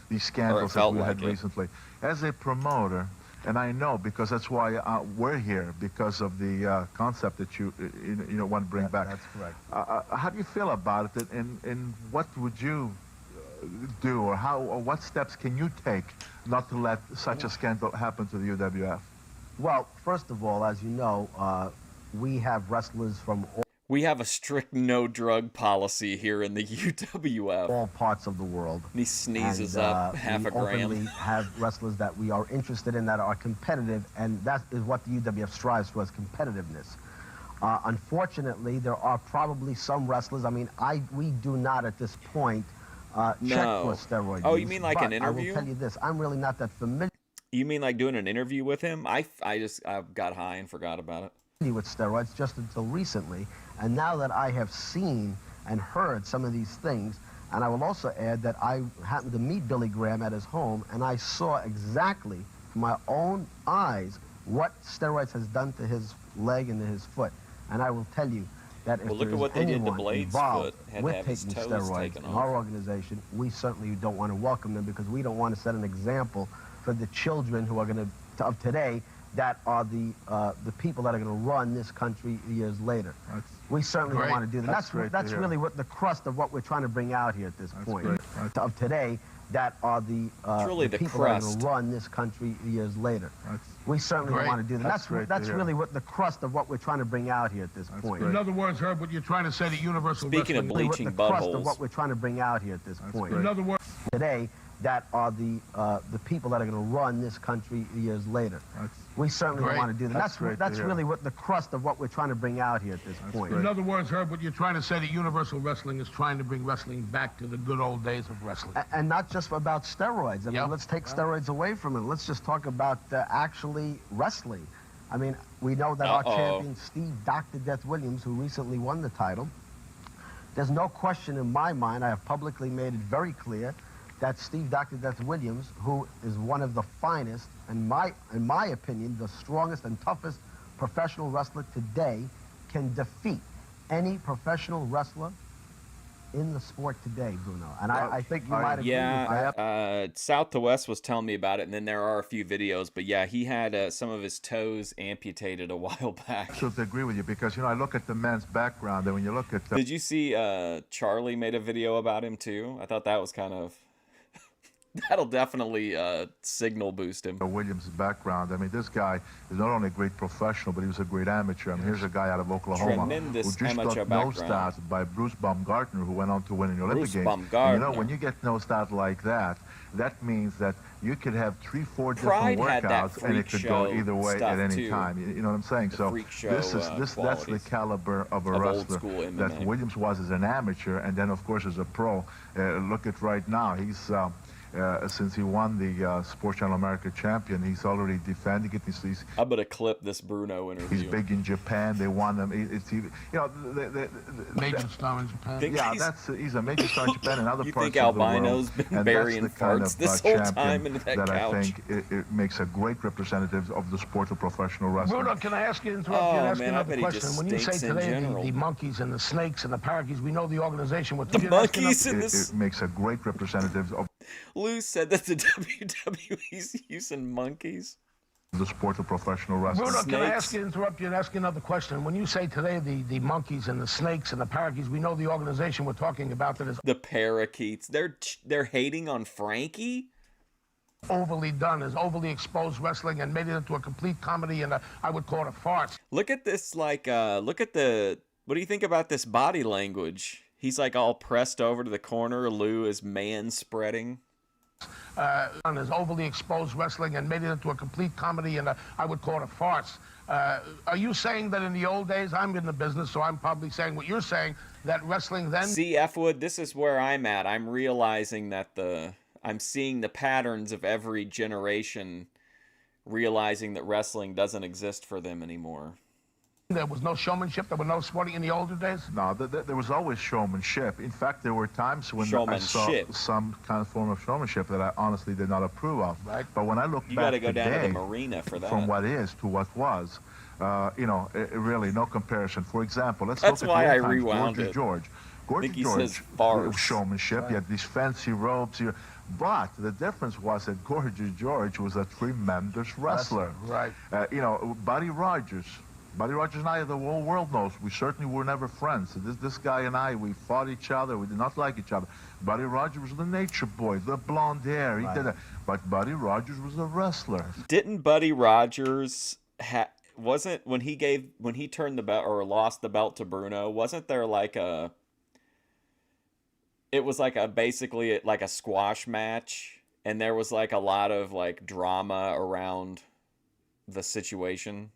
These scandals that we had recently. As a promoter, and I know because that's why we're here, because of the concept that you want to bring back. That's correct. How do you feel about it, and what would you do, or what steps can you take not to let such a scandal happen to the UWF? Well, first of all, as you know, we have wrestlers from We have a strict no-drug policy here in the UWF. all parts of the world. And he sneezes up half a gram. We have wrestlers that we are interested in, that are competitive, and that is what the UWF strives for, is competitiveness. Unfortunately, there are probably some wrestlers, I mean, we do not at this point check for steroid Oh, use, you mean like an interview? I will tell you this, I'm really not that familiar. You mean like doing an interview with him? I got high and forgot about it. With steroids just until recently, and now that I have seen and heard some of these things, and I will also add that I happened to meet Billy Graham at his home, and I saw exactly from my own eyes what steroids has done to his leg and to his foot, and I will tell you that if look there at what is they did to anyone Blade's involved foot, had to with have his taking toes steroids taken in off. our organization, we certainly don't want to welcome them, because we don't want to set an example for the children who are going to of today, that are the people that are going to run this country years later. We certainly don't want to do that. That's really what the crust of what we're trying to bring out here at this point. Of today, that are the really the people that are going to run this country years later. We certainly don't want to do that. That's really what the crust of what we're trying to bring out here at this point. In other words, Herb, what you're trying to say to Universal Speaking Wrestling... of bleaching the crust of buttholes. what we're trying to bring out here at this point. In other words... Today, that are the people that are going to run this country years later. We certainly don't want to do that. That's really what the crust of what we're trying to bring out here at this point. In other words, Herb, what you're trying to say to Universal Wrestling is trying to bring wrestling back to the good old days of wrestling. And not just about steroids. I mean, let's take steroids away from it. Let's just talk about actually wrestling. I mean, we know that our champion, Steve Dr. Death Williams, who recently won the title, there's no question in my mind, I have publicly made it very clear, that Steve Dr. Death Williams, who is one of the finest, in my opinion, the strongest and toughest professional wrestler today, can defeat any professional wrestler in the sport today, Bruno. And I think you might agree with that. South to West was telling me about it, and then there are a few videos. But yeah, he had some of his toes amputated a while back. I should agree with you, because, I look at the man's background, and when you look at the... Did you see Charlie made a video about him too? I thought that was kind of... That'll definitely signal boost him. Williams' background. I mean, this guy is not only a great professional, but he was a great amateur. I mean, here's a guy out of Oklahoma Tremendous who just amateur got nosed out by Bruce Baumgartner, who went on to win in the Olympic Games. And, when you get nosed out like that, that means that you could have 3-4 different workouts, and it could go either way at any time. You know what I'm saying? So that's the caliber of a wrestler that Williams was as an amateur, and then of course as a pro. Look at right now, he's since he won the Sports Channel America champion, he's already defending it. I'm gonna clip this Bruno interview. He's big in Japan. They want him. Major star in Japan. He's a major star in Japan and other parts think of the Albino's world. been burying farts this whole time into that couch. couch? I think it makes a great representative of the sport of professional wrestling. Bruno, can I ask you to interrupt you and ask you another question? When you say today the monkeys and the snakes and the parakeets, we know the organization with the monkeys and the... It makes a great representative of... Lou said that the WWE's using monkeys. The sport of professional wrestling. Bruno, can I ask you to interrupt you and ask you another question? When you say today the monkeys and the snakes and the parakeets, we know the organization we're talking about that is... The parakeets. They're hating on Frankie? overly done, is overly exposed wrestling and made it into a complete comedy and I would call it a farce. Look at this, like, look at the, what do you think about this body language? He's like all pressed over to the corner. Lou is man-spreading. Is overly exposed wrestling and made it into a complete comedy and I would call it a farce. Are you saying that in the old days, I'm in the business, so I'm probably saying what you're saying, that wrestling then... See, F. Wood, this is where I'm at. I'm realizing that I'm seeing the patterns of every generation, realizing that wrestling doesn't exist for them anymore. There was no showmanship, there was no sporting in the older days? No, there was always showmanship. In fact, there were times when I saw some kind of form of showmanship that I honestly did not approve of. Right. But when I look you back gotta go today, down to the marina for that. From what is to what was, you know, really no comparison. For example, let's That's look at why I the old times. rewound Gorgeous it. George. Gorgeous George, showmanship. Right. He had these fancy robes here. But the difference was that Gorgeous George was a tremendous wrestler. Right. You know, Buddy Rogers and I, the whole world knows, we certainly were never friends. This guy and I, we fought each other. We did not like each other. Buddy Rogers was the nature boy, the blonde hair. He did it. But Buddy Rogers was a wrestler. Didn't Buddy Rogers wasn't when he turned the belt or lost the belt to Bruno? Wasn't there like a? It was like basically like a squash match, and there was like a lot of like drama around the situation.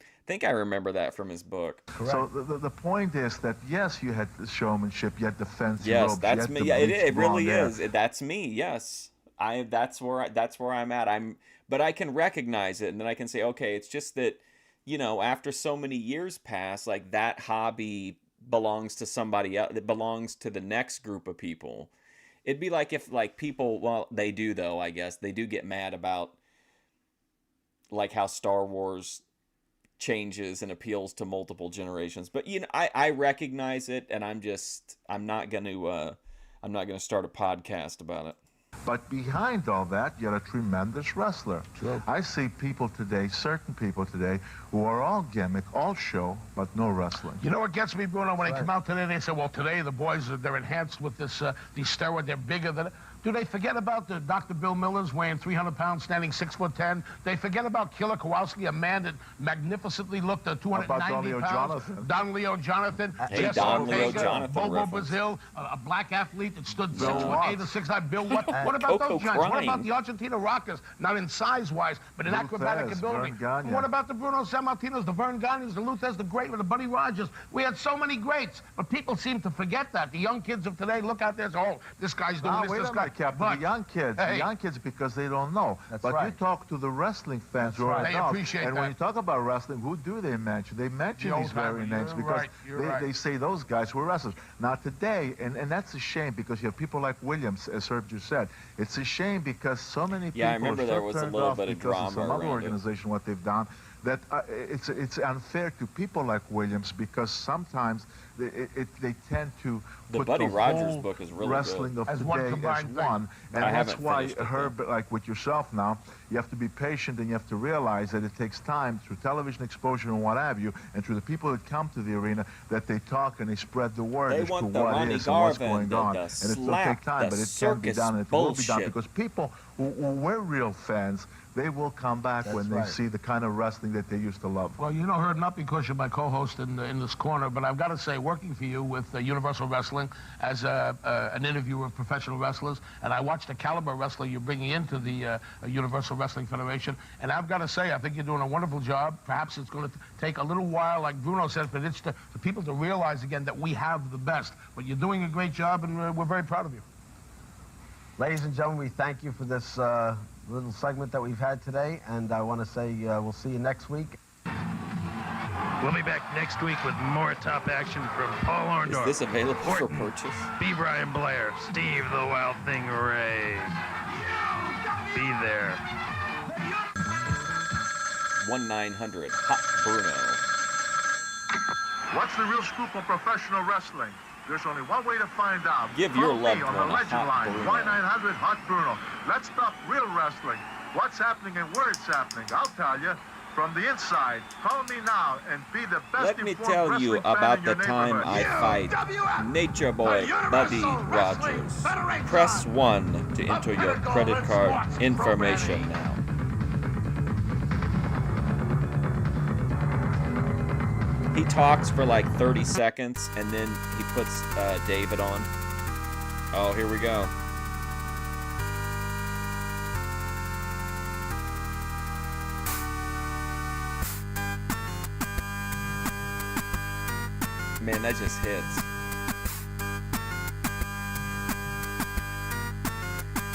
I think I remember that from his book. Correct. So the point is that, yes, you had the showmanship, you had the fancy yes, robes, that's me. Yeah, it really is. Hair. That's me. Yes, that's where I'm at. But I can recognize it, and then I can say, okay, it's just that, you know, after so many years pass, like that hobby belongs to somebody else. It belongs to the next group of people. It'd be like if like people, well, they do though. I guess they do get mad about like how Star Wars changes and appeals to multiple generations, but you know, I recognize it, and I'm not going to start a podcast about it. But behind all that, you're a tremendous wrestler. True. I see people today, certain people today, who are all gimmick, all show, but no wrestling. You know what gets me, Bruno? When they come out today, they say, well, today the boys, they're enhanced with this these steroids, they're bigger than... Do they forget about the Dr. Bill Millers weighing 300 pounds, standing 6'10"? They forget about Killer Kowalski, a man that magnificently looked at 290 pounds. Don Leo Jonathan. Hey, Don Leo Jonathan. Bobo Brazil, a black athlete that stood 6'8" to 6'9". Bill, what about those giants? What about the Argentina Rockers? Not in size-wise, but in acrobatic ability. What about the Bruno Sammartinos, the Vern Gagnes, the Luthez, the Great, the Buddy Rogers? We had so many greats, but people seem to forget that. The young kids of today look out there and say, oh, this guy's doing this guy. Captain, but, the young kids, because they don't know. But you talk to the wrestling fans who are adults, and when you talk about wrestling, who do they mention? They mention these very names because they say those guys were wrestlers. Now today, and that's a shame because you have people like Williams, as Herb just said. It's a shame because so many people I remember there was a little bit of drama some other organization, what they've done, that it's unfair to people like Williams because sometimes they tend to put Buddy the Rogers whole book is really wrestling good. of today as one, and that's why Herb, though. like with yourself now, you have to be patient and you have to realize that it takes time through television exposure and what have you, and through the people that come to the arena, that they talk and they spread the word as to what is and what's going on. And it will take time, but it can be done, and it will be done because people who were real fans, they will come back when they see the kind of wrestling that they used to love. Well, you know, Herb, not because you're my co-host in this corner, but I've got to say, working for you with Universal Wrestling as an interviewer of professional wrestlers, and I watched the caliber of wrestler you're bringing into the Universal Wrestling Federation, and I've got to say, I think you're doing a wonderful job. Perhaps it's going to take a little while, like Bruno said, but it's the people to realize again that we have the best. But you're doing a great job, and we're very proud of you. Ladies and gentlemen, we thank you for this little segment that we've had today, and I want to say we'll see you next week. We'll be back next week with more top action from Paul Orndorff. Is this available Orton, for purchase? B. Brian Blair, Steve the Wild Thing Ray. Be there. 1-900 Hot Bruno. What's the real scoop on professional wrestling? There's only one way to find out. Give your Call loved me on one the a legend Hot line, Bruno. 1-900 Hot Bruno. Let's talk real wrestling. What's happening and where it's happening. I'll tell you from the inside. Call me now and be the best Let me informed tell you wrestling fan about in the your time I neighborhood. fight Nature Boy Buddy Rogers. Press 1 to enter your credit card information now. He talks for like 30 seconds and then he puts David on. Oh, here we go. Man, that just hits.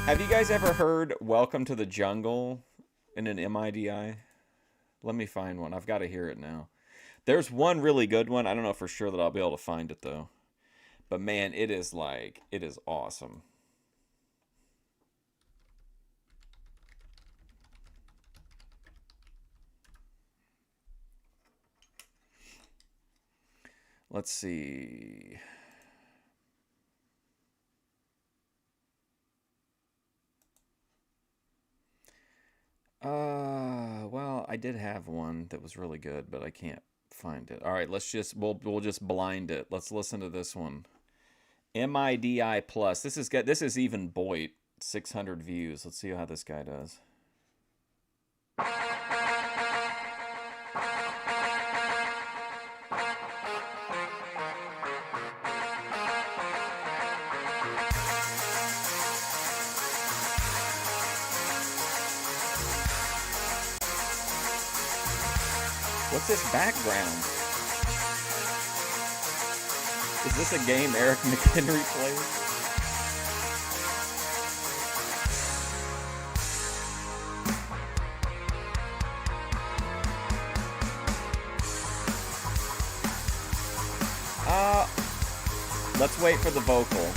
Have you guys ever heard Welcome to the Jungle in an MIDI? Let me find one. I've got to hear it now. There's one really good one. I don't know for sure that I'll be able to find it, though. But, man, it is awesome. Let's see. Well, I did have one that was really good, but I can't find it. All right, we'll just blind it. Let's listen to this one. MIDI Plus. This is even Boyd. 600 views. Let's see how this guy does. What's this background? Is this a game Eric McHenry plays? Let's wait for the vocal.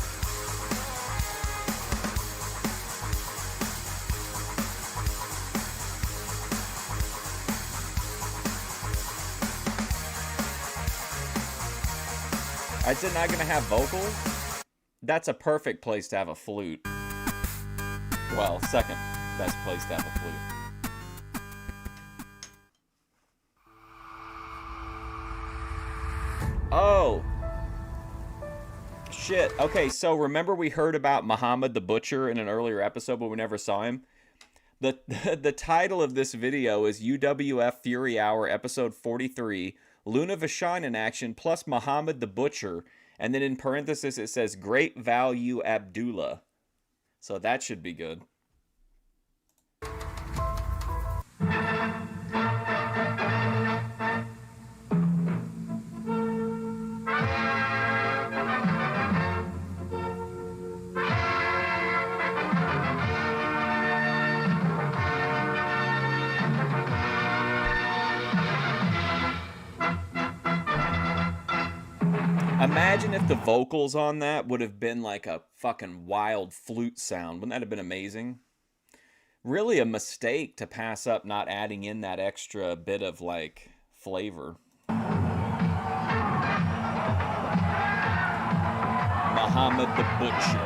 I said not gonna have vocals? That's a perfect place to have a flute. Well, second best place to have a flute. Oh! Shit. Okay, so remember we heard about Muhammad the Butcher in an earlier episode, but we never saw him? The title of this video is UWF Fury Hour, episode 43, Luna Vashan in action, plus Muhammad the Butcher, and then in parentheses it says Great Value Abdullah. So that should be good. Imagine if the vocals on that would have been like a fucking wild flute sound. Wouldn't that have been amazing? Really a mistake to pass up not adding in that extra bit of like flavor. Muhammad the Butcher.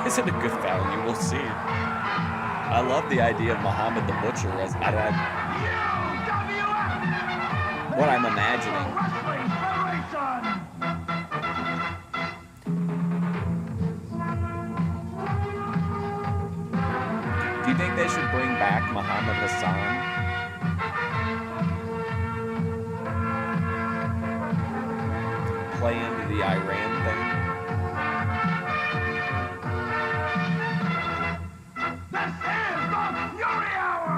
Is it a good value? We'll see. I love the idea of Muhammad the Butcher as what I'm imagining. Do you think they should bring back Muhammad Hassan? Play into the Iran thing? This is the Fury Hour!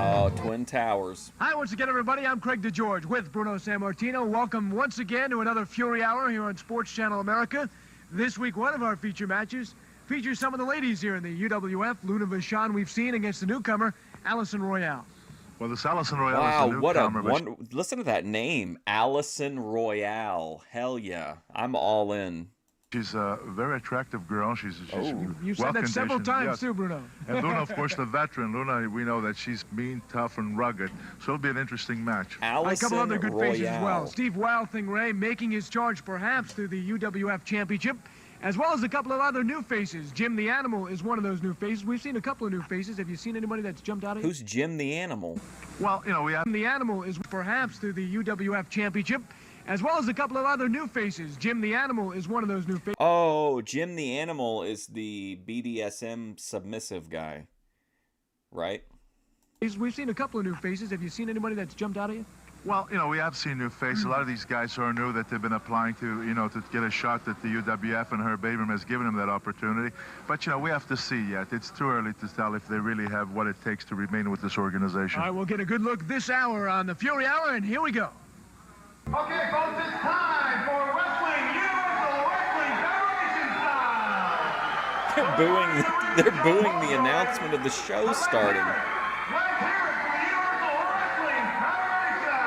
Oh, Twin Towers. Hi, once again, everybody. I'm Craig DeGeorge with Bruno Sammartino. Welcome once again to another Fury Hour here on Sports Channel America. This week, one of our feature matches features some of the ladies here in the UWF. Luna Vashan we've seen against the newcomer, Allison Royale. Well, this Allison Royale wow, is the what newcomer. Wow, listen to that name. Allison Royale. Hell yeah. I'm all in. She's a very attractive girl. She's You've said that several times too, Bruno. And Luna, of course, the veteran. Luna, we know that she's mean, tough, and rugged. So it'll be an interesting match. A couple other good faces as well. Steve Wild Thing Ray making his charge perhaps through the UWF Championship, as well as a couple of other new faces. Jim the Animal is one of those new faces. We've seen a couple of new faces. Have you seen anybody that's jumped out at you? Who's Jim the Animal? Well, you know, we have... The Animal is perhaps through the UWF Championship, as well as a couple of other new faces. Jim the Animal is one of those new faces. Oh, Jim the Animal is the BDSM submissive guy, right? We've seen a couple of new faces. Have you seen anybody that's jumped out at you? Well, you know, we have seen new faces. A lot of these guys are new that they've been applying to, you know, to get a shot that the UWF and Herb Abrams has given them that opportunity. But, you know, we have to see yet. It's too early to tell if they really have what it takes to remain with this organization. All right, we'll get a good look this hour on the Fury Hour, and here we go. Okay, folks, it's time for Wrestling Universal Wrestling Federation style. They're booing the announcement of the show starting. Let's hear it for the Universal Wrestling Federation.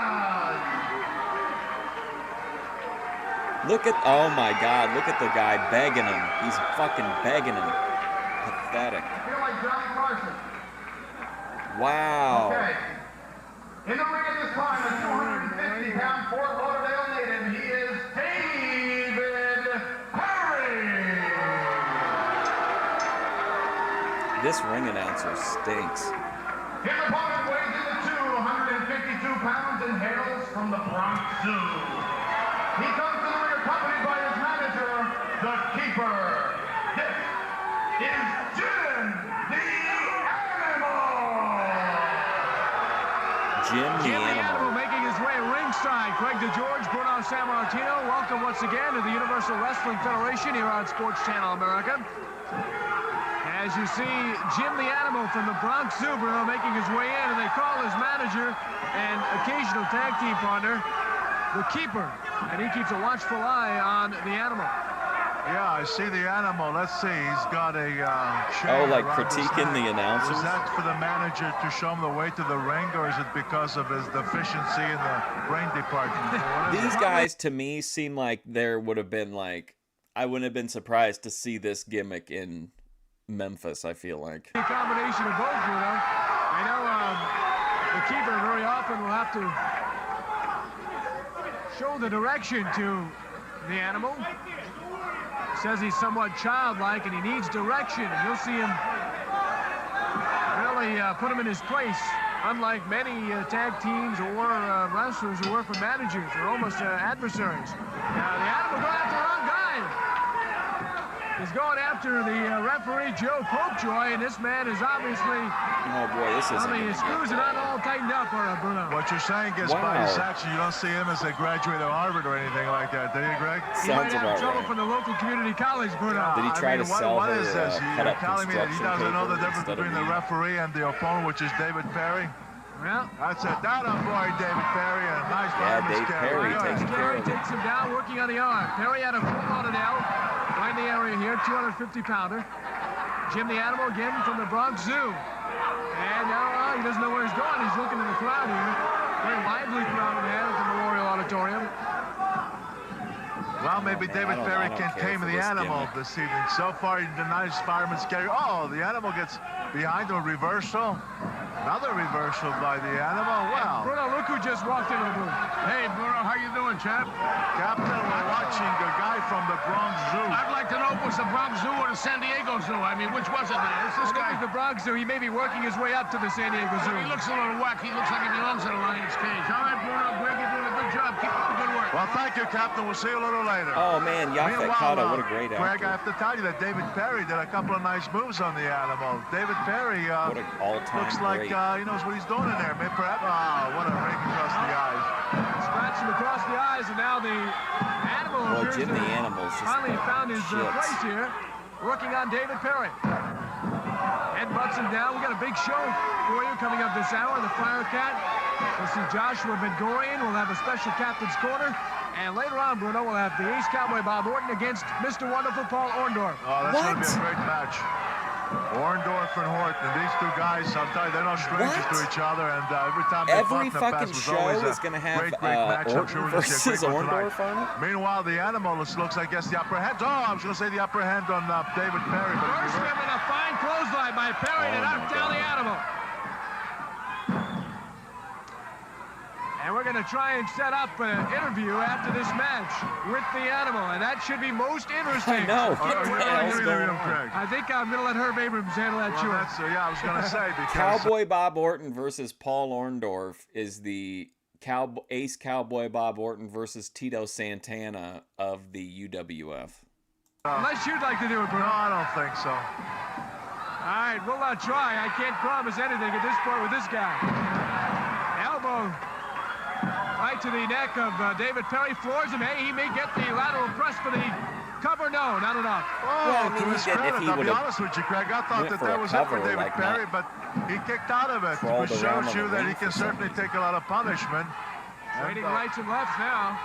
Look at, oh my God, look at the guy begging him. He's fucking begging him. Pathetic. I feel like Johnny Carson. Wow. Okay. In the ring at this time, a 250-pound Fort Lauderdale native, he is David Perry. This ring announcer stinks. His opponent weighs in at 252 pounds and hails from the Bronx Zoo. He comes to the ring accompanied by his manager, the Keeper. This is Jim the Animal. Jim the Animal. Making his way ringside. Craig DeGeorge, Bruno Sammartino. Welcome once again to the Universal Wrestling Federation here on Sports Channel America. As you see, Jim the Animal from the Bronx Zoo, Bruno, making his way in, and they call his manager and occasional tag team partner the Keeper, and he keeps a watchful eye on the Animal. Yeah, I see the Animal. Let's see. He's got a oh, like critiquing the announcers? Is that for the manager to show him the way to the ring, or is it because of his deficiency in the brain department? These guys, to me, seem like there would have been like, I wouldn't have been surprised to see this gimmick in Memphis, I feel like. A combination of both, Bruno. I know the Keeper very often will have to show the direction to the Animal. Says he's somewhat childlike and he needs direction, and you'll see him really put him in his place. Unlike many tag teams or wrestlers who work for managers, they're almost adversaries. The Animal going after the wrong guy. He's going after the referee, Joe Popejoy, and this man is obviously... Oh, boy, this is... I mean, his screws are not all tightened up, Bruno. What you're saying is by his action, you don't see him as a graduate of Harvard or anything like that, do you, Greg? He might have trouble from the local community college, Bruno. Did he try to sell what her is this? You're telling me that he doesn't know the difference instead of between the referee and the opponent, which is David Perry? Well, that's it. Down on boy, David Perry, and a nice Dave Perry takes care of it. Takes him down, working on the arm. Perry out of Fort Lauderdale, right in the area here, 250-pounder. Jim the Animal again from the Bronx Zoo. And now he doesn't know where he's going. He's looking in the crowd here. Very lively crowd ahead at the Memorial Auditorium. Well, maybe David Perry can tame the Animal this evening. So far, he denies fireman's carry. Oh, the Animal gets behind a reversal. Another reversal by the Animal. Wow. Bruno, look who just walked into the booth. Hey, Bruno, how you doing, champ? Captain, we're watching a guy from the Bronx Zoo. I'd like to know if it was the Bronx Zoo or the San Diego Zoo. I mean, which was it, man? It's this guy. The Bronx Zoo. He may be working his way up to the San Diego Zoo. He looks a little whack. He looks like he belongs in a lion's cage. All right, Bruno, Greg, you're doing a good job. Keep up the good work. Well, thank you, Captain. We'll see you a little later. Oh, man, Yaphet Kotto, what a great actor. Greg, I have to tell you that David Perry did a couple of nice moves on the Animal. David Perry what an all-time looks like he knows what he's doing in there. Maybe perhaps, what a rake across the eyes. Scratch him across the eyes, and now the Animal appears Jim the Animal's just finally found his place here, working on David Perry. Headbutts him down. We got a big show for you coming up this hour. The Firecat. We'll see Joshua Bengurion. We'll have a special captain's corner. And later on, Bruno, we'll have the Ace Cowboy Bob Orton against Mr. Wonderful Paul Orndorff. Oh, that's going to be a great match. Orndorff and Orton. These two guys, I'll tell you, they're no strangers to each other. And every time they every fucking show is going to have match. Orton versus Orndorff on it. Meanwhile, the Animal looks, I guess, the upper hand. Oh, I was going to say the upper hand on David Perry. First given a fine clothesline by Perry to knock down the Animal. And we're going to try and set up an interview after this match with the Animal, and that should be most interesting. I know. I think I'm going to let Herb Abrams handle that show. Yeah, I was going to say. Cowboy Bob Orton versus Paul Orndorff is the Ace Cowboy Bob Orton versus Tito Santana of the UWF. Unless you'd like to do it, Bruno. No, I don't think so. All right, we'll try. I can't promise anything at this point with this guy. Elbow right to the neck of David Perry. Floors him. Hey, he may get the lateral press for the cover. No, not enough. Oh, to his credit, I'll be honest with you, Craig. I thought that was it for David Perry, but he kicked out of it, which shows you that he can certainly take a lot of punishment. Trading rights and lefts now.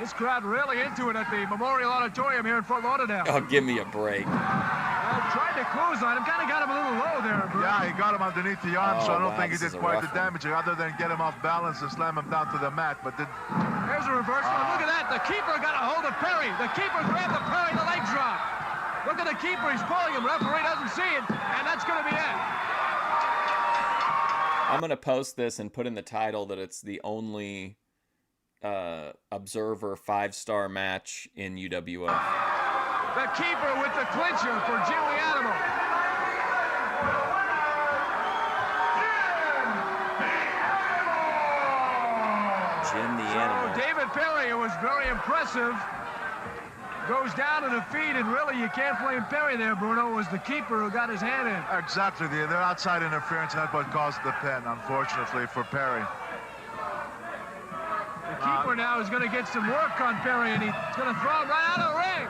This crowd really into it at the Memorial Auditorium here in Fort Lauderdale. Oh, give me a break. Tried to close on him, kind of got him a little low there, Bruno. Yeah, he got him underneath the arm, so I don't think he did quite the damage, other than get him off balance and slam him down to the mat. But there's a reversal. Look at that. The keeper got a hold of Perry. The keeper grabbed the Perry, the leg drop. Look at the keeper. He's pulling him. Referee doesn't see it, and that's going to be it. I'm going to post this and put in the title that it's the only Observer 5-star match in UWF. The keeper with the clincher for Jim the Animal. Jim the Animal. David Perry, it was very impressive. Goes down to the feet, and really you can't blame Perry there, Bruno. It was the keeper who got his hand in. Exactly. They're outside interference, and that's what caused the pin, unfortunately, for Perry. The keeper now is going to get some work on Perry, and he's going to throw him right out of the ring.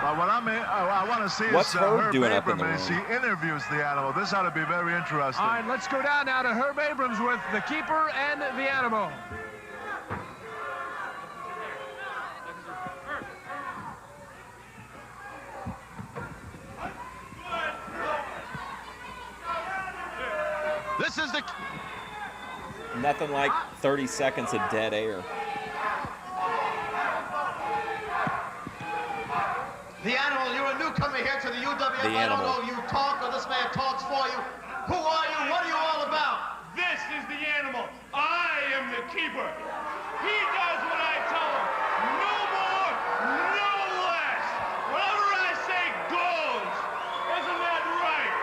What I want to see What's is Herb Herb doing up in the Abrams as he interviews the Animal. This ought to be very interesting. All right, let's go down now to Herb Abrams with the keeper and the Animal. This is the... Nothing like 30 seconds of dead air. The Animal, you're a newcomer here to the UWF. I don't know if you talk or this man talks for you. Who are you? What are you all about? This is the Animal. I am the keeper. He does what I tell him. No more, no less. Whatever I say goes. Isn't that right?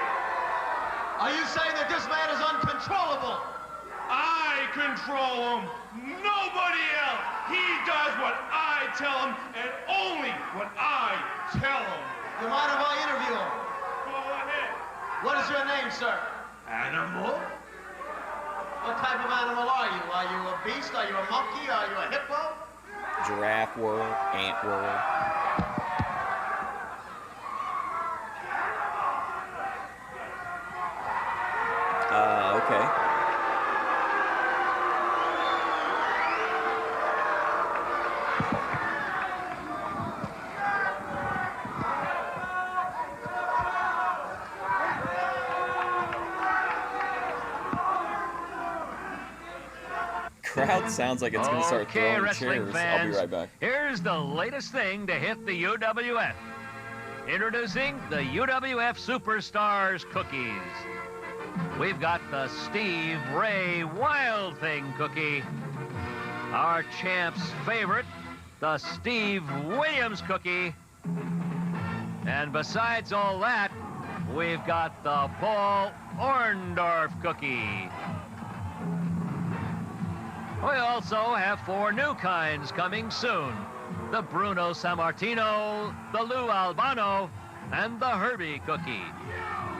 Are you saying that this man is uncontrollable? I control him. Nobody else. He does what I tell him and only what I tell him. You mind if I interview him? Go ahead. What is your name, sir? Animal? What type of animal are you? Are you a beast? Are you a monkey? Are you a hippo? Giraffe world, ant world. Okay. Crowd sounds like it's going to start throwing chairs. Fans, I'll be right back. Here's the latest thing to hit the UWF. Introducing the UWF Superstars cookies. We've got the Steve Ray Wild Thing cookie. Our champ's favorite, the Steve Williams cookie. And besides all that, we've got the Paul Orndorff cookie. We also have 4 new kinds coming soon. The Bruno Sammartino, the Lou Albano, and the Herbie cookie.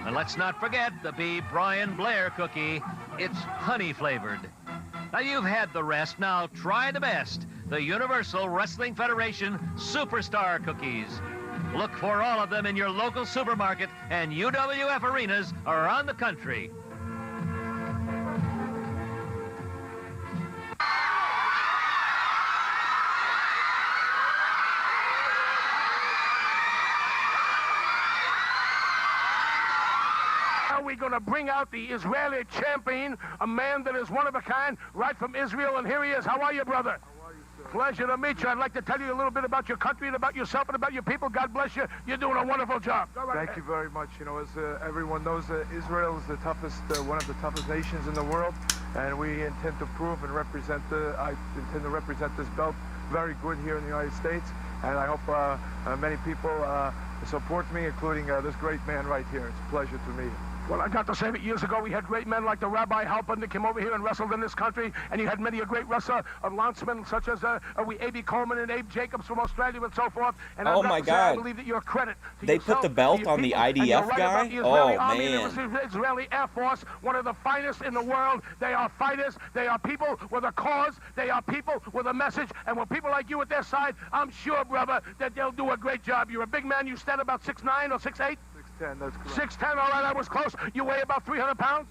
And let's not forget the B. Brian Blair cookie. It's honey flavored. Now you've had the rest, now try the best. The Universal Wrestling Federation Superstar cookies. Look for all of them in your local supermarket and UWF arenas around the country. We're going to bring out the Israeli champion, a man that is one of a kind, right from Israel, and here he is. How are you, brother? How are you, sir? Pleasure to meet you. I'd like to tell you a little bit about your country and about yourself and about your people. God bless you. You're doing a wonderful job. Go right Thank ahead. you very much. You know, as everyone knows, Israel is the toughest, one of the toughest nations in the world, and we intend to prove and represent I intend to represent this belt very good here in the United States, and I hope many people support me, including this great man right here. It's a pleasure to meet him. Well, I got to say that years ago we had great men like the Rabbi Halpern that came over here and wrestled in this country, and you had many a great wrestler of lancemen such as A.B. Coleman and Abe Jacobs from Australia and so forth. And Oh my God! I believe that you're a credit to They yourself, put the belt to your on the people, and you're IDF right guy? about the Israeli Oh, Army man. and the Israeli Air Force, one of the finest in the world. They are fighters. They are people with a cause. They are people with a message. And with people like you at their side, I'm sure, brother, that they'll do a great job. You're a big man. You stand about 6'9" or 6'8"? 6'10", that's correct. 6'10", all right, I was close. You weigh about 300 pounds?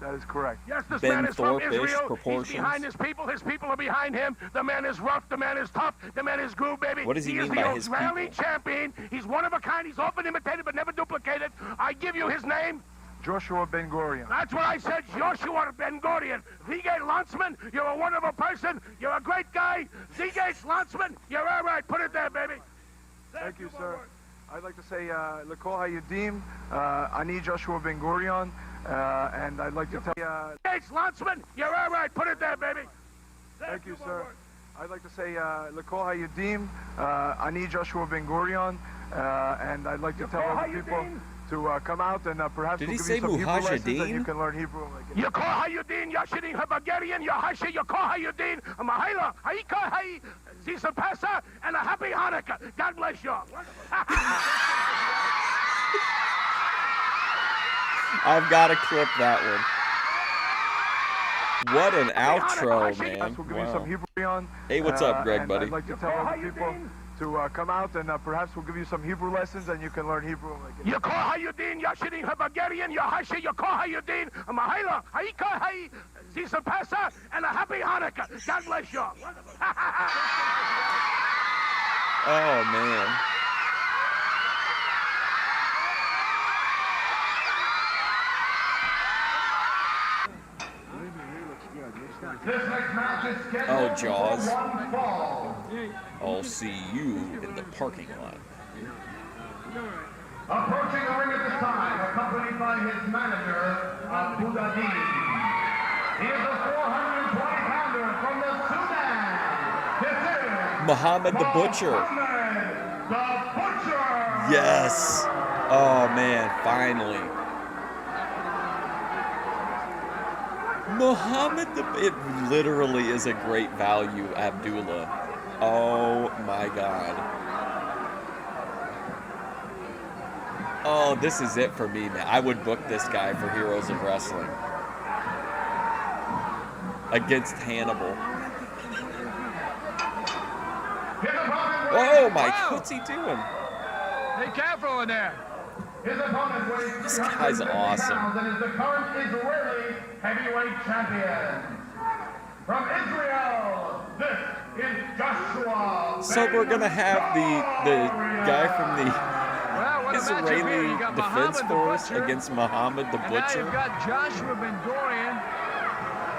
That is correct. Yes, this Ben man is from Thorpe-ish Israel. proportions. He's behind his people are behind him. The man is rough, the man is tough, the man is groove, baby. What does he mean by his He is the Israeli champion. He's one of a kind. He's often imitated but never duplicated. I give you his name. Joshua Bengurion. That's what I said, Joshua Bengurion. Vigate Lantzman, you're a wonderful person. You're a great guy. Vigate Lantzman, you're all right. Put it there, baby. Thank you, sir. I'd like to say, L'Kol Hayudim, Ani Joshua Bengurion, and I'd like to tell you... Vigate Lantzman, you're all right. Put it there, baby. Thank you, sir. I'd like to say, L'Kol Hayudim, Ani Joshua Bengurion, and I'd like to tell other people to come out and perhaps Did we'll he give say you some Hebrew lessons Muhajideen? and you can learn Hebrew. Yekor Hayudin, Yashirin Habagarian, Yahashi, Yekor Hayudin, Mahayla, Haika Hay, Zisa Pesa, and a happy Hanukkah. God bless you. I've got to clip that one. What an outro, man. We'll give you some Hebrew on. Hey, what's up, Greg, and buddy? I'd like to tell other people to come out and perhaps we'll give you some Hebrew lessons and you can learn Hebrew. Yekor Hayudin, Yashirin Habagarian, Yahashi, Yekor Hayudin, Mahayla, Haika Hay, Zisa Pesa, and a happy Hanukkah. God bless you. Oh, man. This next match is scheduled Oh, Jaws. for one fall. I'll see you in the parking lot. Approaching the ring at this time, accompanied by his manager, Abu Dhabi. He is a 420-pounder from the Sudan. This is Muhammad the Butcher. Muhammad the Butcher. Yes. Oh, man, finally. Muhammad it literally is a great value, Abdullah. Oh my God. Oh, this is it for me, man. I would book this guy for Heroes of Wrestling. Against Hannibal. Oh my, what's he doing? Be careful in there. His opponent weighs This guy's awesome. and is the current Israeli heavyweight champion. From Israel, this is Joshua. So we're gonna have the guy from the Israeli Defense Force against Muhammad the And now Butcher. you've got Joshua Bengurion.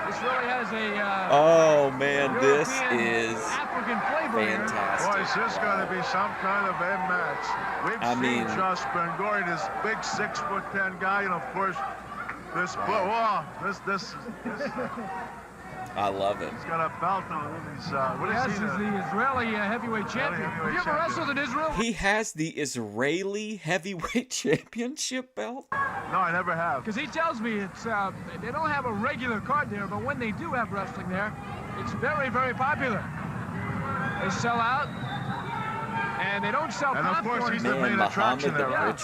This really has a Oh man, this is African flavor here. fantastic. Boy, is this going to be some kind of a match. We've I seen mean- Josh Bengurion, this big 6'10" guy, and of course, this. Whoa, this. I love it. He's got a belt on him. He's what is Yes, he? he's the Israeli heavyweight champion. Have you ever wrestled in Israel? He has the Israeli Heavyweight Championship belt? No, I never have. Because he tells me it's they don't have a regular card there, but when they do have wrestling there, it's very, very popular. They sell out, and they don't sell And of popcorn. course, he's the main attraction there, right?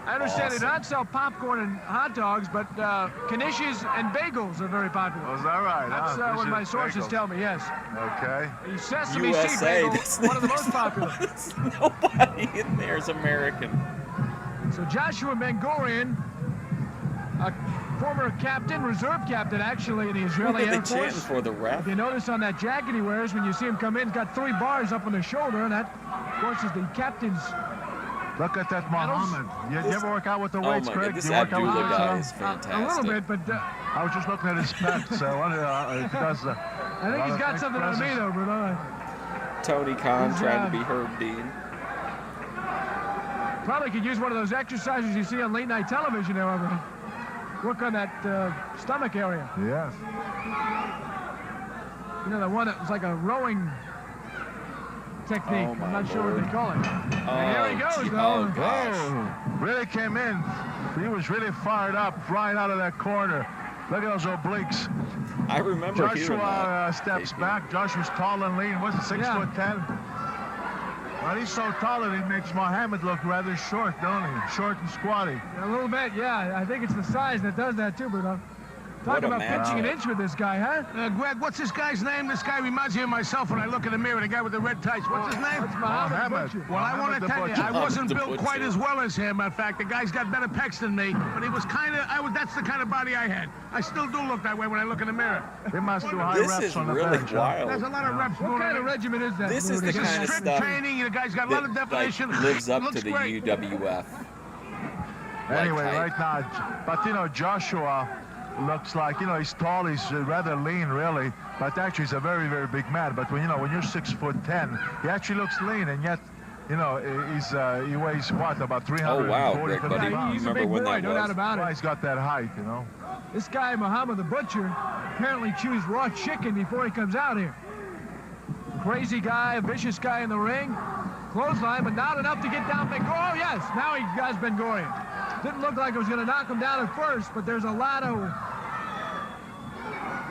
I understand they Awesome. don't sell popcorn and hot dogs, but knishes and bagels are very popular. Oh, is that right? That's huh? what my Knishes, sources bagels. tell me, yes. Okay. The sesame USA, seed bagel, that's one of the most popular. Nobody in there is American. So Joshua Bengurion, a former captain, reserve captain actually in the Israeli Who are Air they chanting Force. for, the ref? If you notice on that jacket he wears when you see him come in, he's got 3 bars up on the shoulder, and that, of course, is the captain's. Look at that Muhammad. You ever work out with the Oh weights, my Craig? God, this Do you work out with Abdullah weights? guy is A fantastic. little bit, but I was just looking at his specs. So I wonder if he does. I think he's got something on me, though, Bruno. Tony Khan He's, trying to be Herb Dean. Probably could use one of those exercises you see on late night television, however. Work on that stomach area. Yes. You know, the one that was like a rowing technique. Oh, my I'm not sure what Lord. they call it. And here he goes, gee- though. oh, gosh. Really came in. He was really fired up, flying out of that corner. Look at those obliques. I remember Joshua steps back. Joshua's tall and lean. Was it 6'10"? Well, he's so tall that he makes Muhammad look rather short, don't he? Short and squatty. A little bit, yeah. I think it's the size that does that too, Bruno. Talk about pitching an inch with this guy, huh? Greg, what's this guy's name? This guy reminds me of myself when I look in the mirror, the guy with the red tights. What's his name? That's Muhammad. Well, I want to tell you, I wasn't built quite as well as him. In fact, the guy's got better pecs than me, but he was that's the kind of body I had. I still do look that way when I look in the mirror. They must do high reps on the bench. Wild. There's a lot of reps. What kind of regimen is that? This is the kind of stuff training. The guy's got a lot of definition. Lives up to the great. UWF. Anyway, right now, but Joshua looks like, he's tall, he's rather lean, really, but actually he's a very, very big man. But when you're 6'10", he actually looks lean, and yet, he weighs what, about 340 pounds. He's a big boy, no doubt about it. He's got that height, This guy, Muhammad the Butcher, apparently chews raw chicken before he comes out here. Crazy guy, a vicious guy in the ring. Clothesline, but not enough to get down Bengurion. Oh, yes, now he has Bengurion. Didn't look like it was going to knock him down at first, but there's a lot of...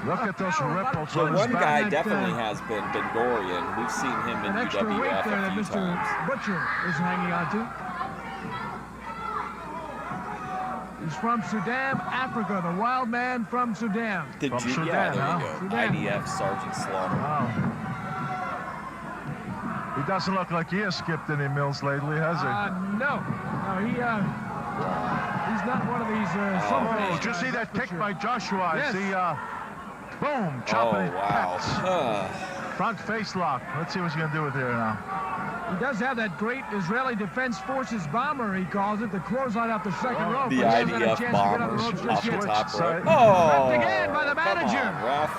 Look at those ripples. Well, one guy definitely has been Bengurion. We've seen him in UWF extra weight there that a few Mr. times. Butcher is hanging on to. He's from Sudan, Africa, the wild man from Sudan. From Sudan, there you go. IDF Sergeant Slaughter. Wow. He doesn't look like he has skipped any mills lately, has he? No, he's not one of these. Did you see that kick by Joshua? Yes. Boom, chopping his wow. Front face lock. Let's see what he's going to do with here now. He does have that great Israeli Defense Forces bomber, he calls it, the clothesline off the second rope. The IDF bomber off the top rope. Trapped again by the manager. Come on, ref.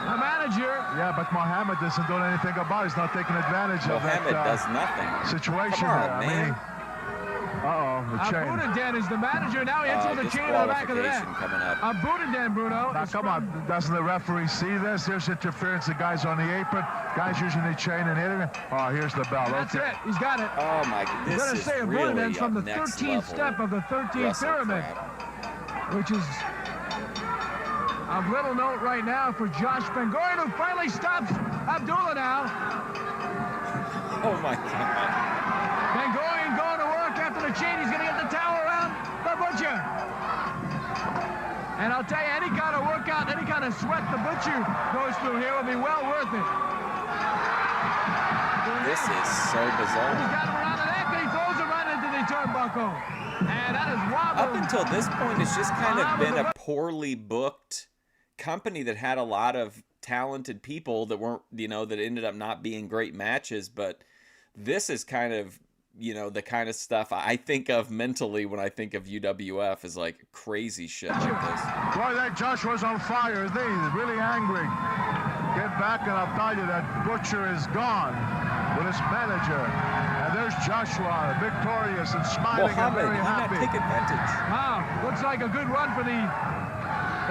The manager. Yeah, but Muhammad doesn't do anything about it. He's not taking advantage of that does nothing. situation. Come on, man. The chain. Abudaden is the manager. Now he hits with the chain on the back of the neck. Abudaden, Bruno. Now, come on. Doesn't the referee see this? There's interference. The guy's on the apron. Guy's using the chain and hitting it. Oh, here's the bell. That's it. He's got it. Oh, my God. This is really Abudaden's from the 13th step of the 13th pyramid, which is of little note right now for Josh Bengurion, who finally stops Abdullah now. Oh, my God. Bengurion going to work after the chain. He's going to get the towel around the Butcher. And I'll tell you, any kind of workout, any kind of sweat the Butcher goes through here will be well worth it. This is so bizarre. He's got him around the neck, and he throws him right into the turnbuckle. And that is wobble. Up until this point, it's just kind of been a poorly booked company that had a lot of talented people that weren't, that ended up not being great matches. But this is kind of, the kind of stuff I think of mentally when I think of UWF is like crazy shit like this. Boy, that Joshua's on fire, isn't he? He's really angry. Get back and I'll tell you that Butcher is gone with his manager. And there's Joshua, victorious and smiling and very happy. Take advantage. Wow, looks like a good run for the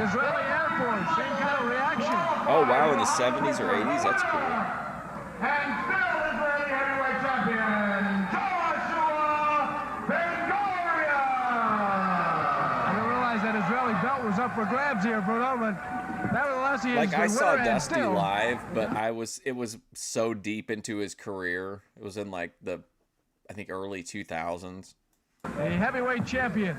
Israeli Air Force. Same kind of reaction. Oh, wow, in the 70s or 80s? That's cool. And still Israeli heavyweight champion, Joshua Bengurion. I didn't realize that Israeli belt was up for grabs here, Bruno, but nevertheless, he is like, I saw Dusty still live, but it was so deep into his career. It was in like the, I think, early 2000s. A heavyweight champion.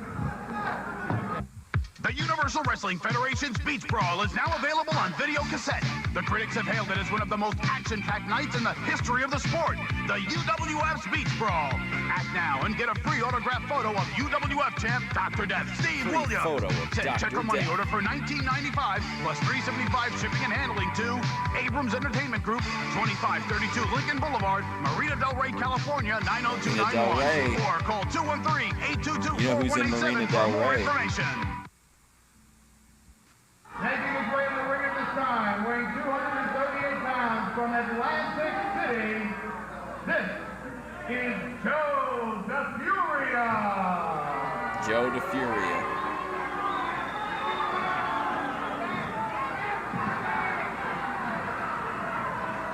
The Universal Wrestling Federation's Beach Brawl is now available on video cassette. The critics have hailed it as one of the most action-packed nights in the history of the sport. The UWF's Beach Brawl. Act now and get a free autographed photo of UWF champ Dr. Death Steve Williams. Photo of Check or money order for $19.95 plus $3.75 shipping and handling to Abrams Entertainment Group, 2532 Lincoln Boulevard, Marina Del Rey, California, 90291. Or call 213-822-4187 for more information. Making his way in the ring at this time, weighing 238 pounds from Atlantic City, this is Joe DeFuria. Joe DeFuria.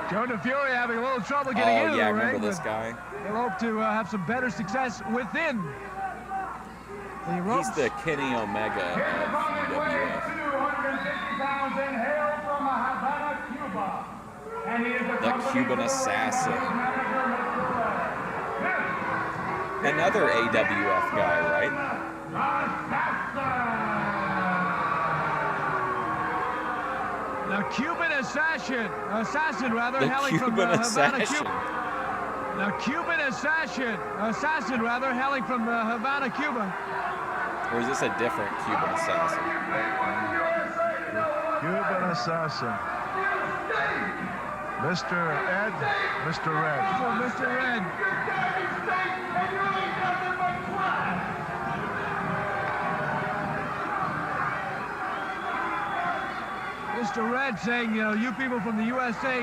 Joe DeFuria having a little trouble getting into the ring. I remember this guy. He'll hope to have some better success within He's the Kenny Omega of UWF. 250 pounds and hail from Havana, Cuba. And he is The Cuban Assassin. Another AWF guy, right? The Cuban assassin rather, The hailing from Cuban Havana, assassin. Cuba. The Cuban assassin rather, hailing from Havana, Cuba. Or is this a different Cuban assassin? Cuban assassin. Mr. Ed, Mr. Red. Oh, Mr. Red. Mr. Red saying, you know, you people from the USA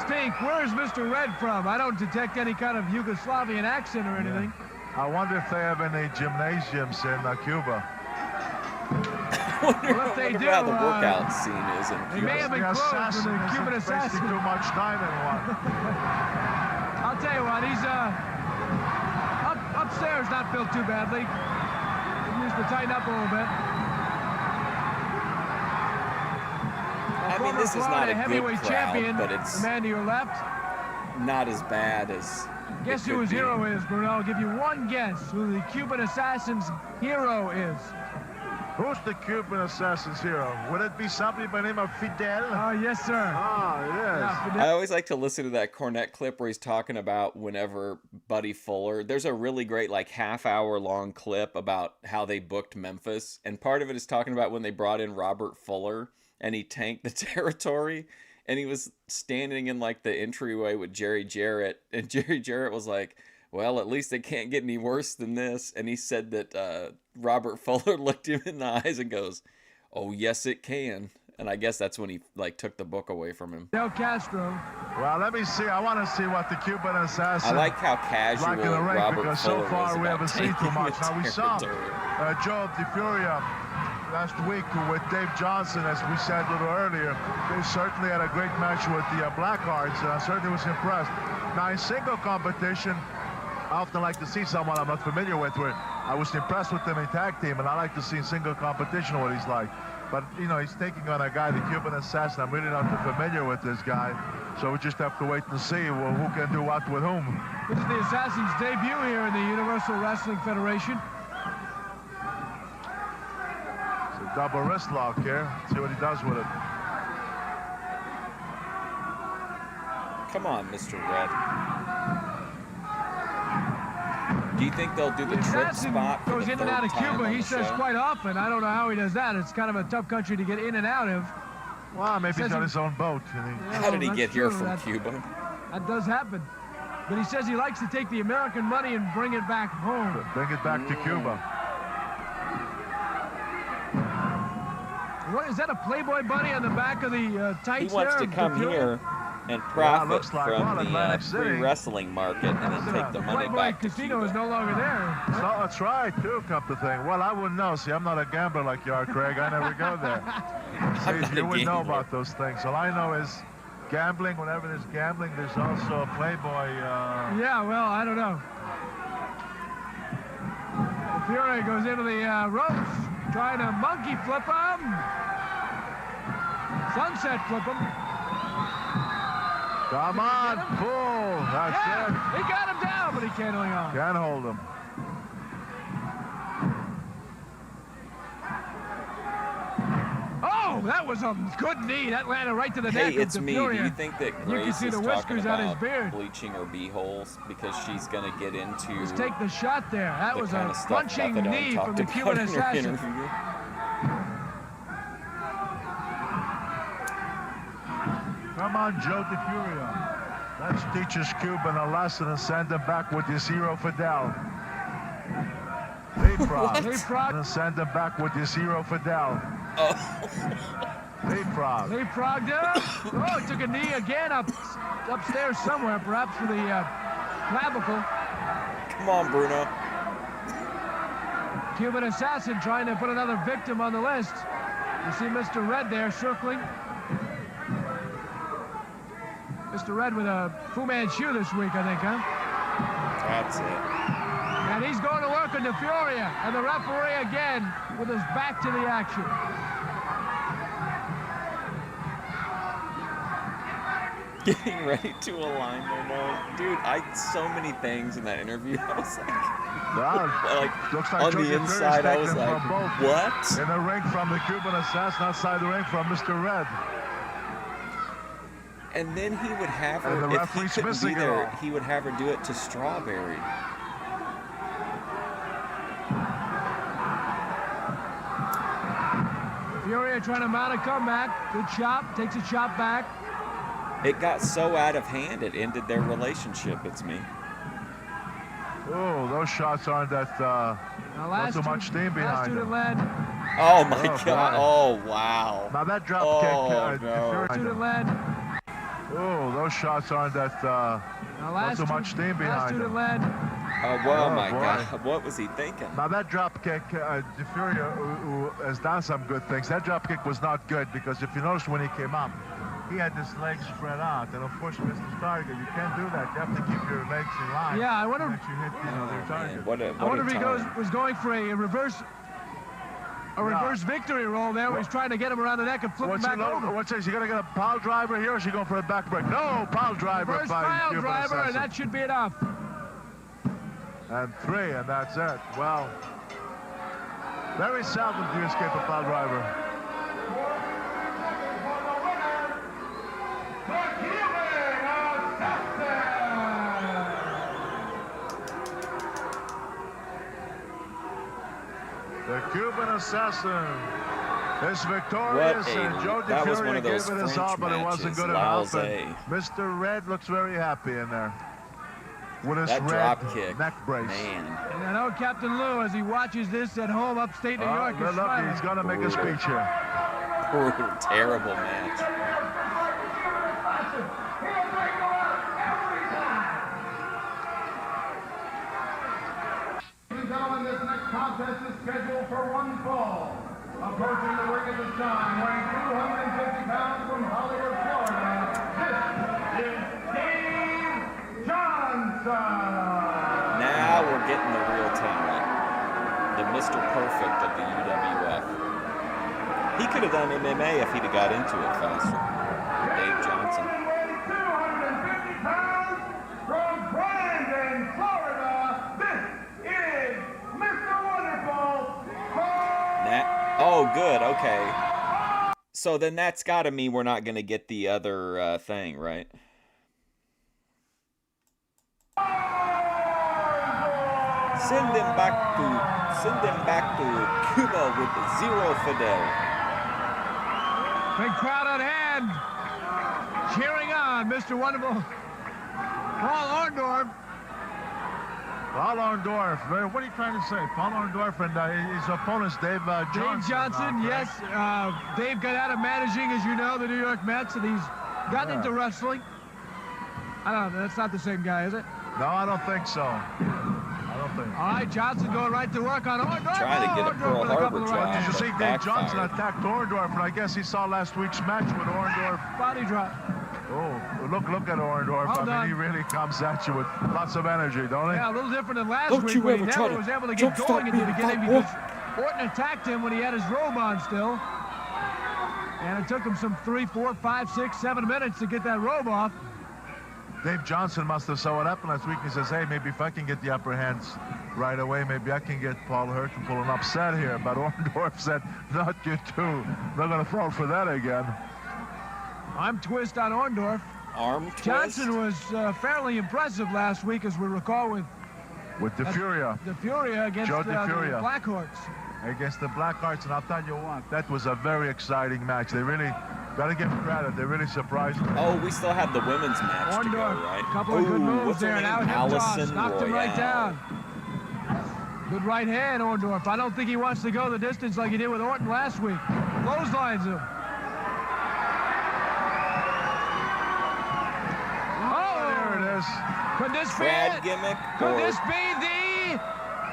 stink. Where's Mr. Red from? I don't detect any kind of Yugoslavian accent or anything. I wonder if they have any gymnasiums in Cuba. Well, if they do, how the workout scene is in they may have been closed for the Cuban assassin. Too much time in one. I'll tell you what, he's upstairs not built too badly. He needs to tighten up a little bit. I mean, this is not a heavyweight good crowd, champion, but it's the man to your left. not as bad as. Guess who his hero is, Bruno? I'll give you one guess who the Cuban assassin's hero is. Who's the Cuban assassin's hero? Would it be somebody by the name of Fidel? Oh, yes, sir. Ah, it is. I always like to listen to that Cornette clip where he's talking about whenever Buddy Fuller. There's a really great like half-hour long clip about how they booked Memphis, and part of it is talking about when they brought in Robert Fuller and he tanked the territory. And he was standing in like the entryway with Jerry Jarrett, and Jerry Jarrett was like, well, at least it can't get any worse than this. And he said that Robert Fuller looked him in the eyes and goes, oh, yes, it can. And I guess that's when he like took the book away from him. Del Castro. Well, let me see. I want to see what the Cuban assassin. I like how casual like in the ring, Robert because Fuller so far was we about haven't seen too taking much. the Now we saw territory. Joe DeFuria last week with Dave Johnson, as we said a little earlier. They certainly had a great match with the Blackhearts, and I certainly was impressed. Now in single competition, I often like to see someone I'm not familiar with. Where I was impressed with them in tag team, and I like to see in single competition what he's like. But, you know, he's taking on a guy, the Cuban assassin. I'm really not familiar with this guy. So we just have to wait and see who can do what with whom. This is the assassin's debut here in the Universal Wrestling Federation. It's a double wrist lock here. See what he does with it. Come on, Mr. Red. Do you think they'll do the trip spot for goes the in and third out of time Cuba, on he the says show? quite often. I don't know how he does that. It's kind of a tough country to get in and out of. Well, maybe he's on his own boat. How did he that's get here true. from That- Cuba? That does happen. But he says he likes to take the American money and bring it back home. Bring it back to Cuba. What, is that a Playboy bunny on the back of the tights He wants there? to come DeFuria? here and profit looks like from one, the Atlantic free City. wrestling market and then take the money Playboy back to Casino Cuba. is no longer there. So that's right, too, come to think. Well, I wouldn't know. See, I'm not a gambler like you are, Craig. I never go there. I'm not See, you a would know gambler. about those things. All I know is gambling. Whenever there's gambling, there's also a Playboy. Yeah, well, I don't know. Fury goes into the ropes, trying to monkey flip him. Sunset flip him. Come on, pull. That's it. He got him down, but he can't hang on. Can't hold him. Oh, that was a good knee. That landed right to the neck Hey, of it's me. Do DeFuria. you think that You Grace can see is the talking whiskers on his about beard. bleaching her beeholes because she's going to get into Just take the shot there. That the was kind a of stuff punching Beth and I knee talked from the about Cuban in her assassin. interview. Come on, Joe DeFuria. Let's teach us Cuban a lesson and send him back with his hero Fidel. Leapfrog. Leapfrog. And send him back with his hero Fidel. Oh. Leapfrog. Leapfrogged him. Oh, he took a knee again upstairs somewhere, perhaps for the clavicle. Come on, Bruno. Cuban assassin trying to put another victim on the list. You see Mr. Red there circling. Mr. Red with a Fu Manchu this week, I think, huh? That's it. And he's going to work on DeFuria. And the referee again with his back to the action. Getting ready to align their nose. Dude, so many things in that interview. I was like, looks like on the inside, I was like, what? In the ring from the Cuban assassin, outside the ring from Mr. Red. And then he would have her, if he couldn't be there, he would have her do it to Strawberry. Furia trying to mount a comeback. Good chop, takes a chop back. It got so out of hand, it ended their relationship, it's me. Oh, those shots aren't that, not too much steam behind them. Oh my God, oh wow. Now that drop kick, oh, those shots aren't that, not too much steam behind them. Oh, my God, what was he thinking? Now that drop kick, DeFuria, who has done some good things, that drop kick was not good because if you notice when he came up, he had his legs spread out, and of course, Mr. Stargate, you can't do that. You have to keep your legs in line. Yeah, I wonder. You hit, their target. I wonder if he was going for a reverse victory roll there. Where he's trying to get him around the neck and flip him back over. What's this? You gonna get a pile driver here, or is he going for a back break? No, pile driver. Reverse pile driver, and that should be enough. And 3, and that's it. Well, very seldom do you escape a pile driver. The Cuban assassin is victorious, and Joe DeFuria gave it his all, but it wasn't good enough. Mr. Red looks very happy in there with his red neck brace. Man. And I know Captain Lou, as he watches this at home upstate New York, is smiling. He's going to make a speech here. Terrible match. Gentlemen, this next contest is scheduled for one fall. Approaching the ring at this time, weighing 250 pounds from Hollywood, Florida, this is Steve Johnson. Now we're getting the real talent. The Mr. Perfect of the UWF. He could have done MMA if he'd have got into it faster. Dave Johnson. 250 pounds from Brandon, Florida, this is Mr. Wonderful. Oh, good. Okay. So then that's got to mean we're not going to get the other thing, right? Send him back to Cuba with 0 Fidel. Big crowd on hand, cheering on Mr. Wonderful Paul Orndorff. Paul Orndorff, what are you trying to say? Paul Orndorff and his opponents, Dave Johnson. Dave Johnson, yes. Dave got out of managing, as you know, the New York Mets, and he's gotten into wrestling. I don't know, that's not the same guy, is it? No, I don't think so. All right, Johnson going right to work on Orndorff. Trying to get a Pearl Harbor drop. Did you see Dave Johnson attacked Orndorff? And I guess he saw last week's match with Orndorff. Body drop. Oh, look at Orndorff. I mean, he really comes at you with lots of energy, don't he? Yeah, a little different than last week when he never was able to get going at the beginning because Orton attacked him when he had his robe on still. And it took him some 3, 4, 5, 6, 7 minutes to get that robe off. Dave Johnson must have saw what happened last week. He says, hey, maybe if I can get the upper hands right away, maybe I can get Paul hurt and pull an upset here. But Orndorff said, not you too. Not going to fall for that again. Arm twist on Orndorff. Arm twist? Johnson was fairly impressive last week, as we recall, with DeFuria. DeFuria against Joe the DeFuria. Blackhearts. Against the Blackhearts, and I'll tell you what, that was a very exciting match. They really, gotta give them credit, they really surprised me. Oh, we still have the women's match to go, right? A couple of good moves there. Now Allison knocked him right Royale. down. Good right hand, Orndorff. I don't think he wants to go the distance like he did with Orton last week. Clotheslines him. Could this be it? Gimmick? Could this be the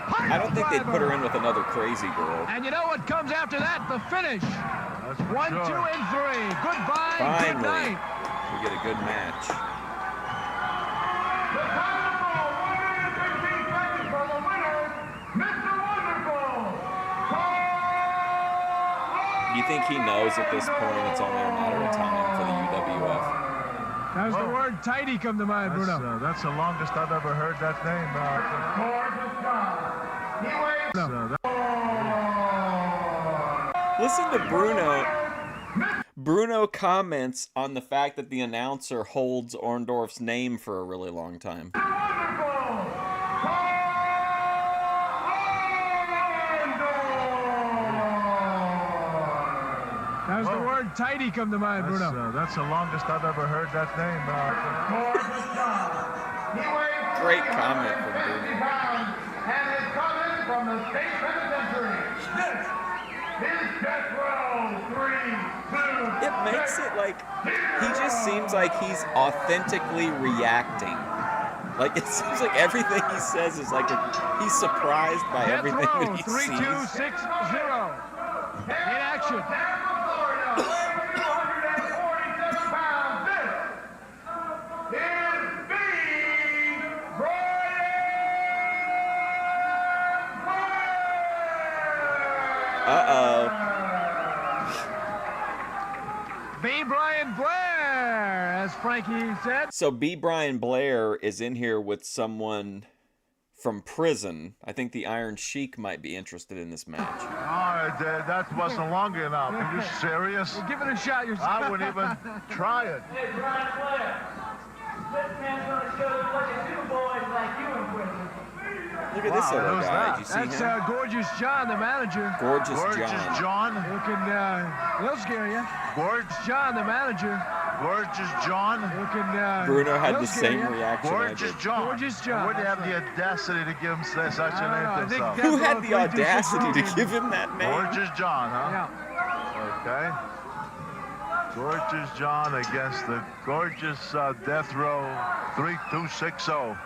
I don't think they'd put her in with another crazy girl. And you know what comes after that? The finish. 1, 2, and 3. Goodbye. Finally, good night. we get a good match. The final 115 seconds for the winner think he knows at this point it's only a matter of time for the UWF? How's the word tighty come to mind, Bruno? That's the longest I've ever heard that name. Listen to Bruno. Bruno comments on the fact that the announcer holds Orndorff's name for a really long time. How's the word tighty come to mind, Bruno? That's the longest I've ever heard that name. Great comment from Bruno. And his comment from the state penitentiary. This is Death Row 3, 2, It makes it like he just seems like he's authentically reacting. Like it seems like everything he says is like he's surprised by everything that he 3, 2, 6, 0. In action. Uh-oh. B. Brian Blair, as Frankie said. So B. Brian Blair is in here with someone from prison. I think the Iron Sheik might be interested in this match. Oh, that wasn't long enough. Are you serious? Well, give it a shot yourself. I wouldn't even try it. Hey, Brian Blair, this man's going to show you what you do, boys like you in prison. Look at this little guy. Did you see That's him? Gorgeous John, the manager. Gorgeous John. Looking, he'll scare you. Gorgeous John, the manager. Gorgeous John. Looking, Bruno had he'll the scare same you. reaction. Gorgeous John. Gorgeous John. Where do you have the audacity to give him such a name to himself? Who had the audacity to give him that name? Gorgeous John, huh? Yeah. Okay. Gorgeous John against the gorgeous Death Row 3260.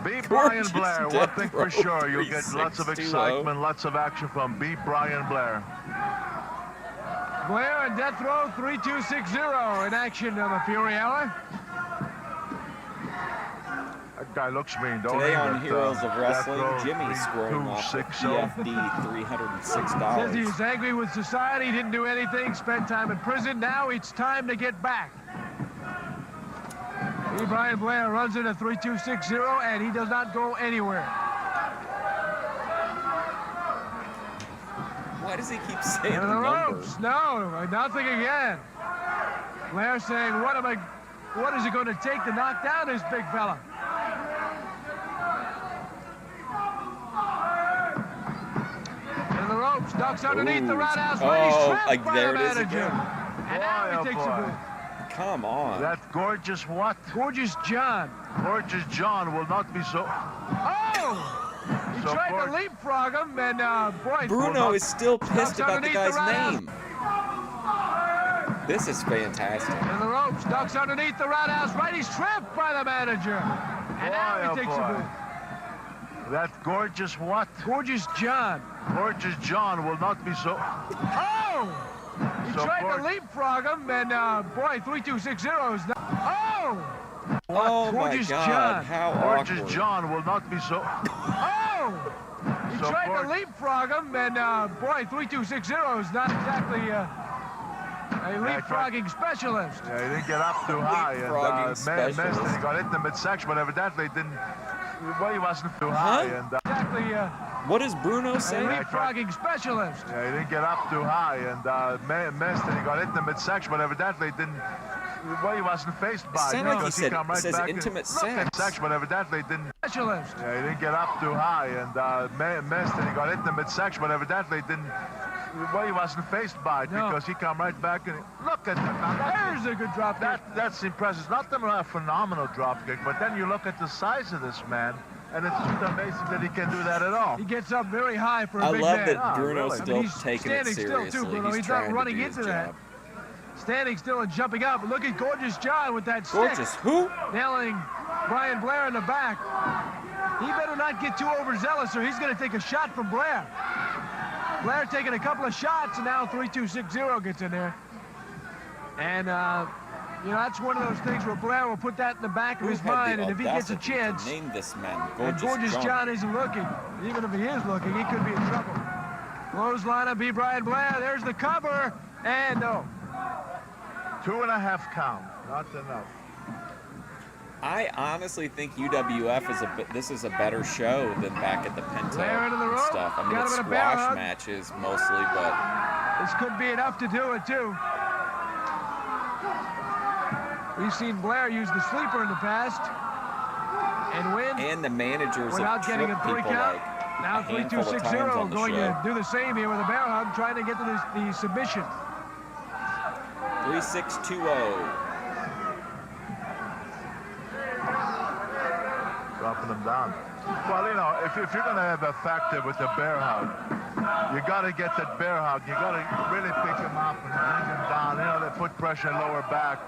B. Brian Blair, one thing for sure, you'll get lots of excitement, lots of action from B. Brian Blair. Blair and Death Row 3260 in action on the Fury Hour. That guy looks mean, don't Today he? on Heroes of Death Wrestling, Row Jimmy scoring off with 3260. PFD Says $306. he's angry with society, didn't do anything, spent time in prison. Now it's time to get back. B. Brian Blair runs into 3260, and he does not go anywhere. Why does he keep saying Into the the number? ropes. No, nothing again. Blair saying, what is it going to take to knock down this big fella? Into the ropes, ducks underneath the roundhouse. Oh, He's like tripped by there the it is manager. again. And now he takes a boot. Come on. That gorgeous what? Gorgeous John. Gorgeous John will not be so... Oh! He So tried to leapfrog him, and boy... Bruno is still pissed about the underneath the guy's name. This is fantastic. In the ropes, ducks underneath the roundhouse. Right, he's tripped by the manager. And now he takes a boot. That gorgeous what? Gorgeous John. Gorgeous John will not be so... Oh! He So tried to leapfrog him, and boy, 3260 is not... Oh! Oh my Gorgeous God, John. how Gorgeous awkward. John will not be so... Oh! He So tried to leapfrog him, and boy, 3260 is not exactly a leapfrogging specialist. Yeah, he didn't get up too high, Leapfrogging and specialist. missed it. He got hit in the midsection, but evidently didn't... Well, he wasn't too high, and... Exactly What does Bruno a say? leapfrogging specialist. Yeah, he didn't get up too high, and missed it. He got hit in the midsection, but evidently didn't... Well, he wasn't faced by it. Sound like he because said- come right says back intimate and, Look, sex. section, but evidently didn't... Specialist. Yeah, he didn't get up too high, and missed it. He got hit in the midsection, but evidently didn't... Well, he wasn't faced by it because he come right back and... Look at that. There's a good drop kick. That's impressive. It's not a phenomenal drop kick, but then you look at the size of this man, and it's just amazing that he can do that at all. He gets up very high for a I big love man. that Bruno's still he's taking it standing seriously. still, too, Bruno. He's not trying to running do his into that. job. Standing still and jumping up. Look at Gorgeous John with that Gorgeous stick. who? Nailing Brian Blair in the back. He better not get too overzealous or he's going to take a shot from Blair. Blair taking a couple of shots, and now 3260 gets in there. And, you know, that's one of those things where Blair will put that in the back of Who his had the mind, and if he gets a audacity to chance, name this man and Gorgeous John isn't looking, even if he is looking, he could be in trouble. Clothesline of B. Brian Blair. There's the cover. And no. 2.5 count. Not enough. I honestly think UWF this is a better show than back at the Penta and stuff. I mean, it's squash matches mostly, but this could be enough to do it too. We've seen Blair use the sleeper in the past and win. And the managers without getting a 3 count. Like now 3-2-6-0 going to do the same here with a bear hug, trying to get to the submission. 3-6-2-0. Dropping them down. Well, you know, if you're going to have effective with the bear hug, you got to get that bear hug. You got to really pick him up and bring him down. You know, they put pressure in lower back.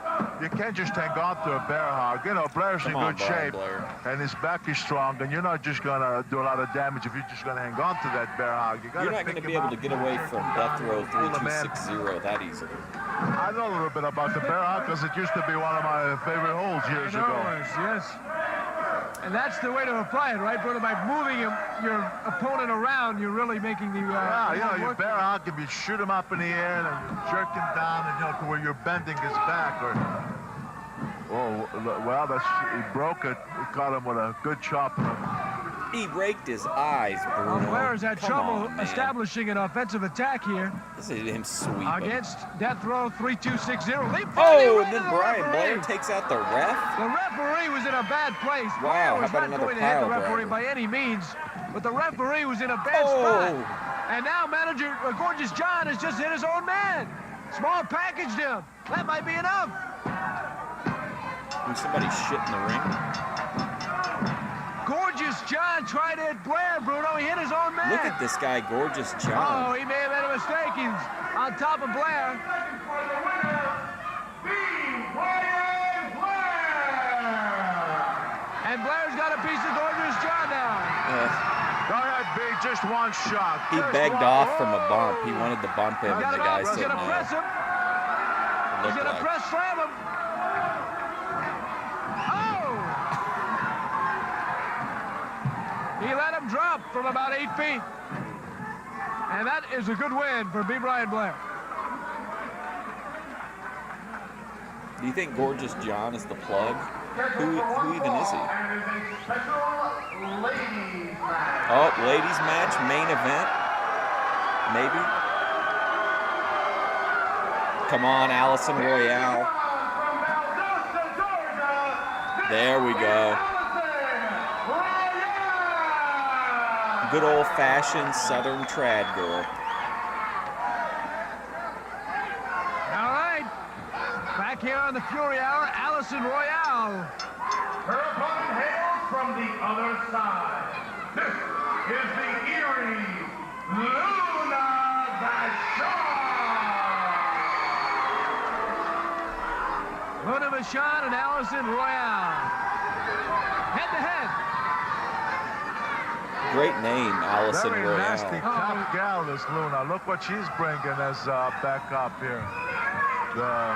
You can't just hang on to a bear hug. You know, Blair's in good shape, and his back is strong, and you're not just going to do a lot of damage if you're just going to hang on to that bear hug. You're not going to be able to get away from death row 3-2-6-0 that easily. I know a little bit about the bear hug because it used to be one of my favorite holds years ago. Yes. And that's the way to apply it, right, Bruno? By moving your opponent around, you're really making the... yeah, you know, you bear hug him, you shoot him up in the air, and then you jerk him down, and, you know, to where you're bending his back. Or, oh, well, he broke it. He caught him with a good chop. He raked his eyes, Bruno. Blair's had trouble establishing an offensive attack here. This is him sweeping. Against death row 3-2-6-0. Oh, and then Brian Blair takes out the ref? The referee was in a bad place. Wow, Blair how was about not another going to hit the pile referee driver? by any means, but the referee was in a bad spot. And now manager Gorgeous John has just hit his own man. Small packaged him. That might be enough. Somebody shit in the ring. Gorgeous John tried to hit Blair, Bruno. He hit his own man. Look at this guy, Gorgeous John. Oh, he may have made a mistake. He's on top of Blair. And Blair's got a piece of Gorgeous John now. Go ahead, B. Just one shot. He begged off from a bump. He wanted to bump him, and the guy said no. He's going to press him. He's going to press slam him. He let him drop from about 8 feet. And that is a good win for B. Brian Blair. Do you think Gorgeous John is the plug? Who even is he? Oh, ladies match, main event. Maybe. Come on, Allison Royale. There we go. Good old-fashioned Southern trad girl. All right. Back here on the Fury Hour, Allison Royale. Her opponent hails from the other side. This is the eerie Luna Vashan. Luna Vashan and Allison Royale. Head-to-head. Great name, Allison Very Royale. nasty, tough gal, this Luna. Look what she's bringing as backup here. The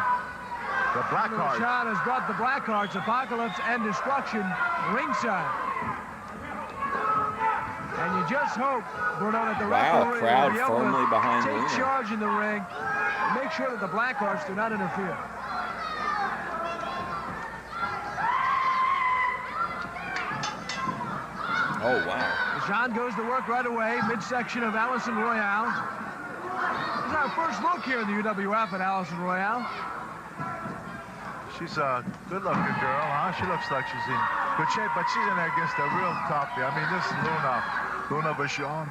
Blackhearts. Vashan has brought the Blackhearts, Apocalypse and Destruction, ringside. And you just hope, Bruno, that the referee crowd will be able firmly to behind take Luna. charge in the ring and make sure that the Blackhearts do not interfere. Oh, wow. Vashan goes to work right away, midsection of Allison Royale. This is our first look here in the UWF at Allison Royale. She's a good-looking girl, huh? She looks like she's in good shape, but she's in there against a real toughie. I mean, this Luna Vashan,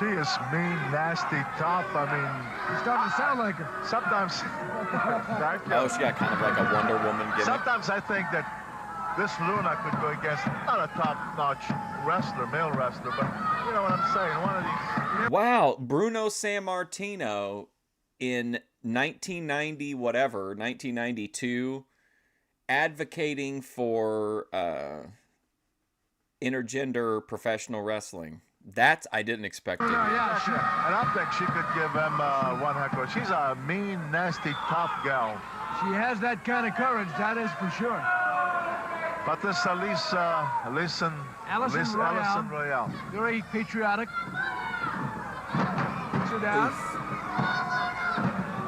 she is mean, nasty, tough. I mean... She's starting to sound like her. Sometimes... Oh, she got kind of like a Wonder Woman gimmick. Sometimes I think that this Luna could go against not a top-notch wrestler, male wrestler, but you know what I'm saying, one of these... Wow, Bruno Sammartino in 1992, advocating for intergender professional wrestling. That I didn't expect. Yeah, sure. And I think she could give him one heck of a... She's a mean, nasty, tough gal. She has that kind of courage, that is for sure. But this Allison Royale. Very patriotic. her down.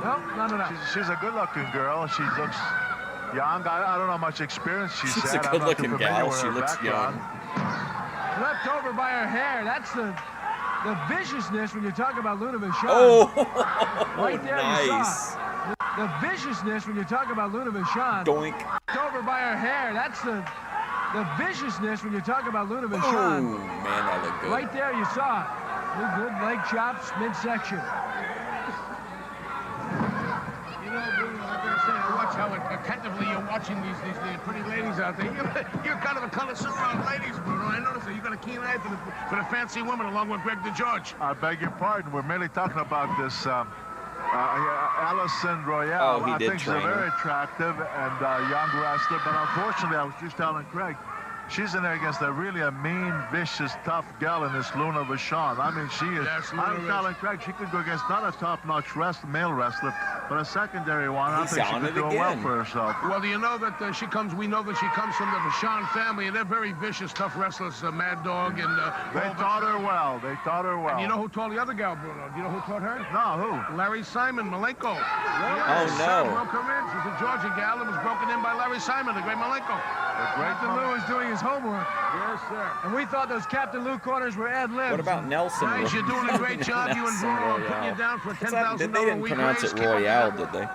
Nope, none of that. She's a good-looking girl. She looks young. I don't know how much experience she's She's had. a good-looking gal. She looks young. Left over by her hair. That's the viciousness when you talk about Luna Vachon. Oh, right there, nice. you saw it. The viciousness when you talk about Luna Vachon. Doink. Left over by her hair. That's the viciousness when you talk about Luna Vachon. Oh, man, that looked good. Right there, you saw it. Good leg chops, midsection. You know, Bruno, I gotta say, I watch how attentively you're watching these pretty ladies out there. You're kind of a connoisseur on ladies, Bruno. I noticed that. You've got a keen eye for the fancy women, along with Greg DeGeorge. I beg your pardon. We're merely talking about this Allison Royale. Oh, he I did think she's a train her. very attractive and young wrestler, but unfortunately, I was just telling Craig, she's in there against a mean, vicious, tough gal in this Luna Vachon. I mean, she is. Yes, I'm telling Craig, she could go against not a top-notch male wrestler, but a secondary one. I He's think she on could it do again. well for herself. Well, do you know that we know that she comes from the Vashan family, and they're very vicious, tough wrestlers, Mad Dog and... They taught her well. They taught her well. And you know who taught the other gal, Bruno? Do you know who taught her? No, who? Larry Simon, Malenko. Oh, no. Broke her in. She's a Georgia gal that was broken in by Larry Simon, the great Malenko. Captain Lou is doing his homework. Yes, sir. And we thought those Captain Lou corners were ad-libs. What about Nelson? Guys, you're doing a great job. You and Nelson Bruno are Royale. putting you down for a What's that? $10,000 They didn't week pronounce raise. it Keep up Royale, the- did they?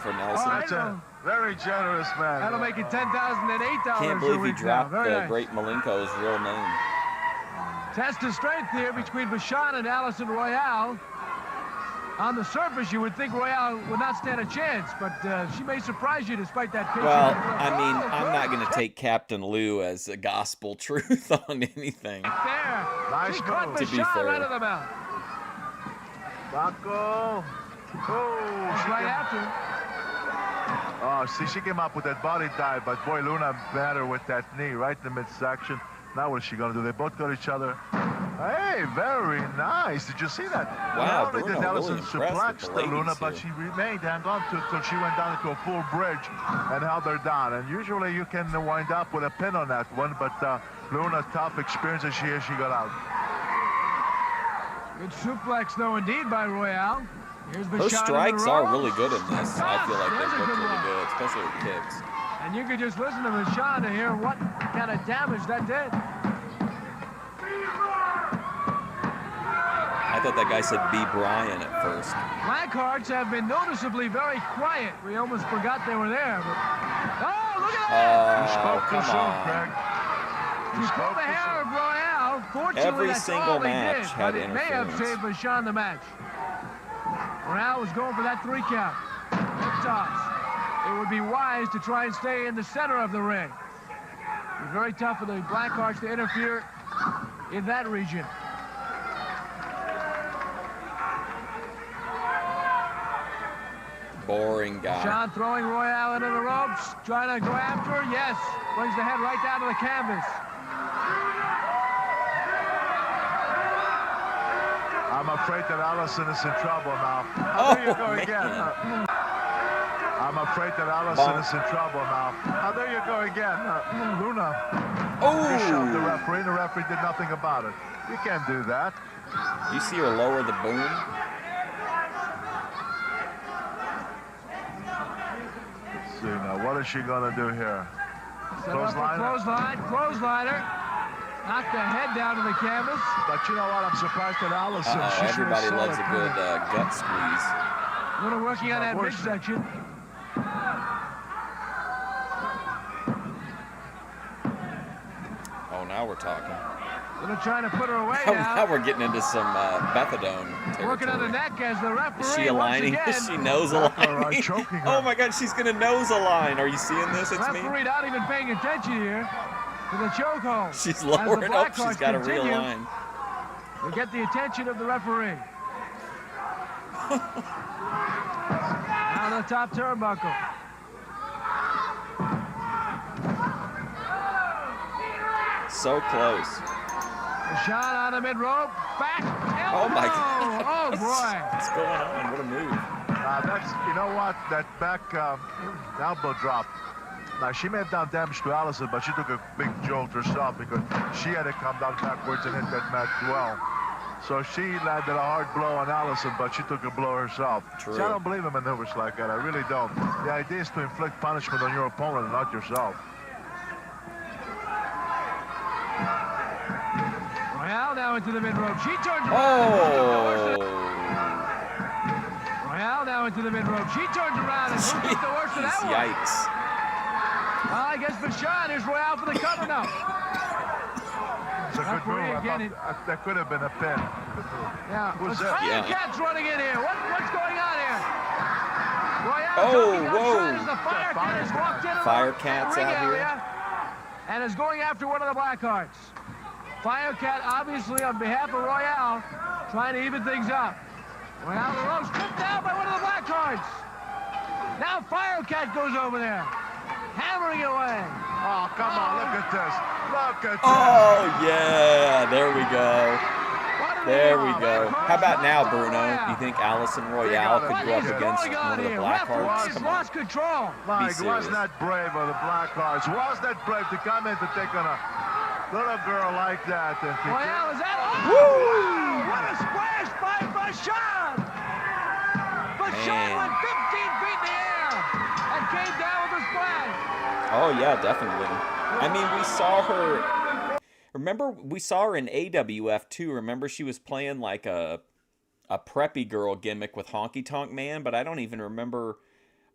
For Nelson. That's a very generous man. That'll make it $10,008 Can't a believe he week now. dropped Very the nice. great Malenko's real name. Test of strength here between Vashan and Allison Royale. On the surface, you would think Royale would not stand a chance, but she may surprise you despite that picture. Well, I mean, I'm not going to take Captain Lou as a gospel truth on anything. There. Nice She caught move. To be Vashan fair. right of the mouth. Baco. Oh, That's right after. Oh, see, she came up with that body dive, but boy, Luna met her with that knee right in the midsection. Now what is she going to do? They both got each other. Hey, very nice. Did you see that? Wow, Not only Bruno did Allison really impressed suplex with the the ladies Luna, but here. she remained, hang on to it till she went down into a full bridge and held her down. And usually you can wind up with a pin on that one, but Luna, tough experience as she is, she got out. Good suplex, though, indeed, by Royale. Here's Her Vashan strikes in the are ropes. really good in this. I feel like There's they a look good really one. good, especially with kicks. And you could just listen to Vashan to hear what kind of damage that did. I thought that guy said B. Bryan at first. Blackhearts have been noticeably very quiet. We almost forgot they were there. But... Oh, look at Oh, that! Too soon, come Craig. He pulled the hair of Royale. Fortunately, Every that's single all he match did, had but it may have interference. saved Vashan the match. Royale was going for that 3 count. Hip toss. It would be wise to try and stay in the center of the ring. It was very tough for the Blackhearts to interfere in that region. Boring guy. Sean throwing Royale into the ropes, trying to go after her. Yes, brings the head right down to the canvas. I'm afraid that Allison is in trouble now. Oh, there you go again. I'm afraid that Allison is in trouble now. Oh, there you go again. Luna. Oh! You shoved the referee. The referee did nothing about it. You can't do that. You see her lower the boom? Let's see now. What is she going to do here? Clothesliner. Knock the head down to the canvas. But you know what? I'm surprised that Allison. Everybody loves a good gut squeeze. Luna working on that midsection. Oh, now we're talking. Luna trying to put her away Now we're getting into some methadone territory. Working on the neck as the referee. Is she aligning? Is she nose aligning? Oh my God, she's gonna nose align. Are you seeing this? It's me. Referee not even paying attention here to the chokehold. She's lowering up. She's got to realign. To get the attention of the referee. Now the top turnbuckle. So close. A shot on the mid rope. Back. Oh my God. Oh boy. What's going on? What a move. That's, you know what? That back elbow drop. Now, she may have done damage to Allison, but she took a big jolt herself because she had to come down backwards and hit that mat well. So she landed a hard blow on Allison, but she took a blow herself. True. See, I don't believe in maneuvers like that. I really don't. The idea is to inflict punishment on your opponent and not yourself. Royale now into the mid-rope. She turns around. Royale now into the mid-rope. She turns around and who gets the worst of that one? Yikes. Well, I guess Vashan is Royale for the cover now. It's a good move. That could have been a pin. Yeah. Who's that? Firecat's running in here. What's going on here? Royale whoa. As the Firecat has walked into Firecat's the ring out area here. and is going after one of the Blackhearts. Firecat, obviously, on behalf of Royale, trying to even things up. Royale the ropes, stripped down by one of the Blackhearts. Now Firecat goes over there, hammering away. Oh, come on, look at this. Look at this. Oh, yeah. There we go. There we go. How about now, Bruno? Do you think Allison Royale could go up against one of the Blackhearts? He's lost control. Mike, wasn't that brave of the Blackhearts? Wasn't that brave to come in to take on a little girl like that? Royale is out. Oh, what a splash by Vashan! Vashan went 15 feet in the air and came down with a splash. Oh, yeah, definitely. I mean, we saw her... Remember, we saw her in AWF, too. Remember, she was playing like a preppy girl gimmick with Honky Tonk Man, but I don't even remember...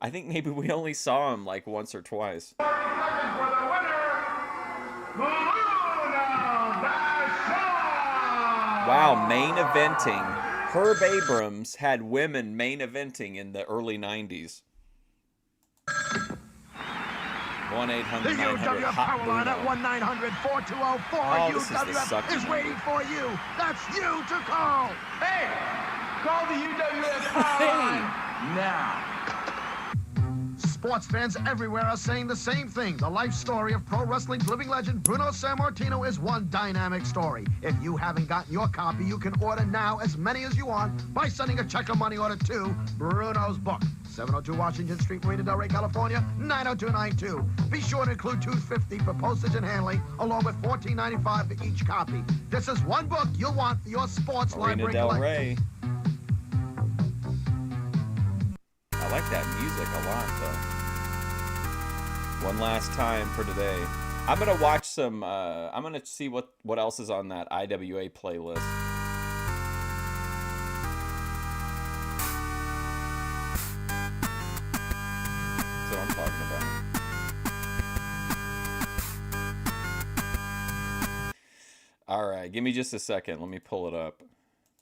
I think maybe we only saw him like once or twice. Wow, main eventing. Herb Abrams had women main eventing in the early 90s. 1-800-900-HOT-BRUNO. At 1-900-4204 UWF is waiting for you. That's you to call. Hey, call the UWF hotline now. Sports fans everywhere are saying the same thing. The life story of pro wrestling's living legend Bruno Sammartino is one dynamic story. If you haven't gotten your copy, you can order now as many as you want by sending a check or money order to Bruno's Book, 702 Washington Street, Marina Del Rey, California, 90292. Be sure to include $2.50 for postage and handling, along with $14.95 for each copy. This is one book you'll want for your sports library collection. Marina Del Rey. I like that music a lot, though. One last time for today. I'm gonna watch some. I'm gonna see what else is on that IWA playlist. That's what I'm talking about. All right, give me just a second. Let me pull it up.